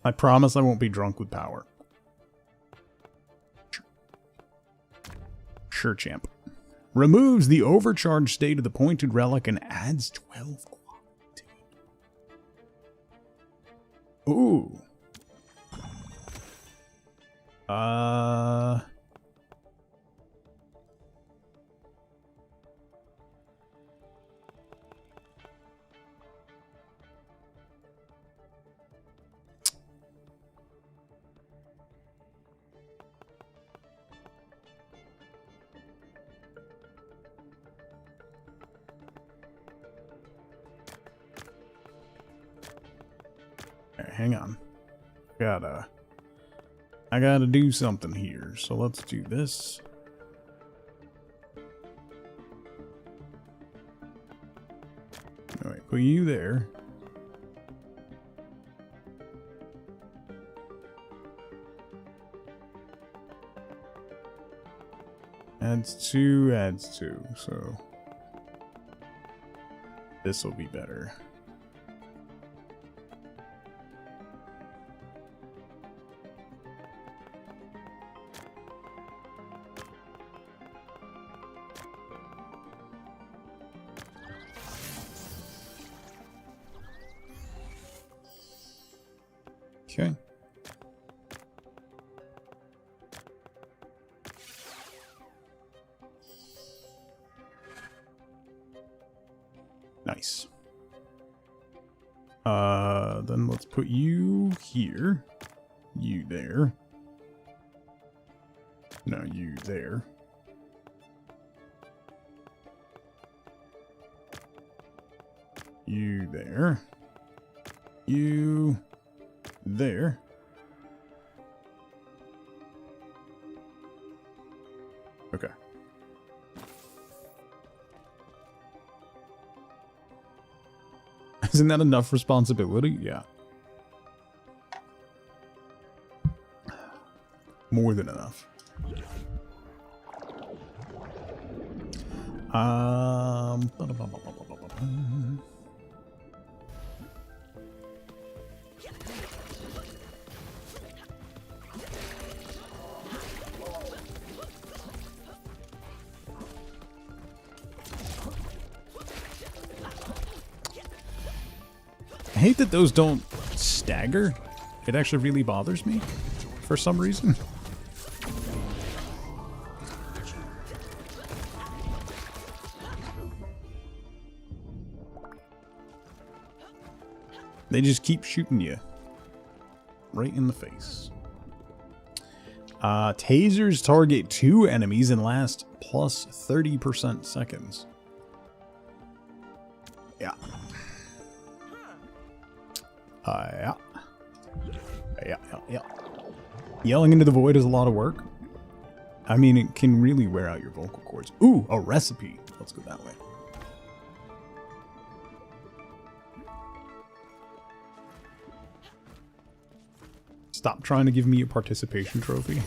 I promise I won't be drunk with power. Sure, champ. Removes the overcharged state of the pointed relic and adds 12 quality. Ooh. Hang on. I gotta do something here. So let's do this. Alright, put you there. Adds 2, so this will be better. Okay. Nice. Then let's put you here. You there. No, you there. You there. You there. Okay. Isn't that enough responsibility? Yeah. More than enough. I hate that those don't stagger. It actually really bothers me for some reason. They just keep shooting you right in the face. Tasers target 2 enemies and last plus 30% seconds. Yeah. Yeah. Yelling into the void is a lot of work. I mean, it can really wear out your vocal cords. Ooh, a recipe. Let's go that way. Stop trying to give me a participation trophy.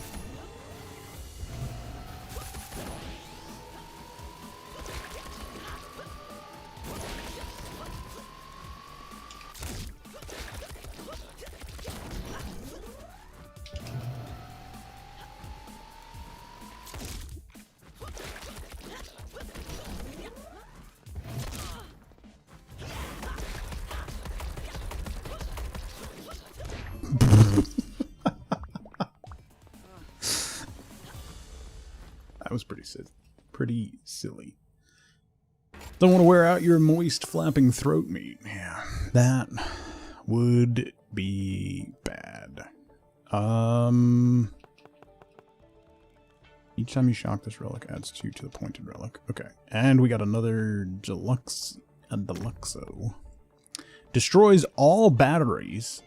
was pretty silly. Don't want to wear out your moist, flapping throat meat. Yeah, that would be bad. Each time you shock this relic adds 2 to the pointed relic. Okay, and we got another deluxe, a deluxo. Destroys all batteries.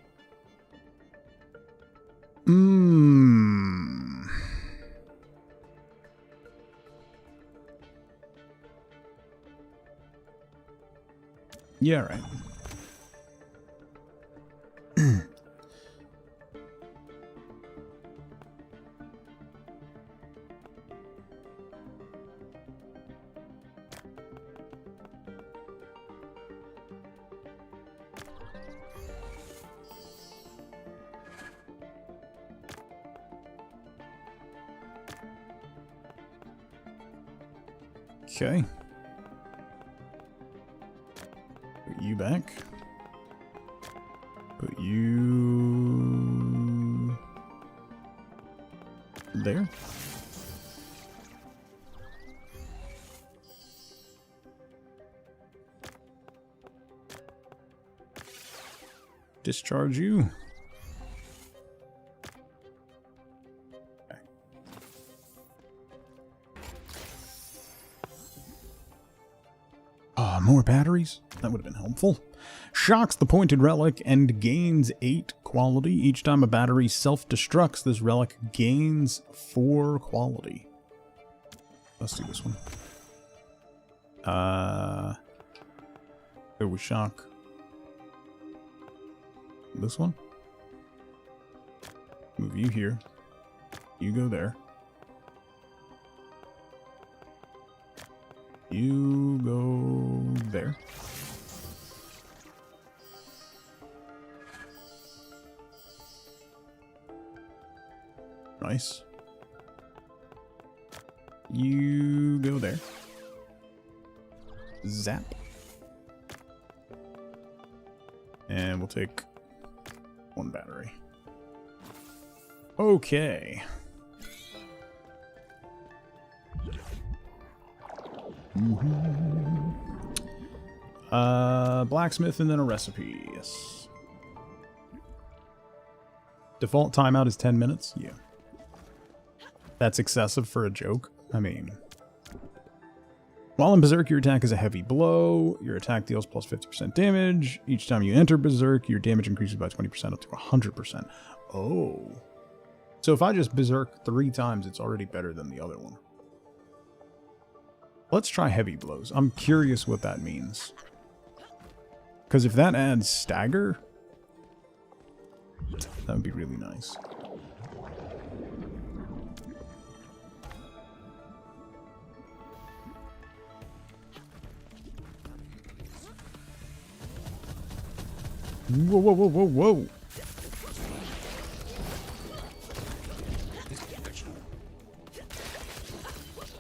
Yeah, right. Okay. Put you back. Put you there. Discharge you. More batteries? That would have been helpful. Shocks the pointed relic and gains 8 quality. Each time a battery self-destructs, this relic gains 4 quality. Let's do this one. There we shock. This one. Move you here. You go there. You go there. Nice. You go there. Zap. And we'll take 1 battery. Okay. Blacksmith and then a recipe. Yes. Default timeout is 10 minutes. Yeah. That's excessive for a joke. I mean, while in Berserk, your attack is a heavy blow. Your attack deals plus 50% damage. Each time you enter Berserk, your damage increases by 20% up to 100%. Oh. So if I just Berserk 3 times, it's already better than the other one. Let's try heavy blows. I'm curious what that means. Because if that adds stagger, that would be really nice. Whoa, whoa, whoa, whoa, whoa.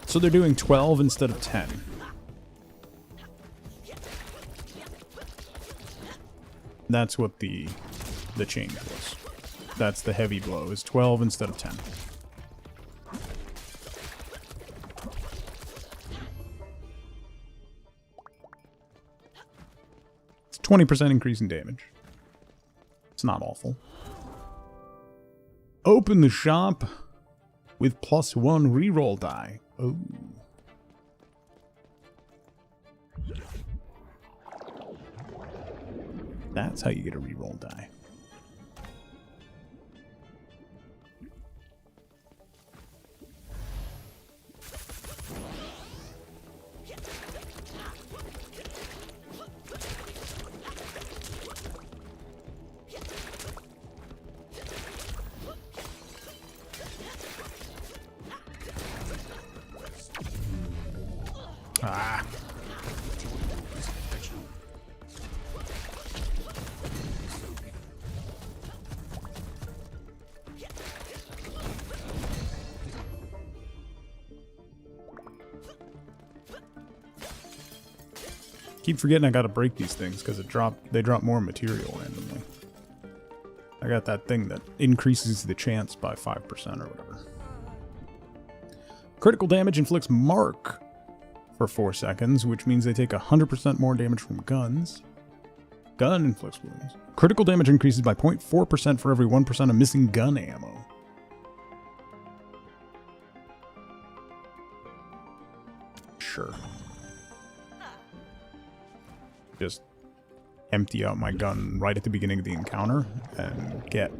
So they're doing 12 instead of 10. That's what the change was. That's the heavy blow, is 12 instead of 10. It's 20% increase in damage. It's not awful. Open the shop with +1 reroll die. Oh. That's how you get a reroll die. Ah. Keep forgetting I gotta break these things because they drop more material randomly. I got that thing that increases the chance by 5% or whatever. Critical damage inflicts mark for 4 seconds, which means they take 100% more damage from guns. Gun inflicts wounds. Critical damage increases by 0.4% for every 1% of missing gun ammo. Sure. Just empty out my gun right at the beginning of the encounter and get,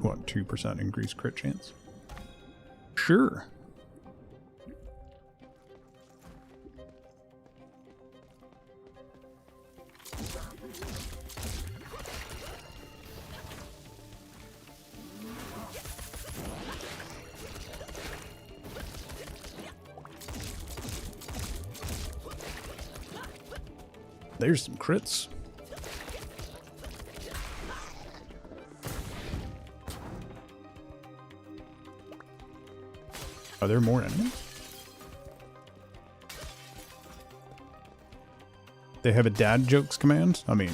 what, 2% increased crit chance? Sure. There's some crits. Are there more enemies? They have a dad jokes command? I mean,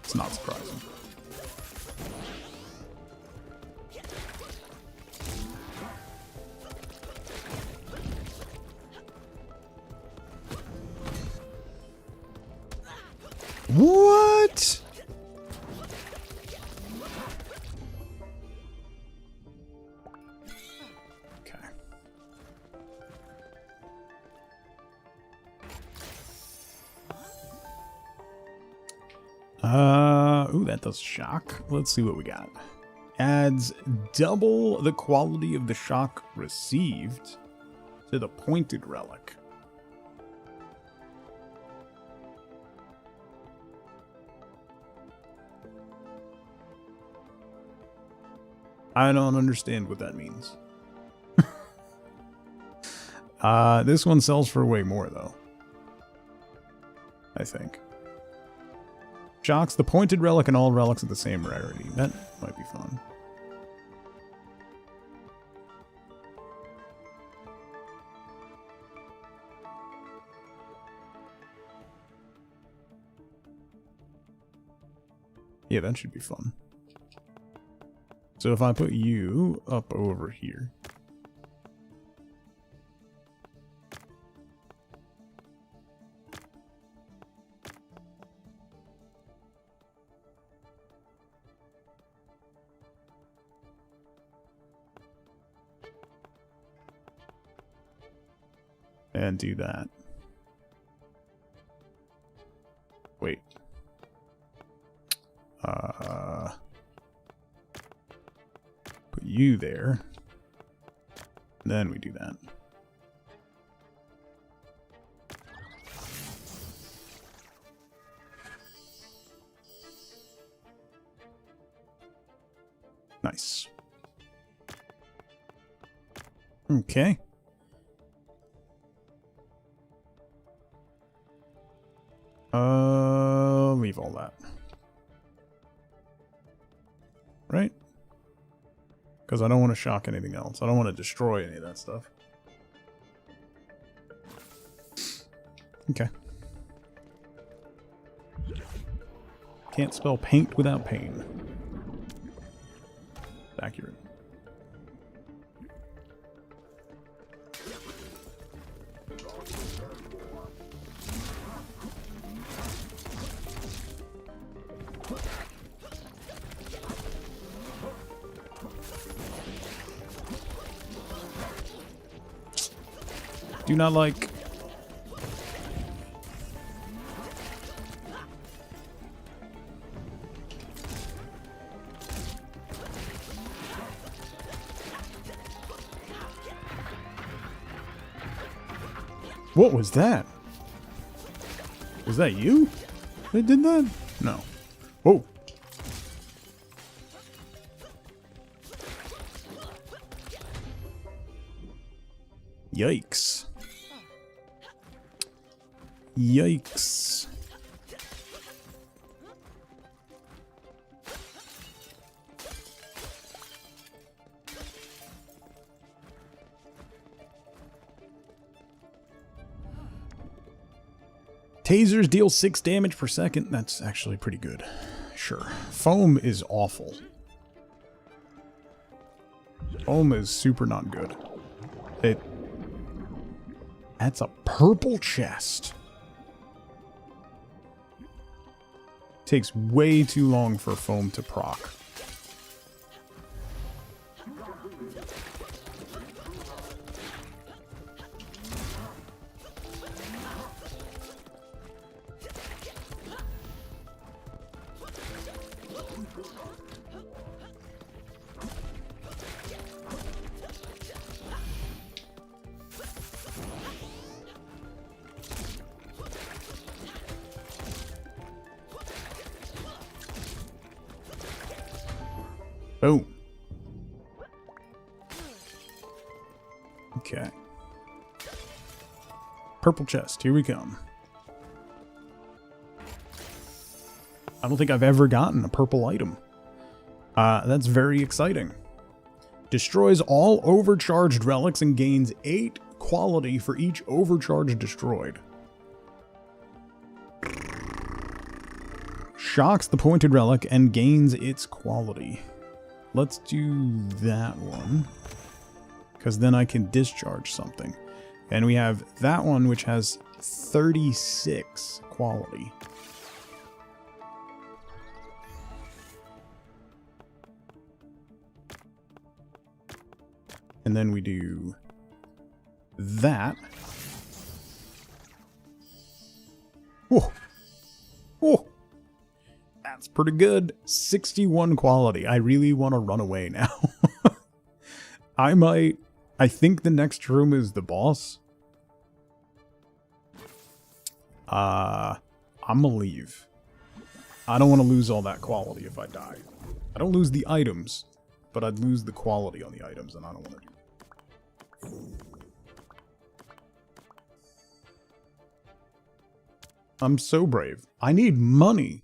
it's not surprising. What? Okay. Ooh, that does shock. Let's see what we got. Adds double the quality of the shock received to the pointed relic. I don't understand what that means. This one sells for way more, though. I think. Shocks the pointed relic and all relics of the same rarity. That might be fun. Yeah, that should be fun. So if I put you up over here. And do that. Wait. Put you there. Then we do that. Nice. Okay. Leave all that. Right? Because I don't want to shock anything else. I don't want to destroy any of that stuff. Okay. Can't spell paint without pain. Accurate. Do not like. What was that? Was that you? They did that? No. Whoa. Yikes. Yikes. Tasers deal 6 damage per second. That's actually pretty good. Sure. Foam is awful. Foam is super not good. That's a purple chest. Takes way too long for foam to proc. Boom. Okay. Purple chest, here we come. I don't think I've ever gotten a purple item. That's very exciting. Destroys all overcharged relics and gains 8 quality for each overcharge destroyed. Shocks the pointed relic and gains its quality. Let's do that one, because then I can discharge something. And we have that one, which has 36 quality. And then we do that. Whoa. Whoa. That's pretty good. 61 quality. I really want to run away now. I think the next room is the boss. I'm gonna leave. I don't want to lose all that quality if I die. I don't lose the items, but I'd lose the quality on the items, and I don't want to do that. I'm so brave. I need money.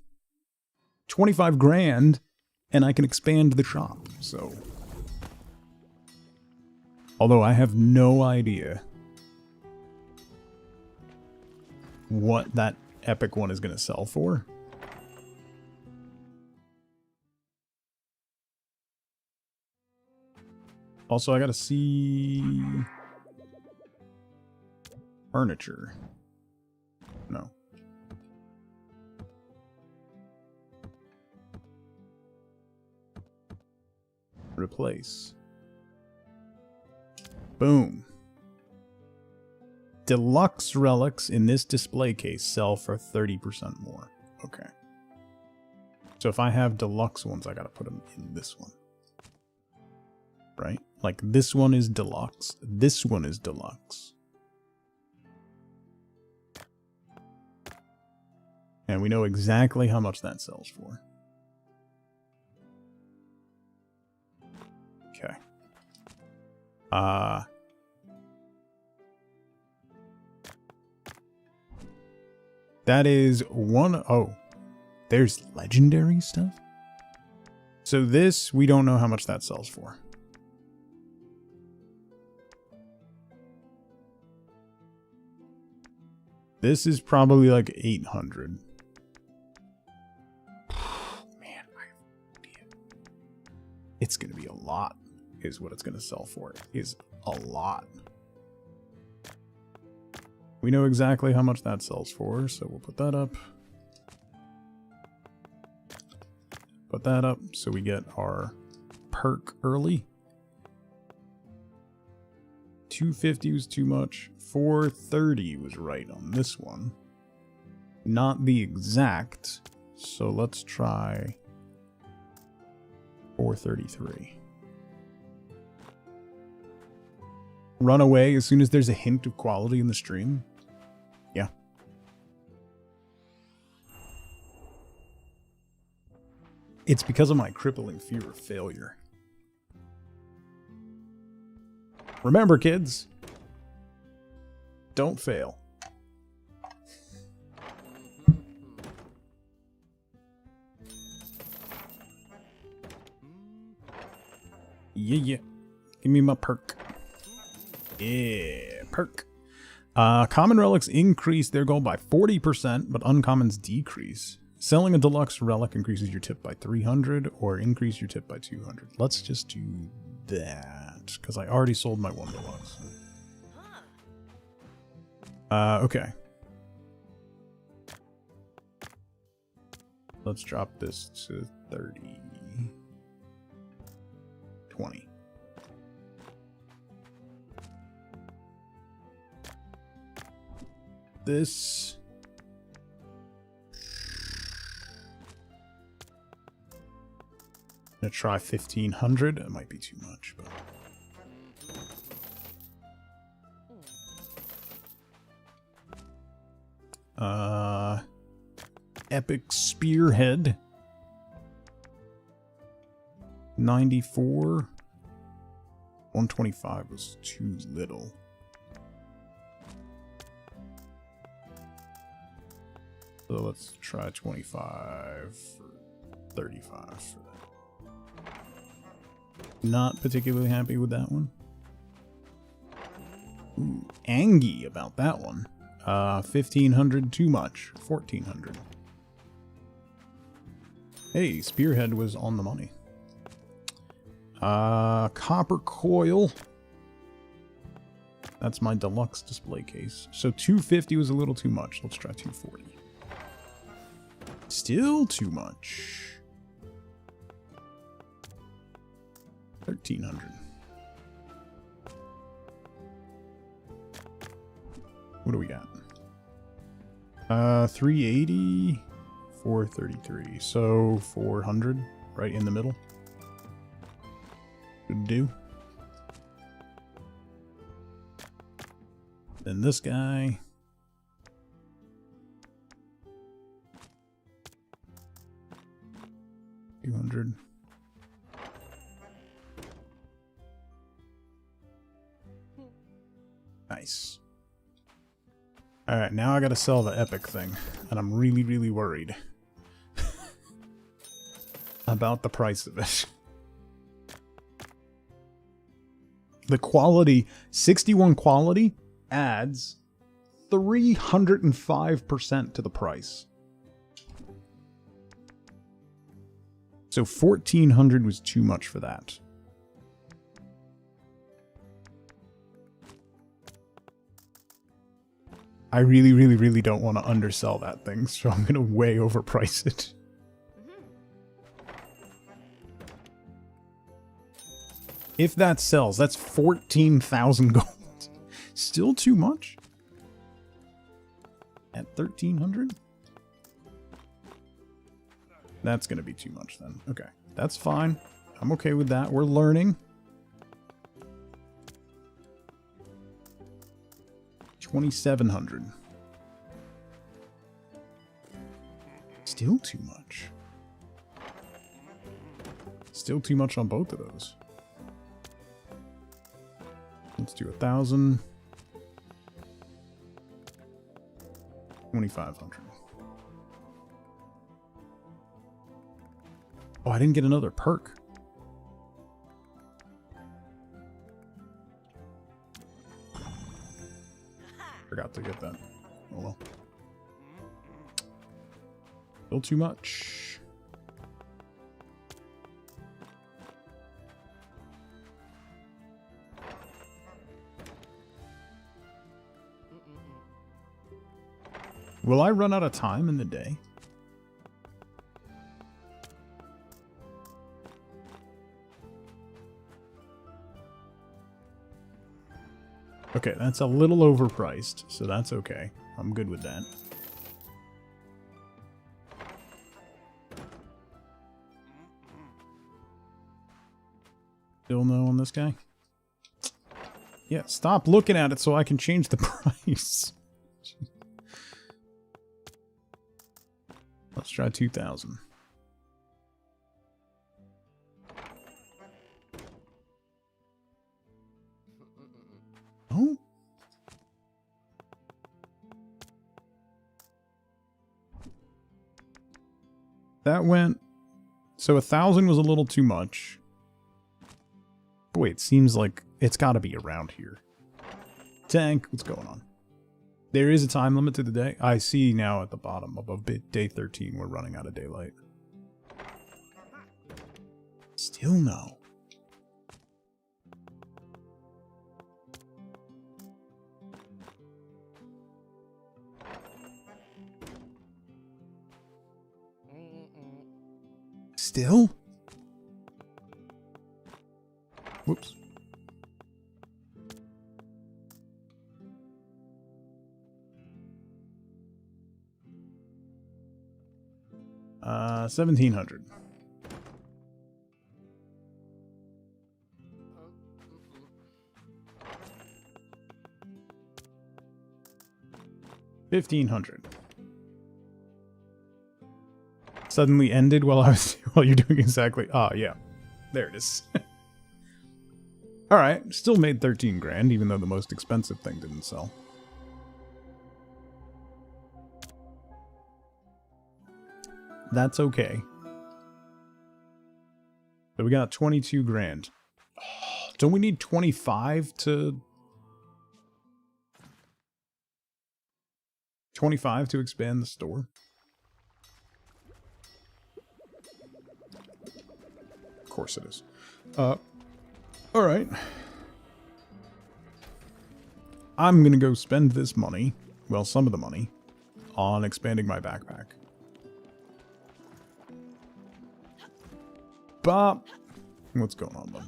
25 grand, and I can expand the shop, so. Although I have no idea what that epic one is going to sell for. Also, I gotta see furniture. No. Replace. Boom. Deluxe relics in this display case sell for 30% more. Okay. So if I have deluxe ones, I gotta put them in this one. Right? Like this one is deluxe. This one is deluxe. And we know exactly how much that sells for. Okay. That is one. Oh, there's legendary stuff. So this, we don't know how much that sells for. This is probably like 800. Man, I have no idea. It's going to be a lot, is what it's going to sell for. It is a lot. We know exactly how much that sells for, so we'll put that up. Put that up so we get our perk early. 250 was too much. 430 was right on this one. Not the exact, so let's try 433. Run away as soon as there's a hint of quality in the stream. Yeah. It's because of my crippling fear of failure. Remember, kids, don't fail. Yeah. Give me my perk. Yeah, perk. Common relics increase their gold by 40%, but uncommons decrease. Selling a deluxe relic increases your tip by 300 or increase your tip by 200. Let's just do that. out, because I already sold my 1 deluxe. Okay. Let's drop this to 30. 20. This... I'm gonna try 1500. It might be too much, but... Epic Spearhead. 94. 125 was too little. So let's try 25 for 35 for that. Not particularly happy with that one. Ooh, Angie about that one. 1500 too much. 1400. Hey, Spearhead was on the money. Copper coil. That's my deluxe display case. So 250 was a little too much. Let's try 240. Still too much. 1300. What do we got? 380, 433. So 400, right in the middle. Good do. Then this guy. $200. Nice. Alright, now I gotta sell the epic thing, and I'm really, really worried about the price of it. The quality, 61 quality, adds 305% to the price. So 1400 was too much for that. I really, really, really don't want to undersell that thing, so I'm going to way overprice it. If that sells, that's 14,000 gold. Still too much? At 1,300? That's going to be too much then. Okay, that's fine. I'm okay with that. We're learning. 2,700. Still too much. Still too much on both of those. Let's do 1,000. 2,500. Oh, I didn't get another perk. Forgot to get that. Oh well. Still too much. Will I run out of time in the day? Okay, that's a little overpriced, so that's okay. I'm good with that. Still no on this guy? Yeah, stop looking at it so I can change the price. Let's try 2,000. Oh. That went... So 1,000 was a little too much. But wait, it seems like it's got to be around here. Tank, what's going on? There is a time limit to the day. I see now at the bottom above day 13 we're running out of daylight. Still no. still? Whoops. $1,700. $1,500. Suddenly ended while you're doing exactly. Ah, yeah, there it is. All right, still made 13 grand, even though the most expensive thing didn't sell. That's okay. So we got 22 grand. Don't we need 25 to... 25 to expand the store? Of course it is. Alright. I'm gonna go spend this money, well, some of the money, on expanding my backpack. Bop! What's going on, bud?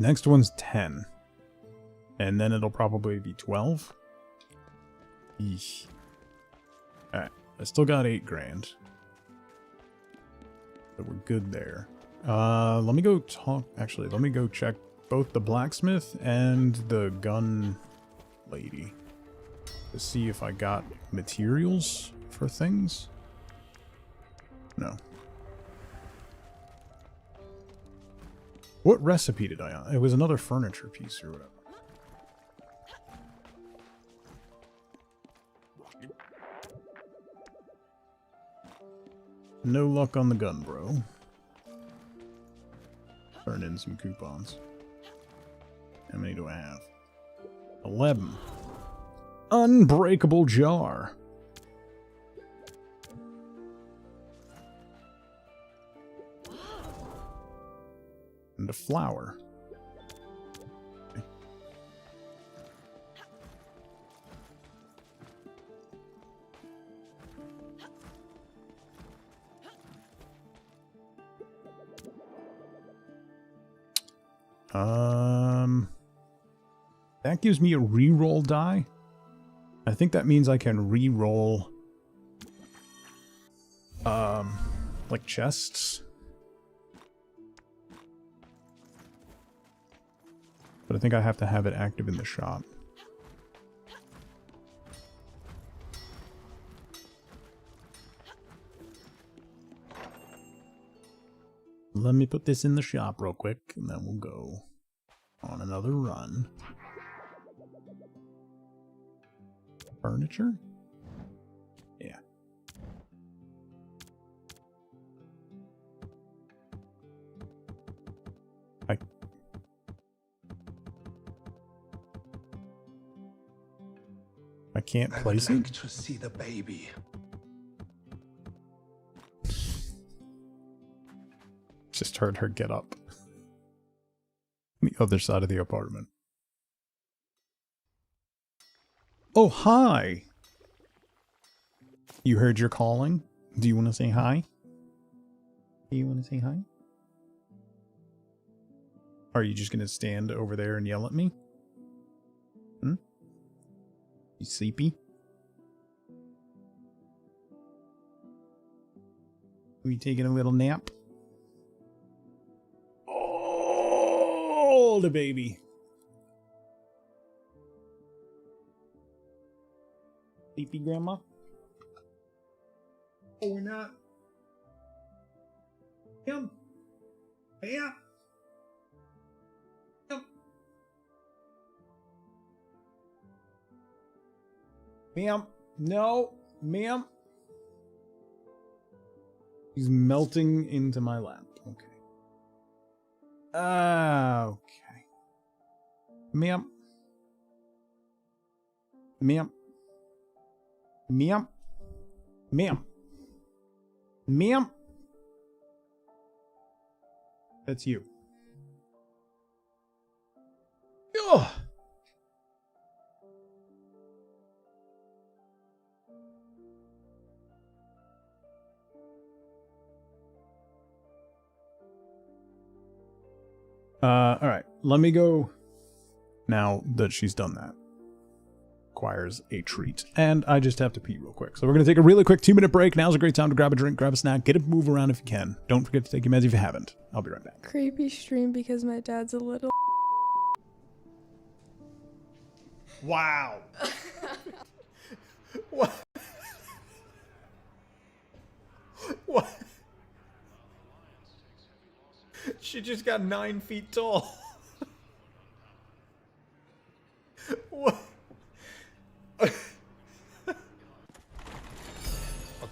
Next one's 10. And then it'll probably be 12. Eesh. Alright, I still got 8 grand. So we're good there. Let me go talk... Actually, let me go check both the blacksmith and the gun lady. To see if I got materials for things. No. What recipe did I... It was another furniture piece or whatever. No luck on the gun, bro. Turn in some coupons. How many do I have? 11. Unbreakable jar. And a flower. Okay. That gives me a reroll die. I think that means I can reroll like chests. But I think I have to have it active in the shop. Let me put this in the shop real quick, and then we'll go on another run. Furniture? Yeah. I can't place it? To see the baby. Just heard her get up. The other side of the apartment. Oh, hi! You heard your calling? Do you want to say hi? Do you want to say hi? Are you just going to stand over there and yell at me? Hmm? You sleepy? Are you taking a little nap? Oh, the baby. Sleepy, Grandma? Oh, we're not. Him. Yeah. Ma'am. No. Ma'am. He's melting into my lap. Okay. Okay. Ma'am. Ma'am. Ma'am. Ma'am. Ma'am. That's you. Ugh. Alright. Let me go now that she's done that. Requires a treat. And I just have to pee real quick. So we're going to take a really quick 2-minute break. Now's a great time to grab a drink, grab a snack, get a move around if you can. Don't forget to take your meds if you haven't. I'll be right back. Creepy stream because my dad's a little. Wow. What? What? She just got 9 feet tall. What? A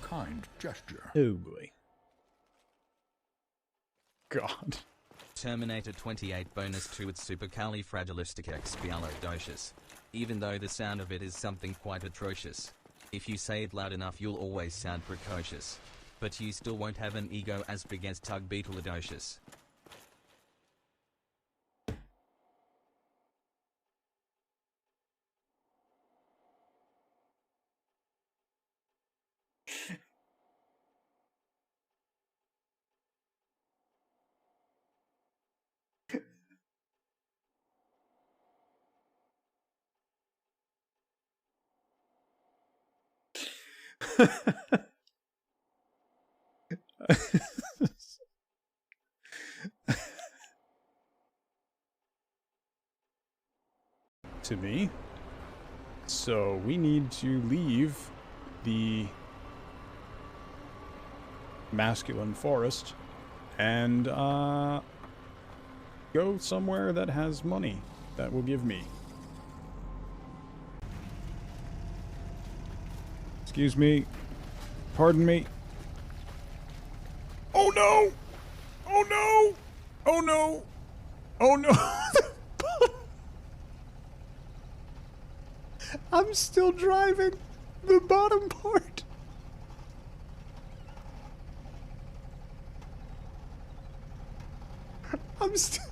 kind gesture. Oh boy. God. Terminator 28 bonus to its supercalifragilisticexpialidocious. Even though the sound of it is something quite atrocious. If you say it loud enough you'll always sound precocious. But you still won't have an ego as big as Tug Beetleadocious. To me. So we need to leave the masculine forest and go somewhere that has money that will give me. Excuse me. Pardon me. Oh no! Oh no! Oh no! Oh no! I'm still driving the bottom part. I'm still...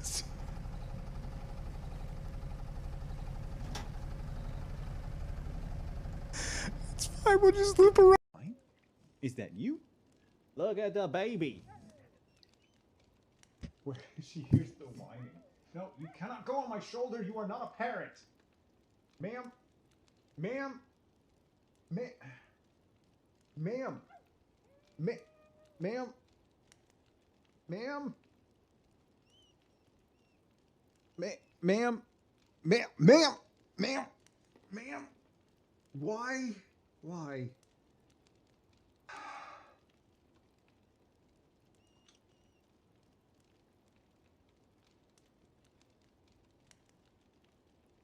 It's fine, we'll just loop around. Is that you? Look at the baby. Where she hears the whining. No, you cannot go on my shoulder. You are not a parrot. Ma'am. Ma'am. Ma'am. Ma'am. Ma'am. Ma'am. Ma'am. Ma'am. Ma'am. Ma'am. Why? Why?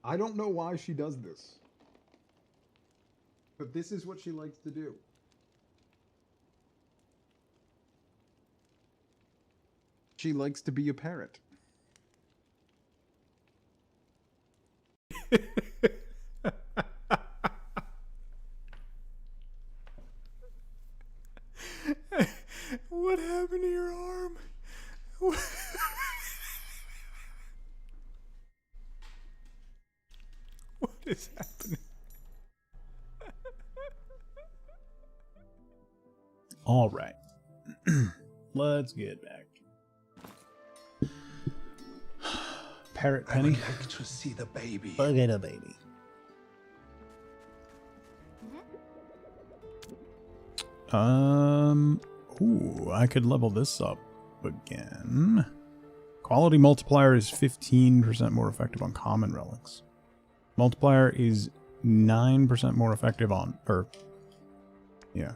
I don't know why she does this. But this is what she likes to do. She likes to be a parrot. What happened to your arm? What is happening? All right. Let's get back. Parrot Penny. I would like to see the baby. Look at a baby. Ooh, I could level this up again. Quality multiplier is 15% more effective on common relics. Multiplier is 9% more effective on, yeah.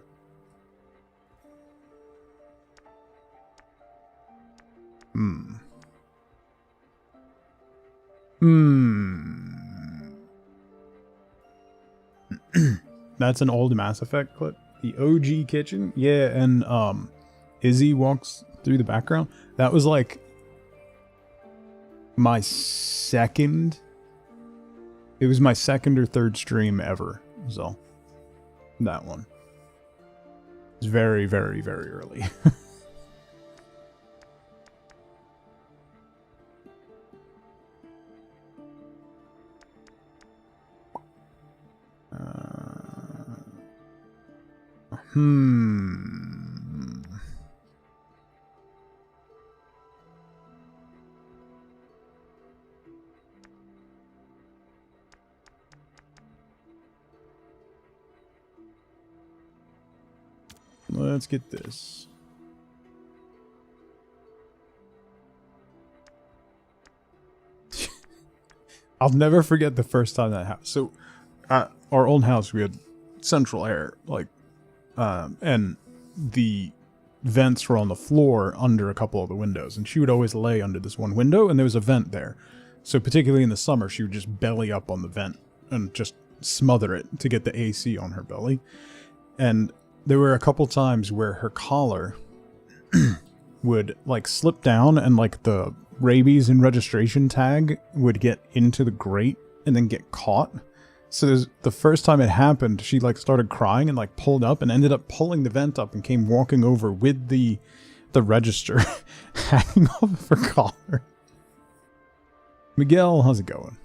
That's an old Mass Effect clip. The OG kitchen? Yeah, and Izzy walks through the background. That was like my second... It was my second or third stream ever, so that one. It's very, very, very early. Let's get this. I'll never forget the first time that happened. So, at our old house, we had central air, like, and the vents were on the floor under a couple of the windows, and she would always lay under this one window, and there was a vent there. So particularly in the summer, she would just belly up on the vent and just smother it to get the AC on her belly. And there were a couple times where her collar would like slip down, and like the rabies and registration tag would get into the grate and then get caught. So the first time it happened, she like started crying and like pulled up and ended up pulling the vent up and came walking over with the register hanging off of her collar. Miguel, how's it going?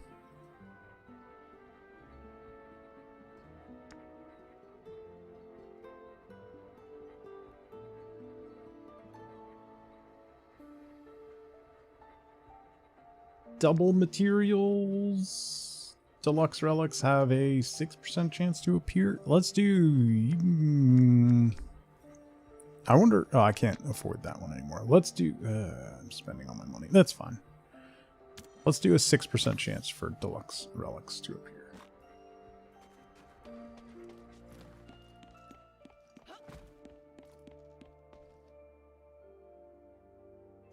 Double materials. Deluxe relics have a 6% chance to appear. Let's do... I wonder... Oh, I can't afford that one anymore. Let's do... I'm spending all my money. That's fine. Let's do a 6% chance for deluxe relics to appear.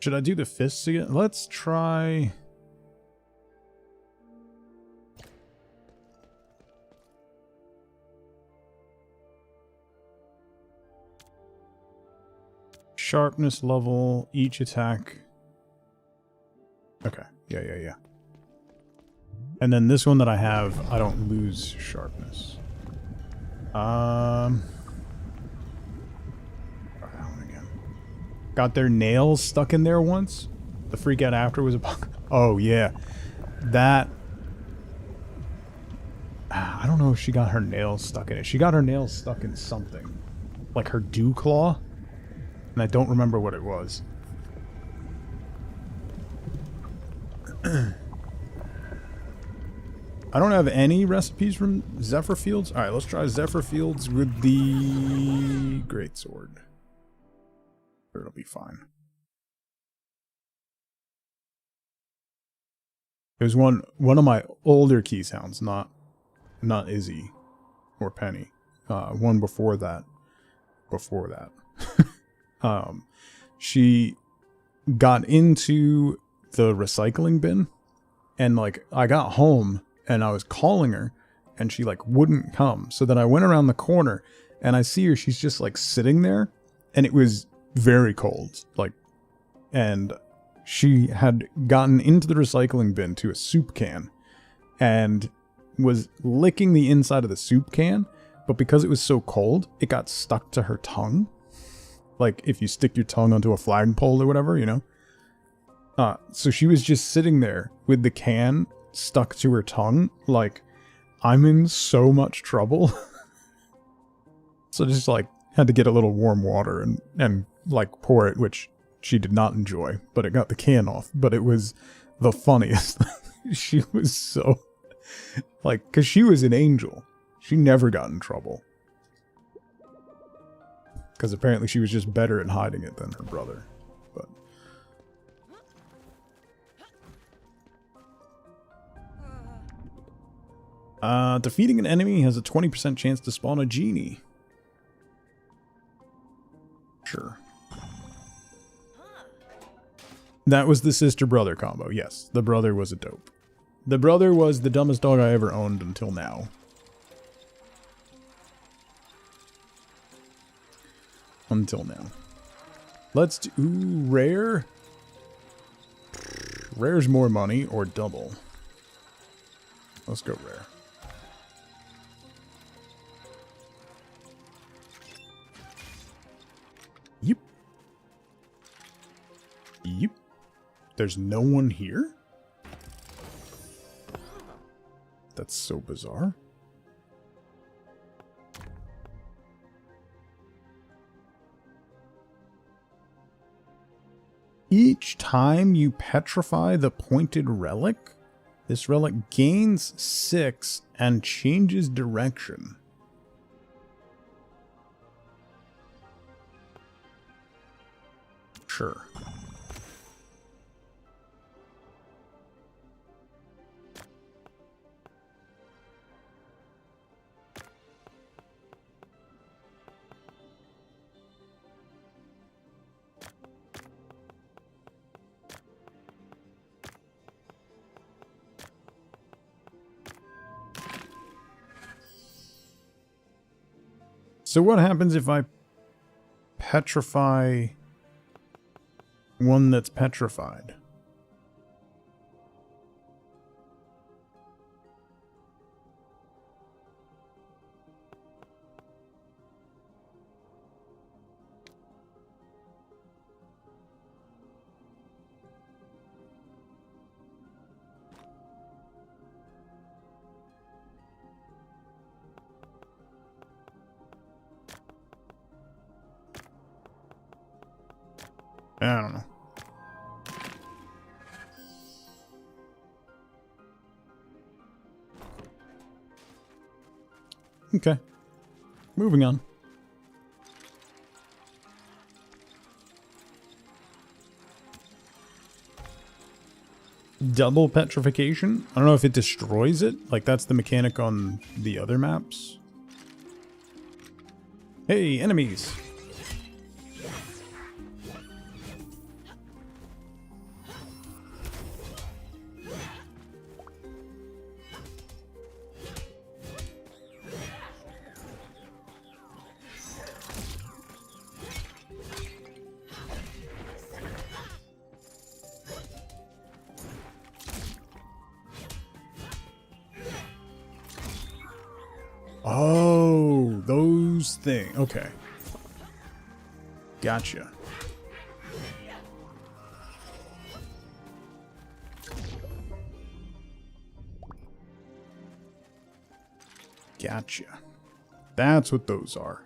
Should I do the fists again? Let's try... Sharpness level, each attack. Okay, yeah. And then this one that I have, I don't lose sharpness. Again. Got their nails stuck in there once. The freak out after was a bug. Oh yeah, that. I don't know if she got her nails stuck in it. She got her nails stuck in something, like her dew claw. And I don't remember what it was. I don't have any recipes from Zephyr Fields. Alright, let's try Zephyr Fields with the Greatsword. It'll be fine. It was one of my older Keysounds, not Izzy or Penny. One before that. She got into the recycling bin, and like I got home and I was calling her and she like wouldn't come. So then I went around the corner and I see her, she's just like sitting there, and it was very cold, like, and she had gotten into the recycling bin to a soup can and was licking the inside of the soup can, but because it was so cold, it got stuck to her tongue. Like if you stick your tongue onto a flagpole or whatever, you know? So she was just sitting there with the can stuck to her tongue, like, I'm in so much trouble. So just like had to get a little warm water and like pour it, which she did not enjoy, but it got the can off. But it was the funniest. She was so like, cause she was an angel. She never got in trouble. Because apparently she was just better at hiding it than her brother. But defeating an enemy has a 20% chance to spawn a genie. Sure. That was the sister-brother combo. Yes, the brother was a dope. The brother was the dumbest dog I ever owned until now. Until now. Let's do... Ooh, rare? Rare's more money, or double. Let's go rare. Yep. Yep. There's no one here? That's so bizarre. Each time you petrify the pointed relic, this relic gains 6 and changes direction. Sure. So what happens if I petrify one that's petrified? I don't know. Okay. Moving on. Double petrification? I don't know if it destroys it. Like, that's the mechanic on the other maps. Hey, enemies! Oh, those things. Okay. Gotcha. Gotcha. That's what those are.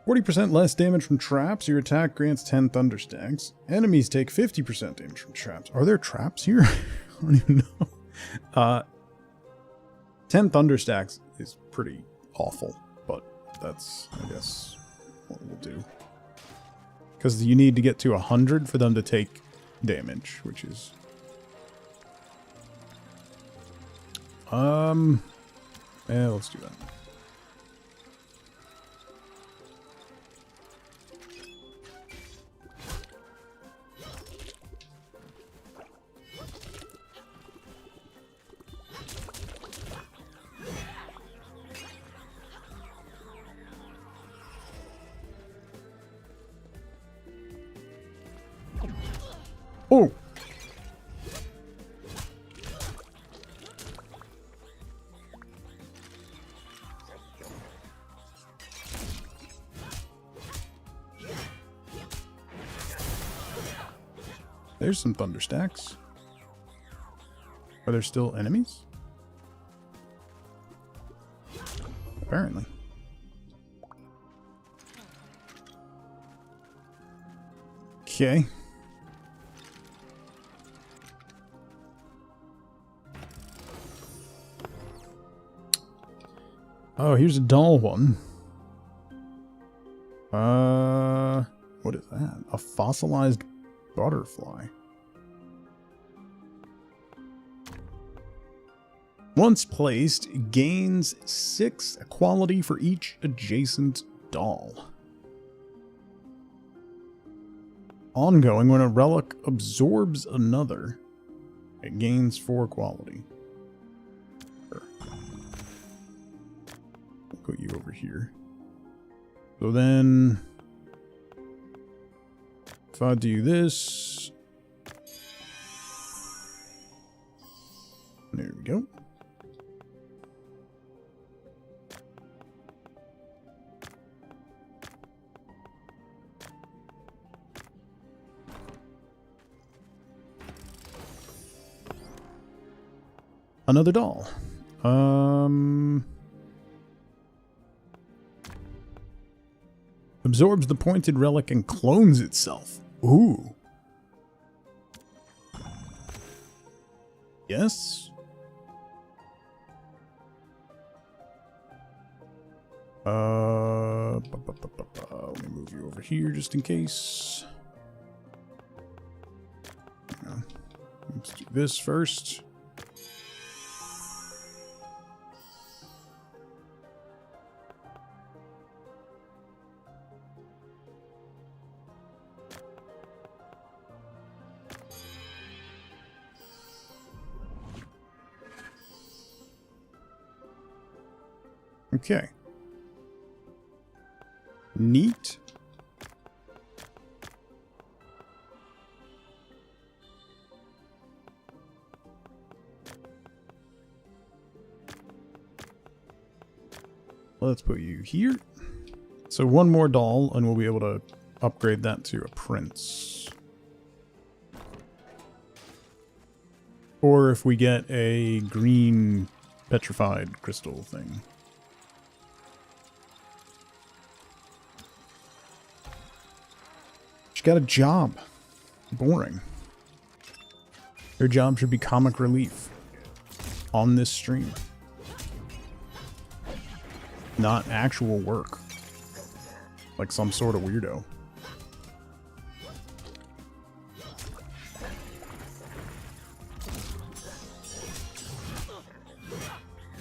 40% less damage from traps. Your attack grants 10 thunderstacks. Enemies take 50% damage from traps. Are there traps here? I don't even know. 10 thunderstacks is pretty awful, but that's, I guess, what we'll do. Because you need to get to 100 for them to take damage, which is... yeah, let's do that. Oh! There's some thunderstacks. Are there still enemies? Apparently. Okay. Oh, here's a dull one. What is that? A fossilized butterfly. Once placed, gains 6 quality for each adjacent doll. Ongoing, when a relic absorbs another, it gains 4 quality. Sure. We'll put you over here. So then, if I do this, there we go. Another doll. Absorbs the pointed relic and clones itself. Ooh. Yes. Let me move you over here just in case. Let's do this first. Okay. Neat. Let's put you here. So one more doll, and we'll be able to upgrade that to a prince. Or if we get a green petrified crystal thing. She got a job. Boring. Her job should be comic relief on this stream. Not actual work. Like some sort of weirdo.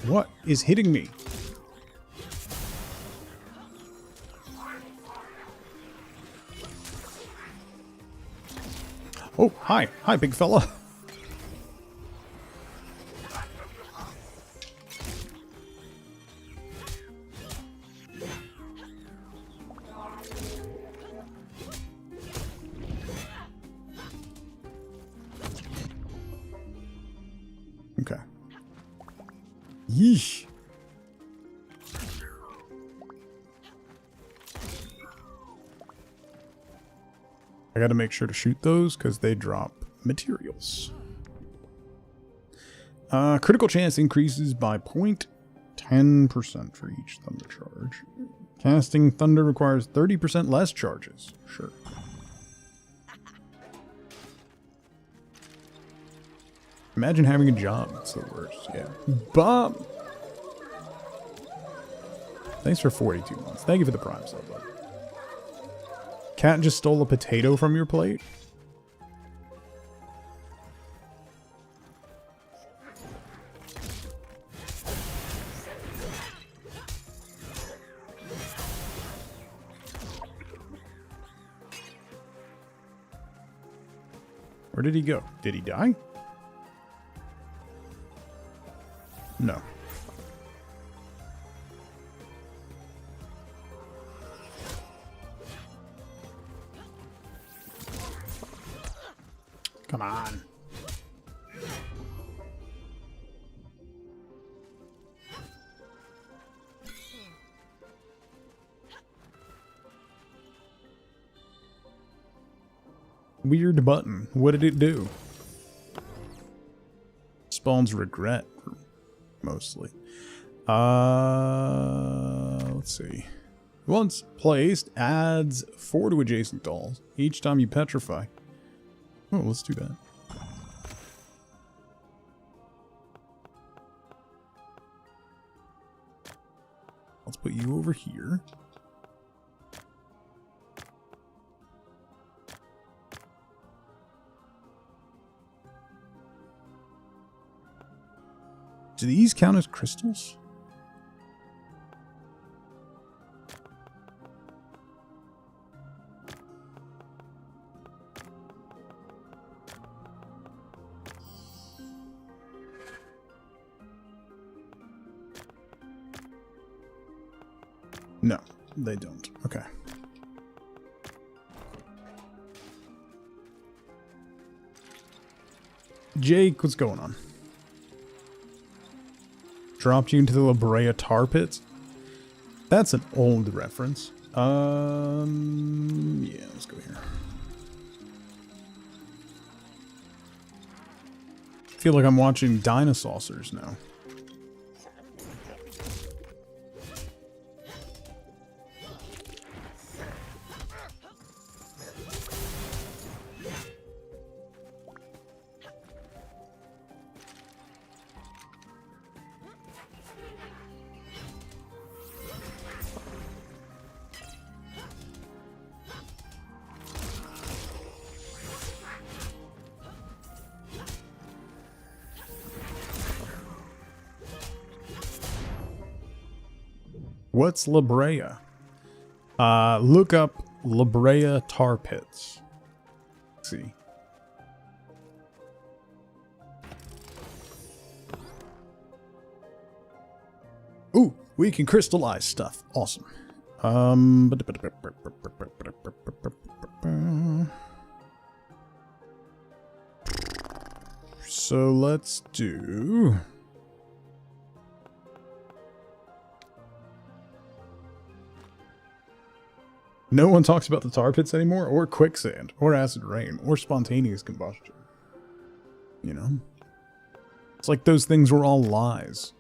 What is hitting me? Oh, hi. Hi, big fella. Okay. Yeesh. I gotta make sure to shoot those because they drop materials. Critical chance increases by 0.10% for each thunder charge. Casting thunder requires 30% less charges. Sure. Imagine having a job. It's the worst. Yeah. Bum. Thanks for 42 months. Thank you for the prime sub, bud. Cat just stole a potato from your plate? Where did he go? Did he die? No. Come on. Weird button. What did it do? Spawns regret, mostly. Let's see. Once placed, adds 4 to adjacent dolls each time you petrify. Oh, let's do that. Let's put you over here. Do these count as crystals? No, they don't. Okay. Jake, what's going on? Dropped you into the La Brea tar pits? That's an old reference. Yeah, let's go here. I feel like I'm watching Dinosaurs now. What's La Brea? Look up La Brea tar pits. Let's see. Ooh, we can crystallize stuff. Awesome. So let's do... No one talks about the tar pits anymore, or quicksand, or acid rain, or spontaneous combustion. You know? It's like those things were all lies.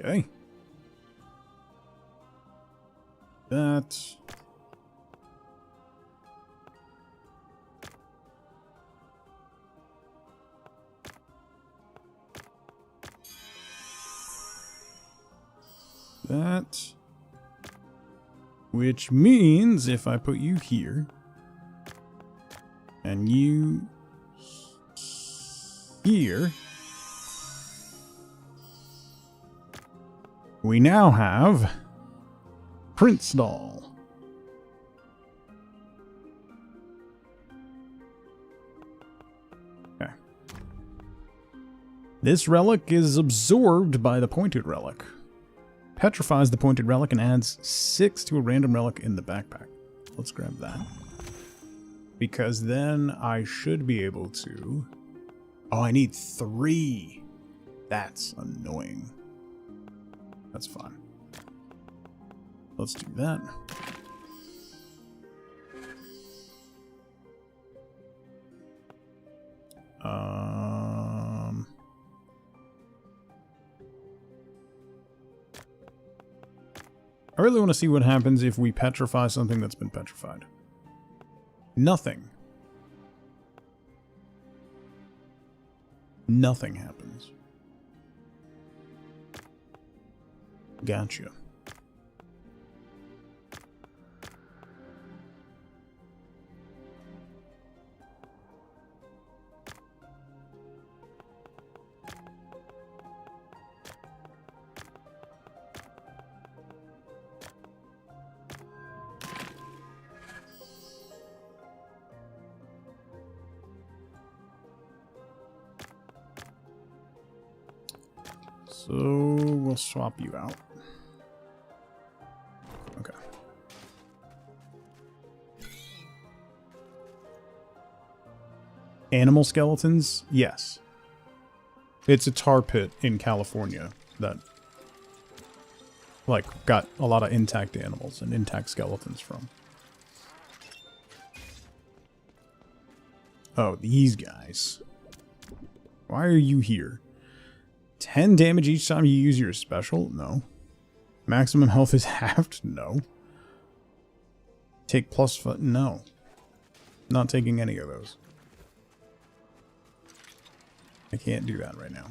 Okay. That. That. Which means if I put you here and you here, we now have Prince Doll. Okay. This relic is absorbed by the pointed relic. Petrifies the pointed relic and adds 6 to a random relic in the backpack. Let's grab that. Because then I should be able to... Oh, I need 3. That's annoying. That's fine. Let's do that. I really want to see what happens if we petrify something that's been petrified. Nothing. Nothing happens. Gotcha. So we'll swap you out. Okay. Animal skeletons? Yes. It's a tar pit in California that, like, got a lot of intact animals and intact skeletons from. Oh, these guys. Why are you here? 10 damage each time you use your special? No. Maximum health is halved? No. Take +5? No. Not taking any of those. I can't do that right now.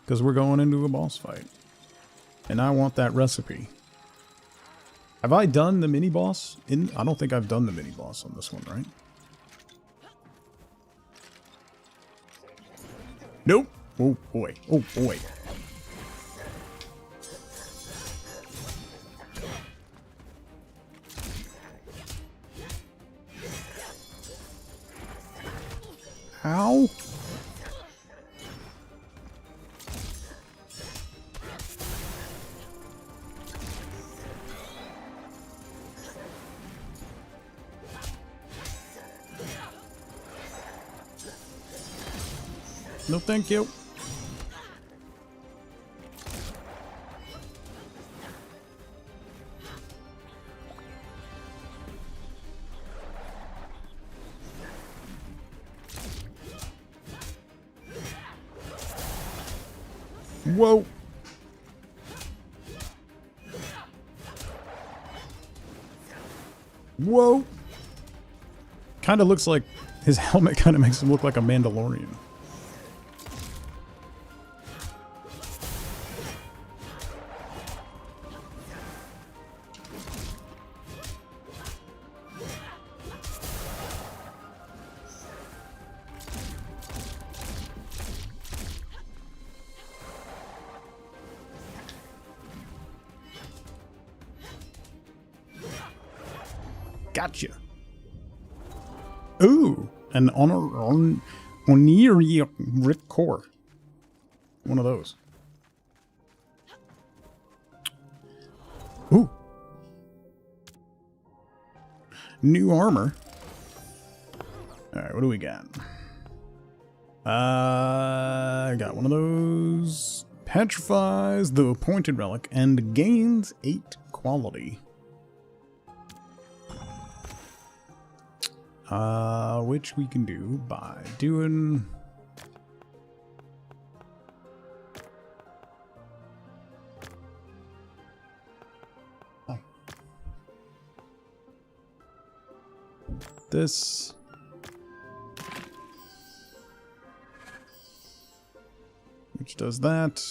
Because we're going into a boss fight. And I want that recipe. Have I done the mini-boss? I don't think I've done the mini-boss on this one, right? Nope. Oh boy. Oh boy. Ow. No, thank you. Whoa. Whoa. Kind of looks like his helmet kind of makes him look like a Mandalorian. Gotcha. Ooh, an honorary Rit Core. One of those. Ooh. New armor. Alright, what do we got? I got one of those. Petrifies the appointed relic and gains 8 quality. Which we can do by doing... Oh. This... Which does that.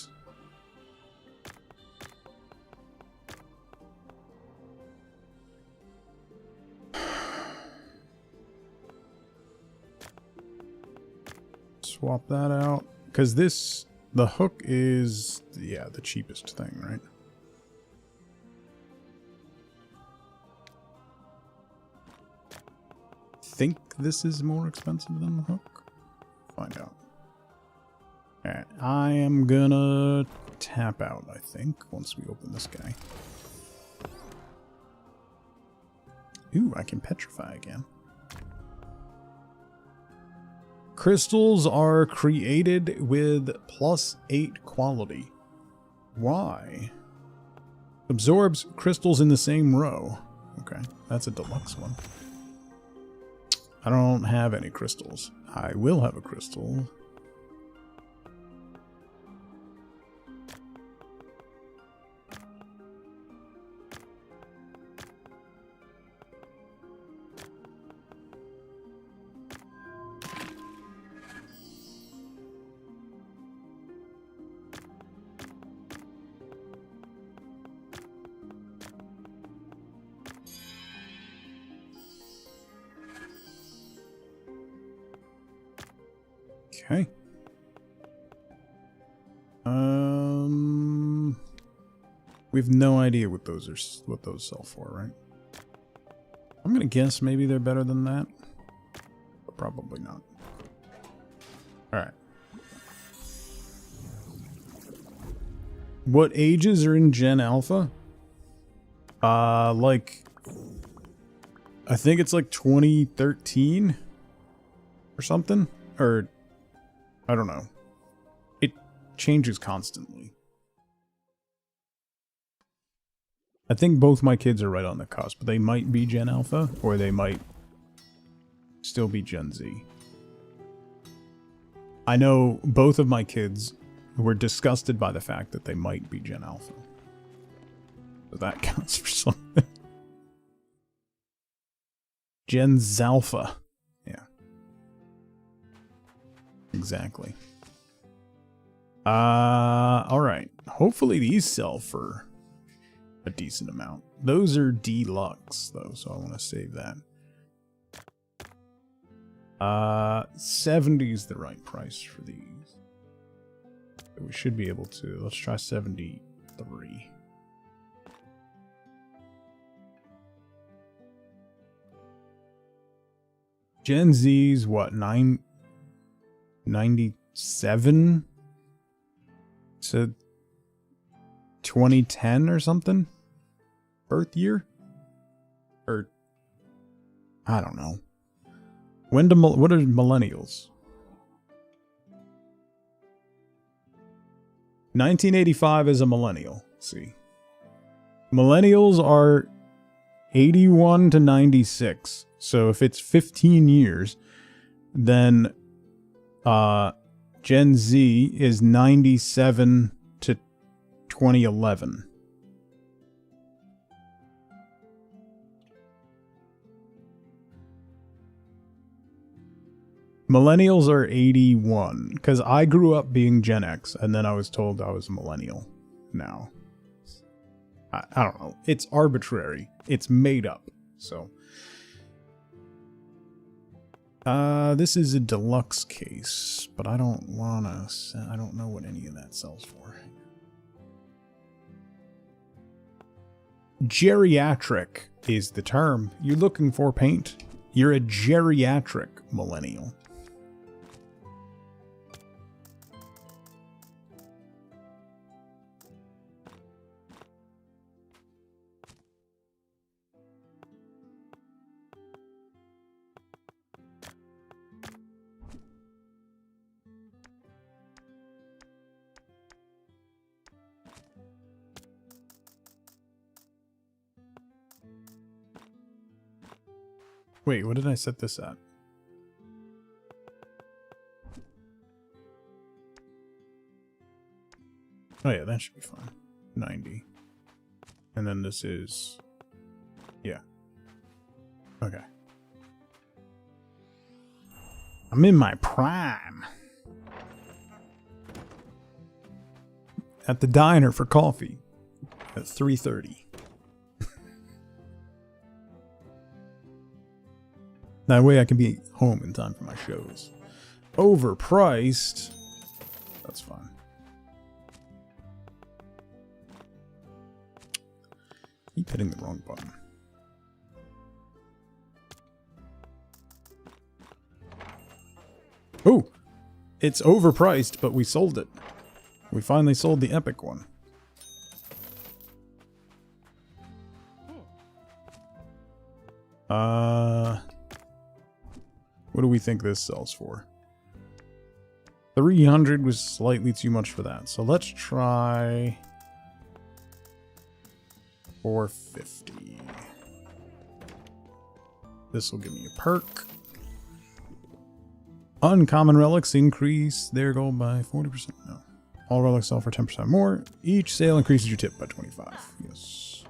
Swap that out. Because this, the hook is, yeah, the cheapest thing, right? Think this is more expensive than the hook? Find out. Alright, I am gonna tap out, I think, once we open this guy. Ooh, I can petrify again. Crystals are created with +8 quality. Why? Absorbs crystals in the same row. Okay, that's a deluxe one. I don't have any crystals. I will have a crystal. Okay. We have no idea what those are, what those sell for, right? I'm gonna guess maybe they're better than that, but probably not. All right. What ages are in Gen Alpha? Like, I think it's like 2013 or something, or I don't know. It changes constantly. I think both my kids are right on the cusp. They might be Gen Alpha, or they might still be Gen Z. I know both of my kids were disgusted by the fact that they might be Gen Alpha. So that counts for something. Gen Zalpha. Yeah. Exactly. Alright. Hopefully these sell for a decent amount. Those are deluxe, though, so I want to save that. 70 is the right price for these. We should be able to. Let's try 73. Gen Z's what, 97 to 2010 or something? Birth year? Or I don't know. When do what are millennials? 1985 is a millennial. Let's see. Millennials are 81 to 96. So if it's 15 years, then Gen Z is 97 to 2011. Millennials are 81, because I grew up being Gen X, and then I was told I was a millennial now. I don't know. It's arbitrary. It's made up. So, this is a deluxe case, but I don't wanna, I don't know what any of that sells for. Geriatric is the term. You're looking for paint? You're a geriatric millennial. Wait, what did I set this at? Oh yeah, that should be fine. 90. And then this is... yeah. Okay. I'm in my prime. At the diner for coffee. At 3:30. That way I can be home in time for my shows. Overpriced. That's fine. Keep hitting the wrong button. Oh! It's overpriced, but we sold it. We finally sold the epic one. What do we think this sells for? 300 was slightly too much for that. So let's try 450. This will give me a perk. Uncommon relics increase their gold by 40%. No. All relics sell for 10% more. Each sale increases your tip by 25. Yes.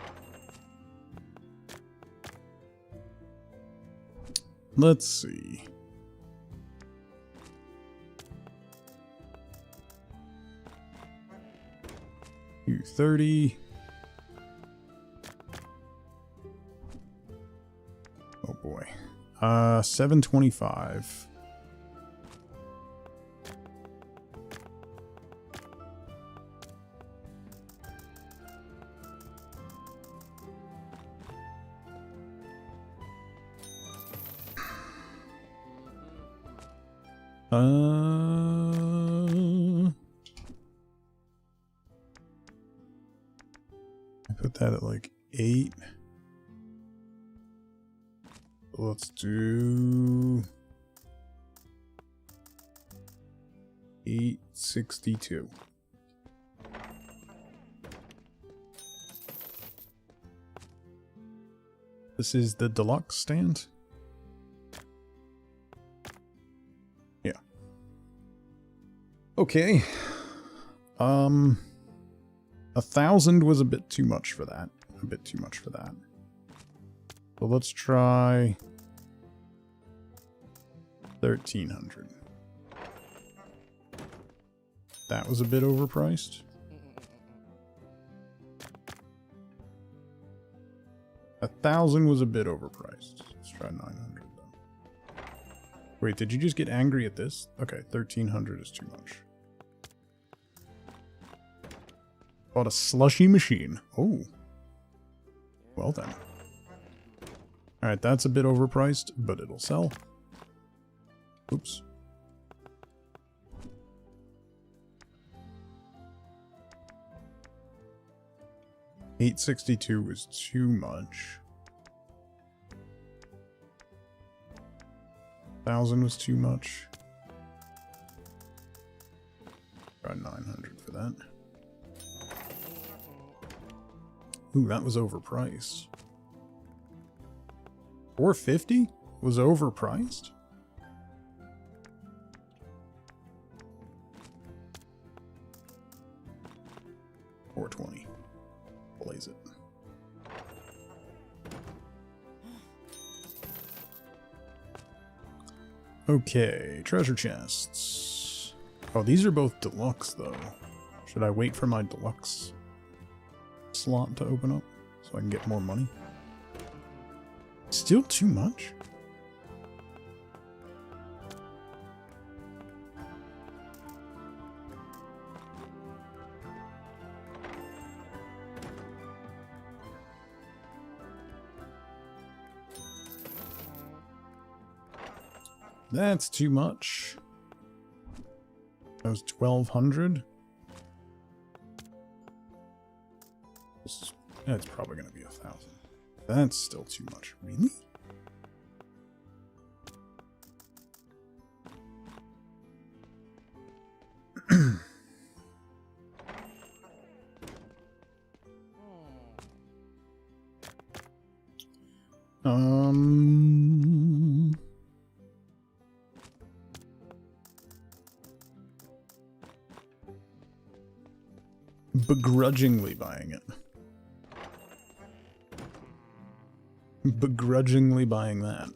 Let's see. $230. Oh boy. 725. I put that at like 8. Let's do 862. This is the deluxe stand? Yeah. Okay. 1,000 was a bit too much for that. A bit too much for that. So let's try 1,300. That was a bit overpriced. 1,000 was a bit overpriced. Let's try 900 then. Wait, did you just get angry at this? Okay, 1,300 is too much. Bought a slushy machine. Oh. Well then. Alright, that's a bit overpriced, but it'll sell. Oops. $862 is too much. 1,000 was too much. Try 900 for that. Ooh, that was overpriced. 450 was overpriced? $420. Blaze it. Okay, treasure chests. Oh, these are both deluxe though. Should I wait for my deluxe slot to open up so I can get more money? Still too much? That's too much. That was 1,200. That's probably going to be 1,000. That's still too much. Really? Begrudgingly buying it. Begrudgingly buying that.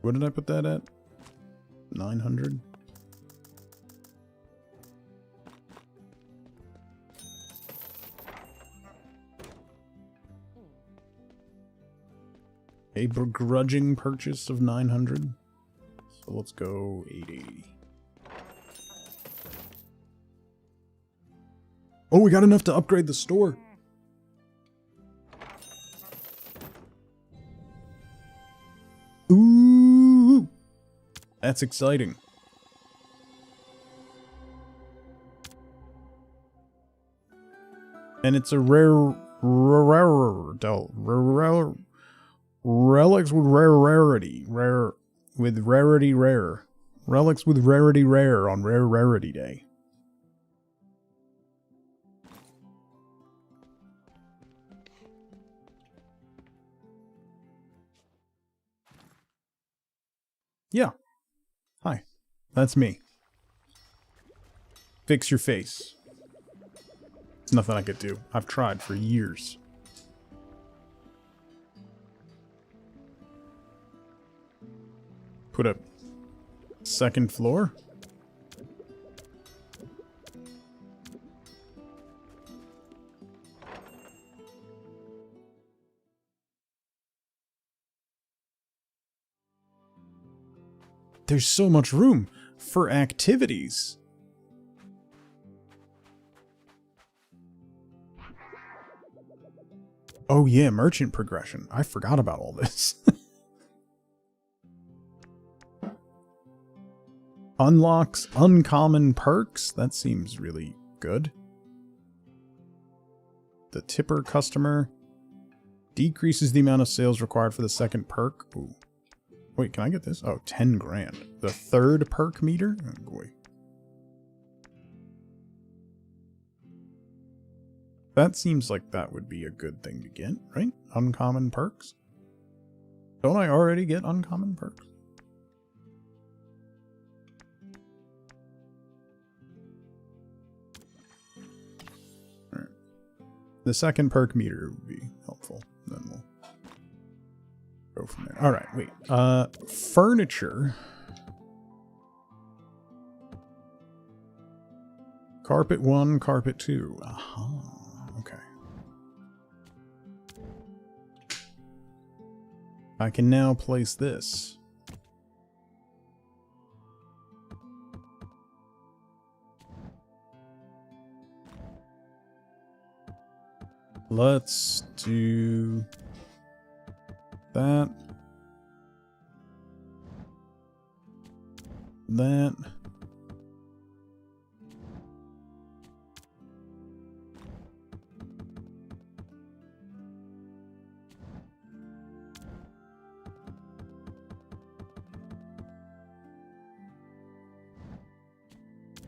What did I put that at? 900? A begrudging purchase of 900. So let's go 880. Oh, we got enough to upgrade the store. Ooh, that's exciting. And it's a relics with rarity, rare with rarity rare, relics with rarity rare on rarity day. Yeah. Hi. That's me. Fix your face. It's nothing I could do. I've tried for years. Put a second floor? There's so much room for activities. Oh yeah, merchant progression. I forgot about all this. Unlocks uncommon perks. That seems really good. The tipper customer decreases the amount of sales required for the second perk. Ooh. Wait, can I get this? Oh, 10 grand. The third perk meter? Oh boy. That seems like that would be a good thing to get, right? Uncommon perks? Don't I already get uncommon perks? Alright. The second perk meter would be helpful. Then we'll go from there. Alright, wait. Furniture. Carpet 1, carpet 2. Aha. Okay. I can now place this. Let's do that. That.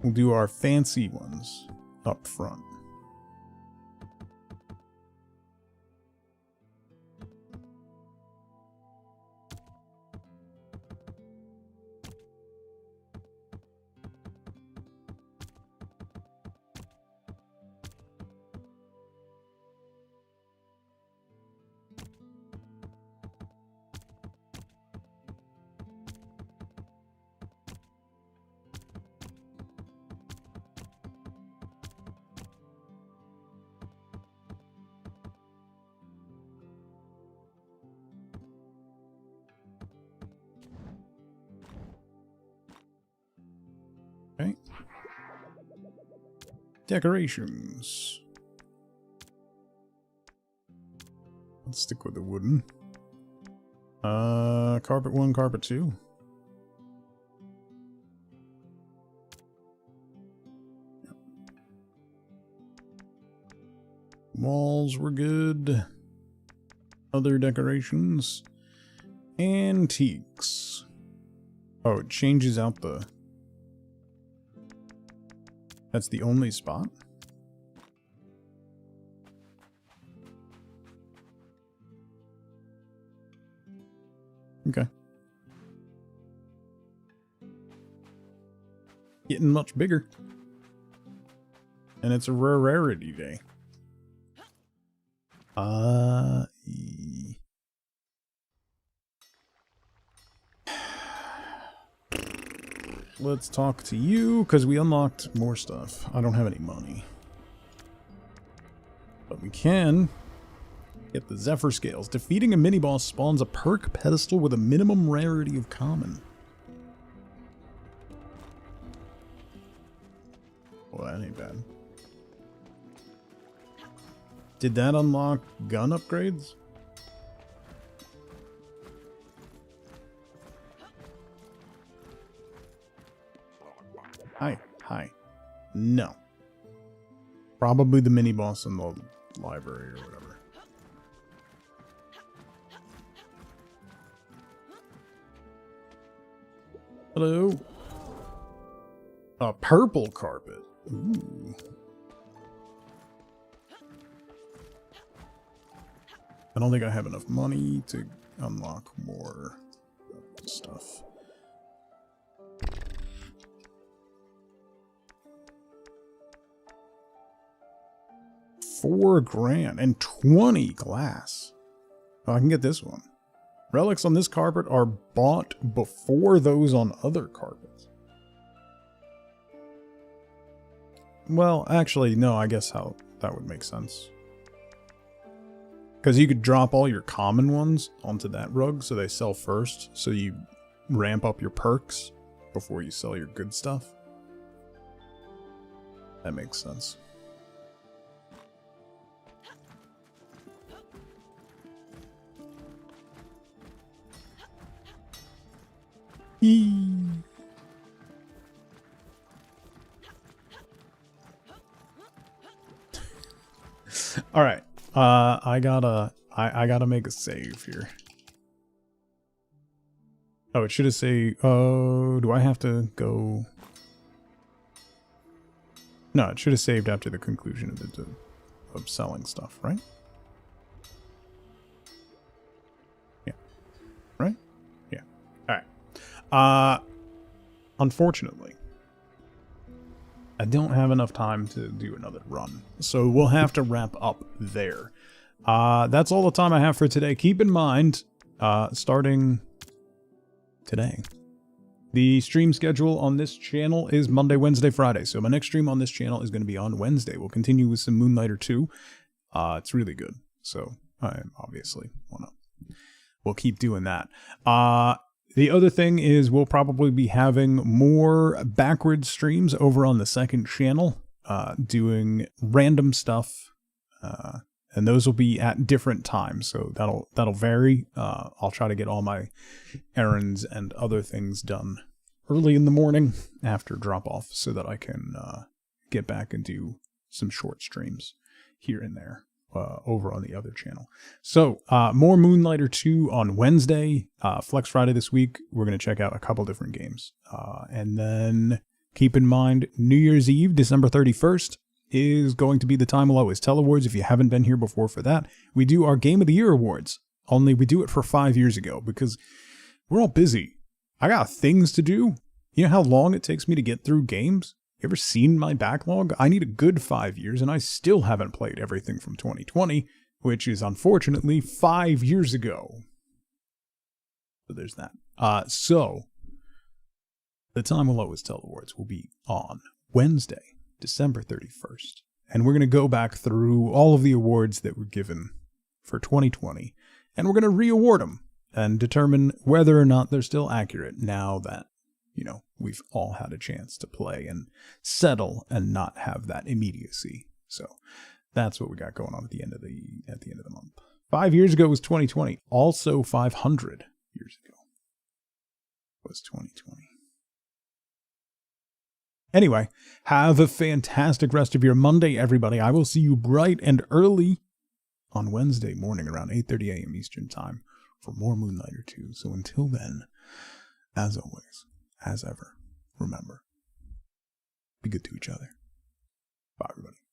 We'll do our fancy ones up front. Okay. Decorations. Let's stick with the wooden. Carpet 1, carpet 2. Walls were good. Other decorations. Antiques. Oh, it changes out the... That's the only spot? Okay. Getting much bigger. And it's a rarity day. Let's talk to you, because we unlocked more stuff. I don't have any money. But we can get the Zephyr Scales. Defeating a mini-boss spawns a perk pedestal with a minimum rarity of common. Well, that ain't bad. Did that unlock gun upgrades? Hi. No. Probably the mini-boss in the library or whatever. Hello? A purple carpet. Ooh. I don't think I have enough money to unlock more stuff. $4 grand and 20 glass. Oh, I can get this one. Relics on this carpet are bought before those on other carpets. Well, actually, no, I guess how that would make sense. Because you could drop all your common ones onto that rug so they sell first, so you ramp up your perks before you sell your good stuff. That makes sense. All right. I gotta make a save here. Oh, it should have saved. Oh, do I have to go? No, it should have saved after the conclusion of selling stuff, right? Yeah. Right? Yeah. All right. Unfortunately, I don't have enough time to do another run, so we'll have to wrap up there. That's all the time I have for today. Keep in mind, starting today, the stream schedule on this channel is Monday, Wednesday, Friday. So my next stream on this channel is going to be on Wednesday. We'll continue with some Moonlighter 2. It's really good, so I obviously we'll keep doing that. The other thing is we'll probably be having more backwards streams over on the second channel, doing random stuff, and those will be at different times, so that'll vary. I'll try to get all my errands and other things done early in the morning after drop off, so that I can get back and do some short streams here and there. Over on the other channel. So, more Moonlighter 2 on Wednesday. Flex Friday this week, we're going to check out a couple different games. And then keep in mind, New Year's Eve, December 31st, is going to be the Time Will Always Tell Awards. If you haven't been here before for that, we do our Game of the Year Awards. Only we do it for 5 years ago because we're all busy. I got things to do. You know how long it takes me to get through games? You ever seen my backlog? I need a good 5 years, and I still haven't played everything from 2020, which is unfortunately 5 years ago. So there's that. So, the Time Will Always Tell Awards will be on Wednesday, December 31st. And we're going to go back through all of the awards that were given for 2020, and we're going to re-award them and determine whether or not they're still accurate now that, you know, we've all had a chance to play and settle and not have that immediacy. So that's what we got going on at the end of the month. 5 years ago was 2020, also 500. years ago was 2020. Anyway, have a fantastic rest of your Monday, everybody. I will see you bright and early on Wednesday morning around 8:30 a.m. Eastern Time for more Moonlighter 2. So until then, as always, as ever, remember, be good to each other. Bye, everybody.